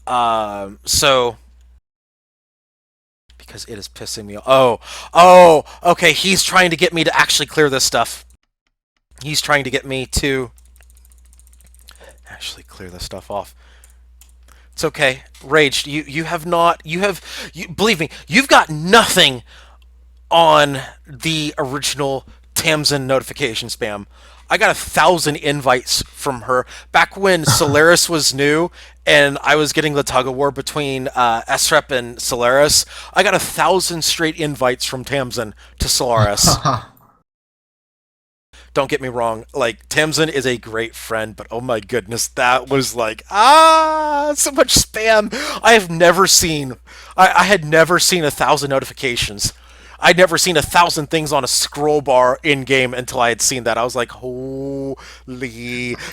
So because it is pissing me off. Oh, okay. He's trying to get me to actually clear this stuff. He's trying to get me to actually clear this stuff off. It's okay. Raged, you have not, believe me, you've got nothing on the original Tamsin notification spam. I got 1,000 invites from her back when Solaris was new, and I was getting the tug of war between SREP and Solaris. I got 1,000 straight invites from Tamsin to Solaris. Don't get me wrong, like, Tamsin is a great friend, but oh my goodness, that was like, so much spam. I have never seen, I had never seen 1,000 notifications. I'd never seen 1,000 things on a scroll bar in game until I had seen that. I was like, holy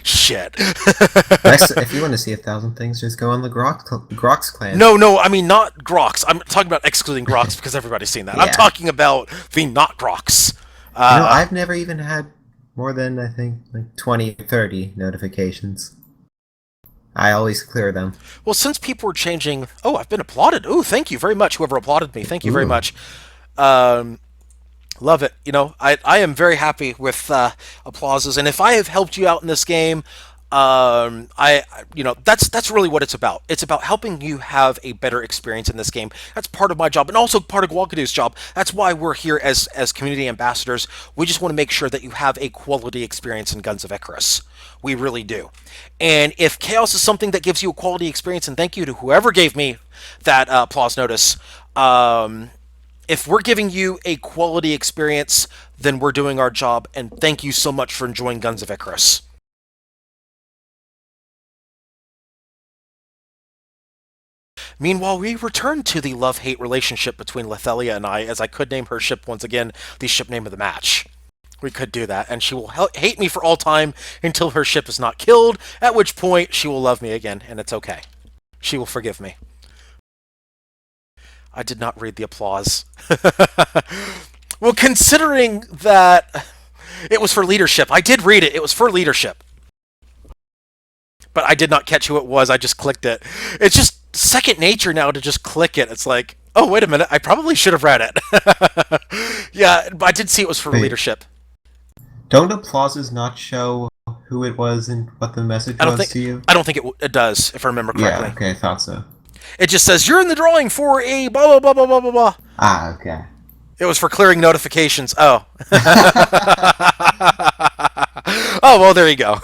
shit. If you want to see 1,000 things, just go on the Grox clan. No, I mean not Grox. I'm talking about excluding Grox because everybody's seen that. Yeah. I'm talking about the not Grox. I've never even had more than, I think, like 20, 30 notifications. I always clear them. Well, since people were changing... Oh, I've been applauded. Oh, thank you very much, whoever applauded me. Thank you very much. Love it. You know, I am very happy with applauses, and if I have helped you out in this game, that's really what it's about. It's about helping you have a better experience in this game. That's part of my job, and also part of Gwagadu's job. That's why we're here as community ambassadors. We just want to make sure that you have a quality experience in Guns of Icarus. We really do. And if Chaos is something that gives you a quality experience, and thank you to whoever gave me that applause notice, if we're giving you a quality experience, then we're doing our job, and thank you so much for enjoying Guns of Icarus. Meanwhile, we return to the love-hate relationship between Lethelia and I, as I could name her ship once again the ship name of the match. We could do that, and she will hate me for all time until her ship is not killed, at which point she will love me again, and it's okay. She will forgive me. I did not read the applause. Well, considering that it was for leadership, I did read it. It was for leadership. But I did not catch who it was. I just clicked it. It's just second nature now to just click it. It's like, oh, wait a minute. I probably should have read it. Yeah, but I did see it was for leadership. Don't applauses not show who it was and what the message was to you? I don't think it does, if I remember correctly. Yeah, okay, I thought so. It just says, you're in the drawing for a blah, blah, blah, blah, blah, blah, blah. Ah, okay. It was for clearing notifications. Oh. Oh, well, there you go.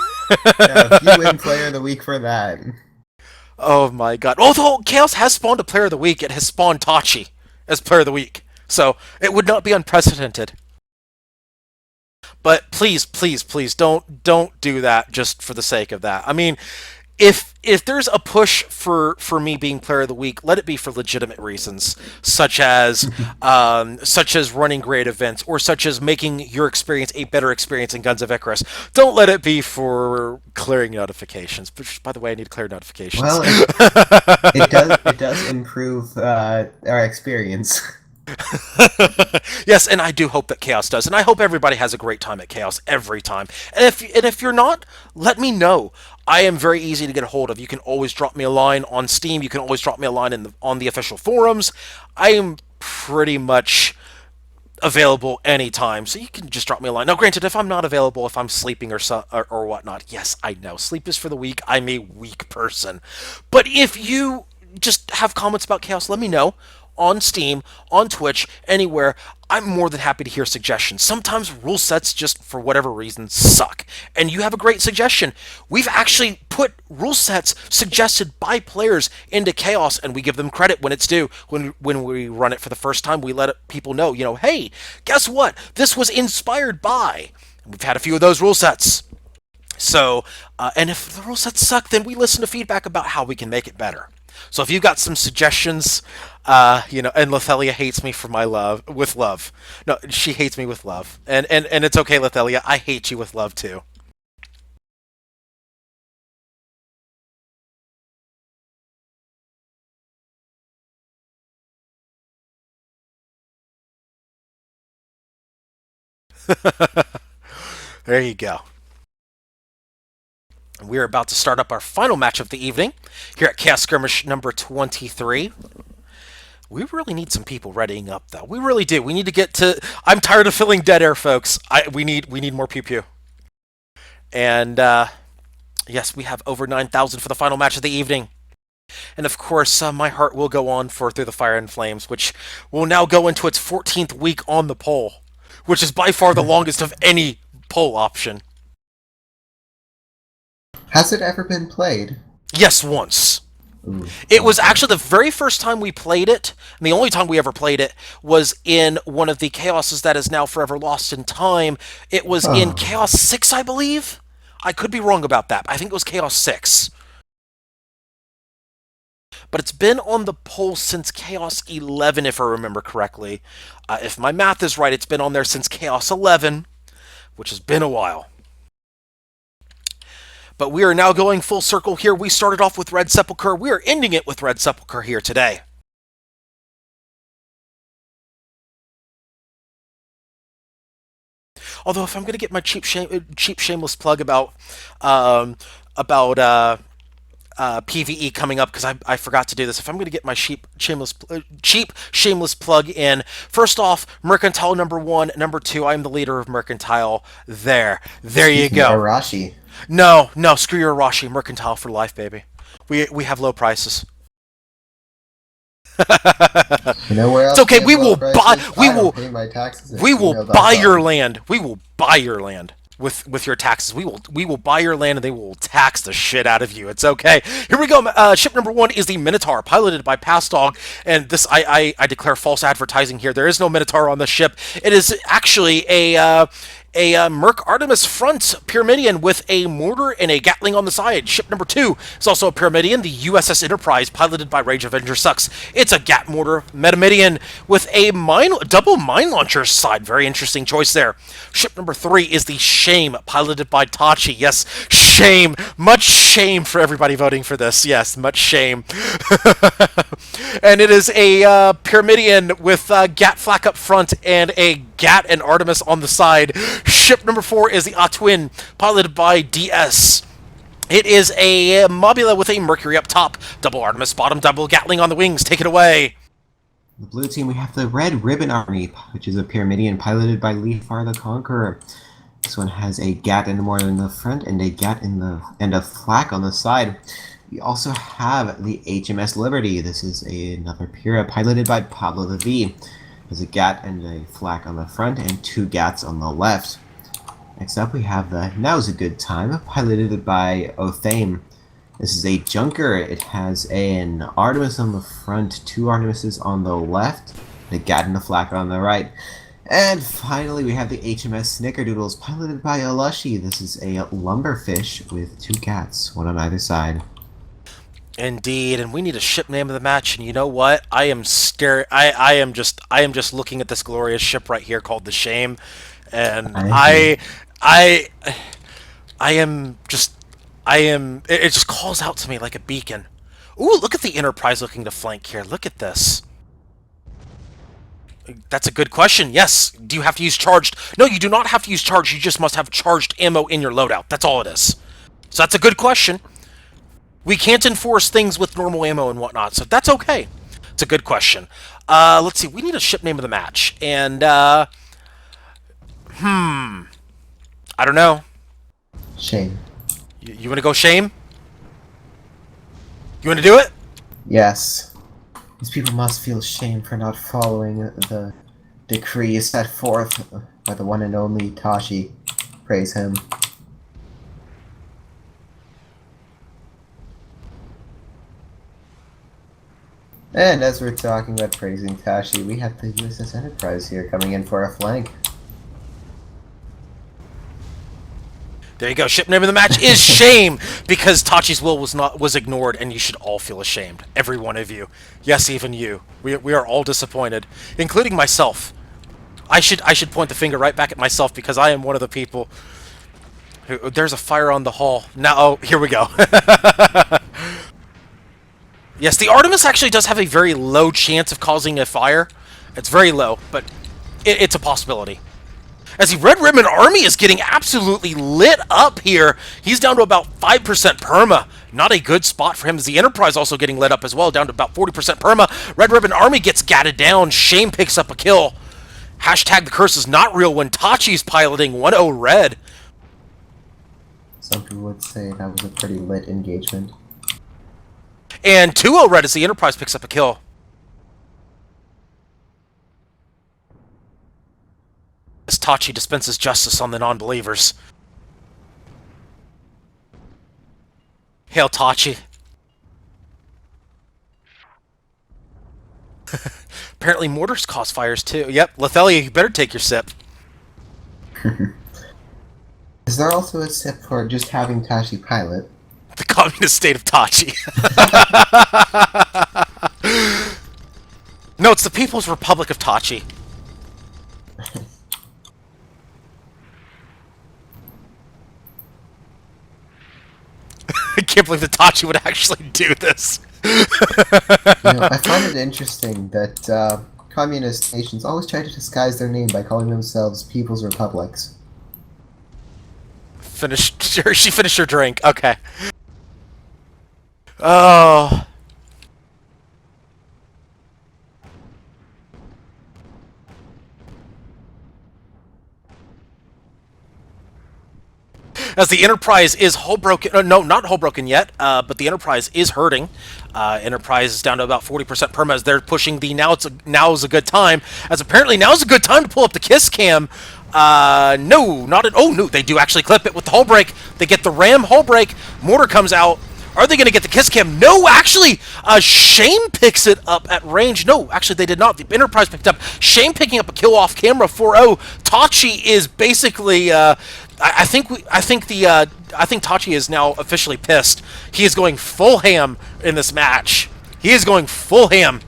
Yeah, you win Player of the Week for that. Oh my god. Although Chaos has spawned a Player of the Week, it has spawned Tachi as Player of the Week. So, it would not be unprecedented. But please, please, please, don't do that just for the sake of that. I mean, if there's a push for me being Player of the Week, let it be for legitimate reasons, such as running great events, or such as making your experience a better experience in Guns of Icarus. Don't let it be for clearing notifications. Which, by the way, I need to clear notifications. Well, it does improve our experience. Yes, and I do hope that Chaos does, and I hope everybody has a great time at Chaos every time. And if you're not, let me know. I am very easy to get a hold of. You can always drop me a line on Steam. You can always drop me a line on the official forums. I am pretty much available anytime, so you can just drop me a line. Now, granted, if I'm not available, if I'm sleeping or whatnot, yes, I know sleep is for the weak. I'm a weak person, but if you just have comments about Chaos, let me know. On Steam, on Twitch, anywhere. I'm more than happy to hear suggestions. Sometimes rule sets, just for whatever reason, suck. And you have a great suggestion. We've actually put rule sets suggested by players into Chaos, and we give them credit when it's due. When we run it for the first time, we let people know, hey, guess what? This was inspired by. We've had a few of those rule sets. So, and if the rule sets suck, then we listen to feedback about how we can make it better. So if you've got some suggestions, and Lethelia hates me for my love, with love. No, she hates me with love. And it's okay, Lethelia, I hate you with love too. There you go. We're about to start up our final match of the evening here at Chaos Skirmish number 23. We really need some people readying up, though. We really do. We need to get to. I'm tired of filling dead air, folks. We need more pew pew. And yes, we have over 9,000 for the final match of the evening. And of course, my heart will go on for Through the Fire and Flames, which will now go into its 14th week on the poll, which is by far the longest of any poll option. Has it ever been played? Yes, once. Ooh. It was actually the very first time we played it, and the only time we ever played it was in one of the Chaoses that is now forever lost in time. It was in Chaos 6, I believe? I could be wrong about that. I think it was Chaos 6. But it's been on the poll since Chaos 11, if I remember correctly. If my math is right, it's been on there since Chaos 11, which has been a while. But we are now going full circle here. We started off with Red Sepulchre. We are ending it with Red Sepulchre here today. Although, if I'm going to get my cheap shameless plug about PvE coming up, because I forgot to do this. If I'm going to get my cheap shameless plug in, first off, Mercantile number 1, number 2. I'm the leader of Mercantile. There you go. Arashi. No, screw your Arashi. Mercantile for life, baby. We have low prices. You know where else? It's okay. have We low will prices? buy. We I don't will. pay my taxes. We You know will that buy song. your land. We will buy your land with your taxes. We will buy your land, and they will tax the shit out of you. It's okay. Here we go. Ship number 1 is the Minotaur, piloted by Passdog. And this, I declare false advertising here. There is no Minotaur on the ship. It is actually a Merc Artemis front Pyramidion with a mortar and a Gatling on the side. Ship number 2 is also a Pyramidion, the USS Enterprise, piloted by Rage Avenger Sucks. It's a Gat mortar Metamidion with a double mine launcher side. Very interesting choice there. Ship number 3 is the Shame, piloted by Tachi. Yes, shame. Much shame for everybody voting for this. Yes, much shame. And it is a Pyramidion with Gat flak up front and a Gat and Artemis on the side. Ship number 4 is the Atwin, piloted by DS. It is a Mobula with a Mercury up top, double Artemis bottom, double Gatling on the wings. Take it away. The blue team, we have the Red Ribbon Army, which is a Pyramidion piloted by Leafar the Conqueror. This one has a Gat and a mortar in the front and a Gat and a flak on the side. We also have the HMS Liberty. This is another Pyrrha piloted by Pablo the V. There's a Gat and a flak on the front and 2 Gats on the left. Next up we have the Now's a Good Time, piloted by Othame. This is a Junker. It has an Artemis on the front, 2 Artemises on the left, and a Gat and a flak on the right. And finally we have the HMS Snickerdoodles, piloted by Alushi. This is a Lumberfish with 2 Gats, one on either side. Indeed, and we need a ship name of the match. And you know what? I am scared. I am just looking at this glorious ship right here called the Shame, and I am. It just calls out to me like a beacon. Ooh, look at the Enterprise looking to flank here. Look at this. That's a good question. Yes. Do you have to use charged? No, you do not have to use charged. You just must have charged ammo in your loadout. That's all it is. So that's a good question. We can't enforce things with normal ammo and whatnot, so that's okay. It's a good question. Let's see. We need a ship name of the match, and I don't know. Shame. You want to go Shame? You want to do it? Yes. These people must feel shame for not following the decree set forth by the one and only Tashi. Praise him. And as we're talking about praising Tashi, we have the USS Enterprise here coming in for a flank. There you go. Ship name of the match is Shame, because Tachi's will was ignored, and you should all feel ashamed. Every one of you. Yes, even you. We are all disappointed, including myself. I should point the finger right back at myself, because I am one of the people who... There's a fire on the hall. Now, oh, here we go. Yes, the Artemis actually does have a very low chance of causing a fire. It's very low, but it's a possibility. As the Red Ribbon Army is getting absolutely lit up here. He's down to about 5% perma. Not a good spot for him, as the Enterprise also getting lit up as well, down to about 40% perma. Red Ribbon Army gets gatted down. Shame picks up a kill. Hashtag the curse is not real when Tachi's piloting 1-0 red. Some people would say that was a pretty lit engagement. And 2-0 red as the Enterprise picks up a kill. As Tachi dispenses justice on the non-believers. Hail Tachi. Apparently mortars cause fires too. Yep, Lethelia, you better take your sip. Is there also a sip for just having Tachi pilot? The communist state of Tachi. No, it's the People's Republic of Tachi. I can't believe that Tachi would actually do this. I find it interesting that communist nations always try to disguise their name by calling themselves People's Republics. She finished her drink. Okay. Oh. As the Enterprise is hull broken, no, not hull broken yet, but the Enterprise is hurting. Enterprise is down to about 40% perma as they're pushing the now is a good time, as apparently now is a good time to pull up the kiss cam. No, not at, oh no, they do actually clip it with the hull break. They get the ram hull break, mortar comes out. Are they going to get the kiss cam? No, actually, Shame picks it up at range. No, actually, they did not. The Enterprise picked up. Shame picking up a kill off camera. 4-0. Tachi is basically. I think Tachi is now officially pissed. He is going full ham in this match. He is going full ham.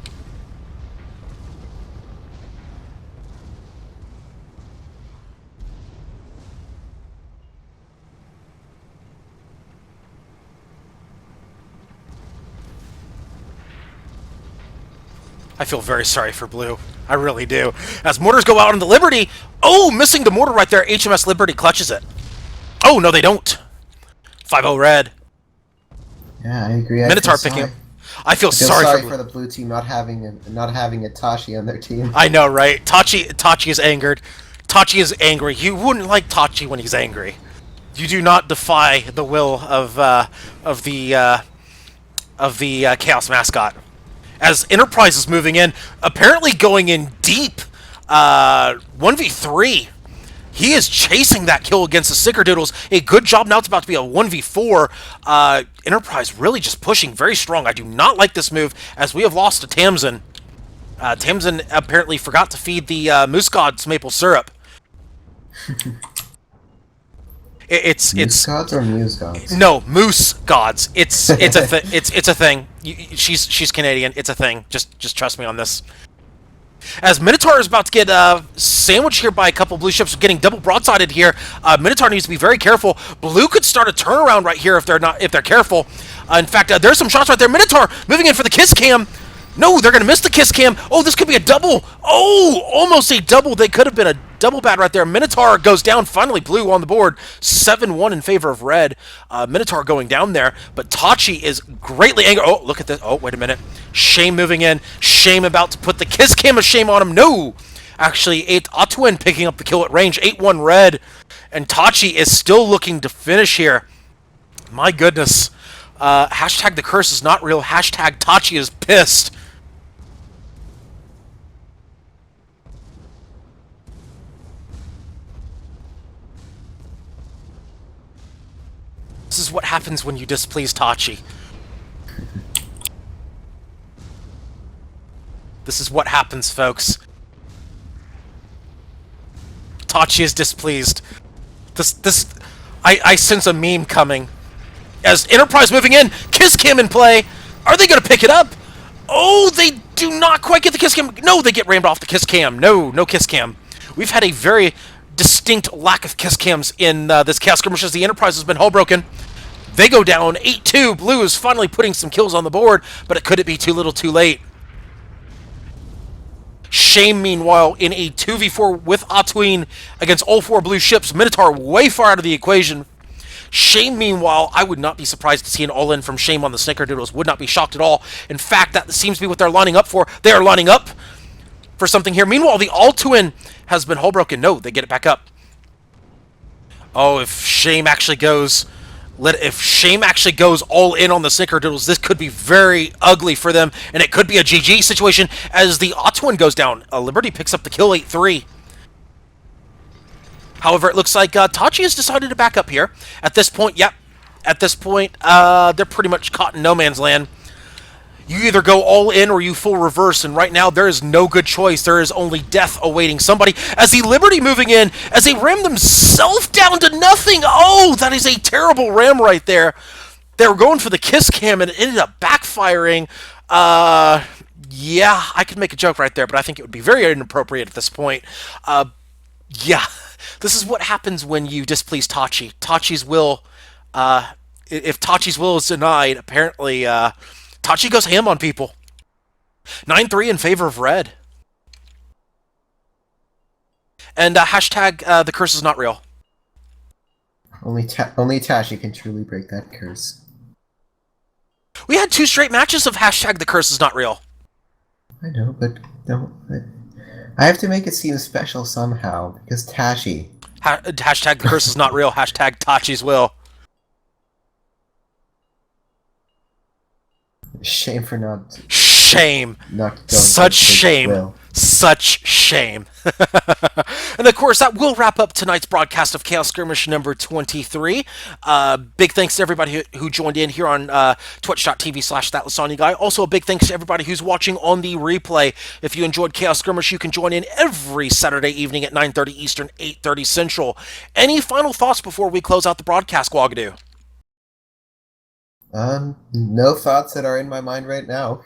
I feel very sorry for Blue. I really do. As mortars go out on the Liberty. Oh, missing the mortar right there. HMS Liberty clutches it. Oh, no, they don't. 5-0 red. Yeah, I agree. Minotaur picking up. I feel sorry for the blue team not having a Tachi on their team. I know, right? Tachi is angered. Tachi is angry. You wouldn't like Tachi when he's angry. You do not defy the will of the Chaos Mascot. As Enterprise is moving in, apparently going in deep. 1v3. He is chasing that kill against the Sickerdoodles. A good job. Now it's about to be a 1v4. Enterprise really just pushing very strong. I do not like this move, as we have lost to Tamsin. Tamsin apparently forgot to feed the Moose Gods maple syrup. It's Moose Gods or Muse Gods? No, Moose Gods. It's a thing. She's Canadian. It's a thing. Just trust me on this. As Minotaur is about to get sandwiched here by a couple blue ships, getting double broadsided here. Minotaur needs to be very careful. Blue could start a turnaround right here if they're careful. In fact, there's some shots right there. Minotaur moving in for the kiss cam. No, they're going to miss the kiss cam. Oh, this could be a double. Oh, almost a double. They could have been a double bad right there. Minotaur goes down. Finally, blue on the board. 7-1 in favor of red. Minotaur going down there. But Tachi is greatly angry. Oh, look at this. Oh, wait a minute. Shame moving in. Shame about to put the kiss cam of Shame on him. No. Actually, Atuin picking up the kill at range. 8-1 red. And Tachi is still looking to finish here. My goodness. Hashtag the curse is not real. Hashtag Tachi is pissed. This is what happens when you displease Tachi. This is what happens, folks. Tachi is displeased. I sense a meme coming. As Enterprise moving in, kiss cam in play. Are they going to pick it up? Oh, they do not quite get the kiss cam. No, they get rammed off the kiss cam. No, no kiss cam. We've had a very distinct lack of kiss cams in this Chaos Skirmish as the Enterprise has been hull broken. They go down 8-2. Blue is finally putting some kills on the board, but could it be too little too late? Shame, meanwhile, in a 2v4 with Atween against all 4 blue ships. Minotaur way far out of the equation. Shame, meanwhile, I would not be surprised to see an all-in from Shame on the Snickerdoodles. Would not be shocked at all. In fact, that seems to be what they're lining up for. They are lining up for something here. Meanwhile, the Altuin has been hull broken. No, they get it back up. Oh, if Shame actually goes... If Shame actually goes all in on the Snickerdoodles, this could be very ugly for them, and it could be a GG situation as the Otwin goes down. Liberty picks up the kill 8-3. However, it looks like Tachi has decided to back up here. At this point, yep. At this point, they're pretty much caught in no man's land. You either go all in or you full reverse, and right now there is no good choice. There is only death awaiting somebody. As the Liberty moving in, as they ram themselves down to nothing. Oh, that is a terrible ram right there. They were going for the kiss cam and it ended up backfiring. Yeah, I could make a joke right there, but I think it would be very inappropriate at this point. Yeah, this is what happens when you displease Tachi. Tachi's will, if Tachi's will is denied, apparently, Tachi goes ham on people. 9-3 in favor of red. And hashtag the curse is not real. Only Tashi can truly break that curse. We had 2 straight matches of hashtag the curse is not real. I know, but don't. I have to make it seem special somehow because Tashi. Hashtag the curse is not real. Hashtag Tachi's will. Shame for not. Shame. Not going Such to shame. will. Such shame. And of course, that will wrap up tonight's broadcast of Chaos Skirmish number 23. Big thanks to everybody who joined in here on twitch.tv/thatlasagnaguy. Also, a big thanks to everybody who's watching on the replay. If you enjoyed Chaos Skirmish, you can join in every Saturday evening at 9:30 Eastern, 8:30 Central. Any final thoughts before we close out the broadcast, Guagadu? No thoughts that are in my mind right now.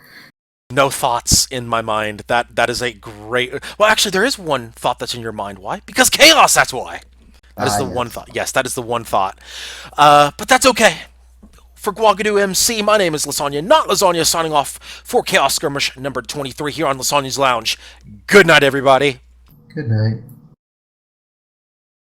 No thoughts in my mind. That is a great... Well, actually, there is one thought that's in your mind. Why? Because chaos, that's why. That is the yes. one thought. Yes, that is the one thought. But that's okay. For Guagadu MC, my name is Lysanya, not Lasagna, signing off for Chaos Skirmish number 23 here on Lasanya's Lounge. Good night, everybody. Good night.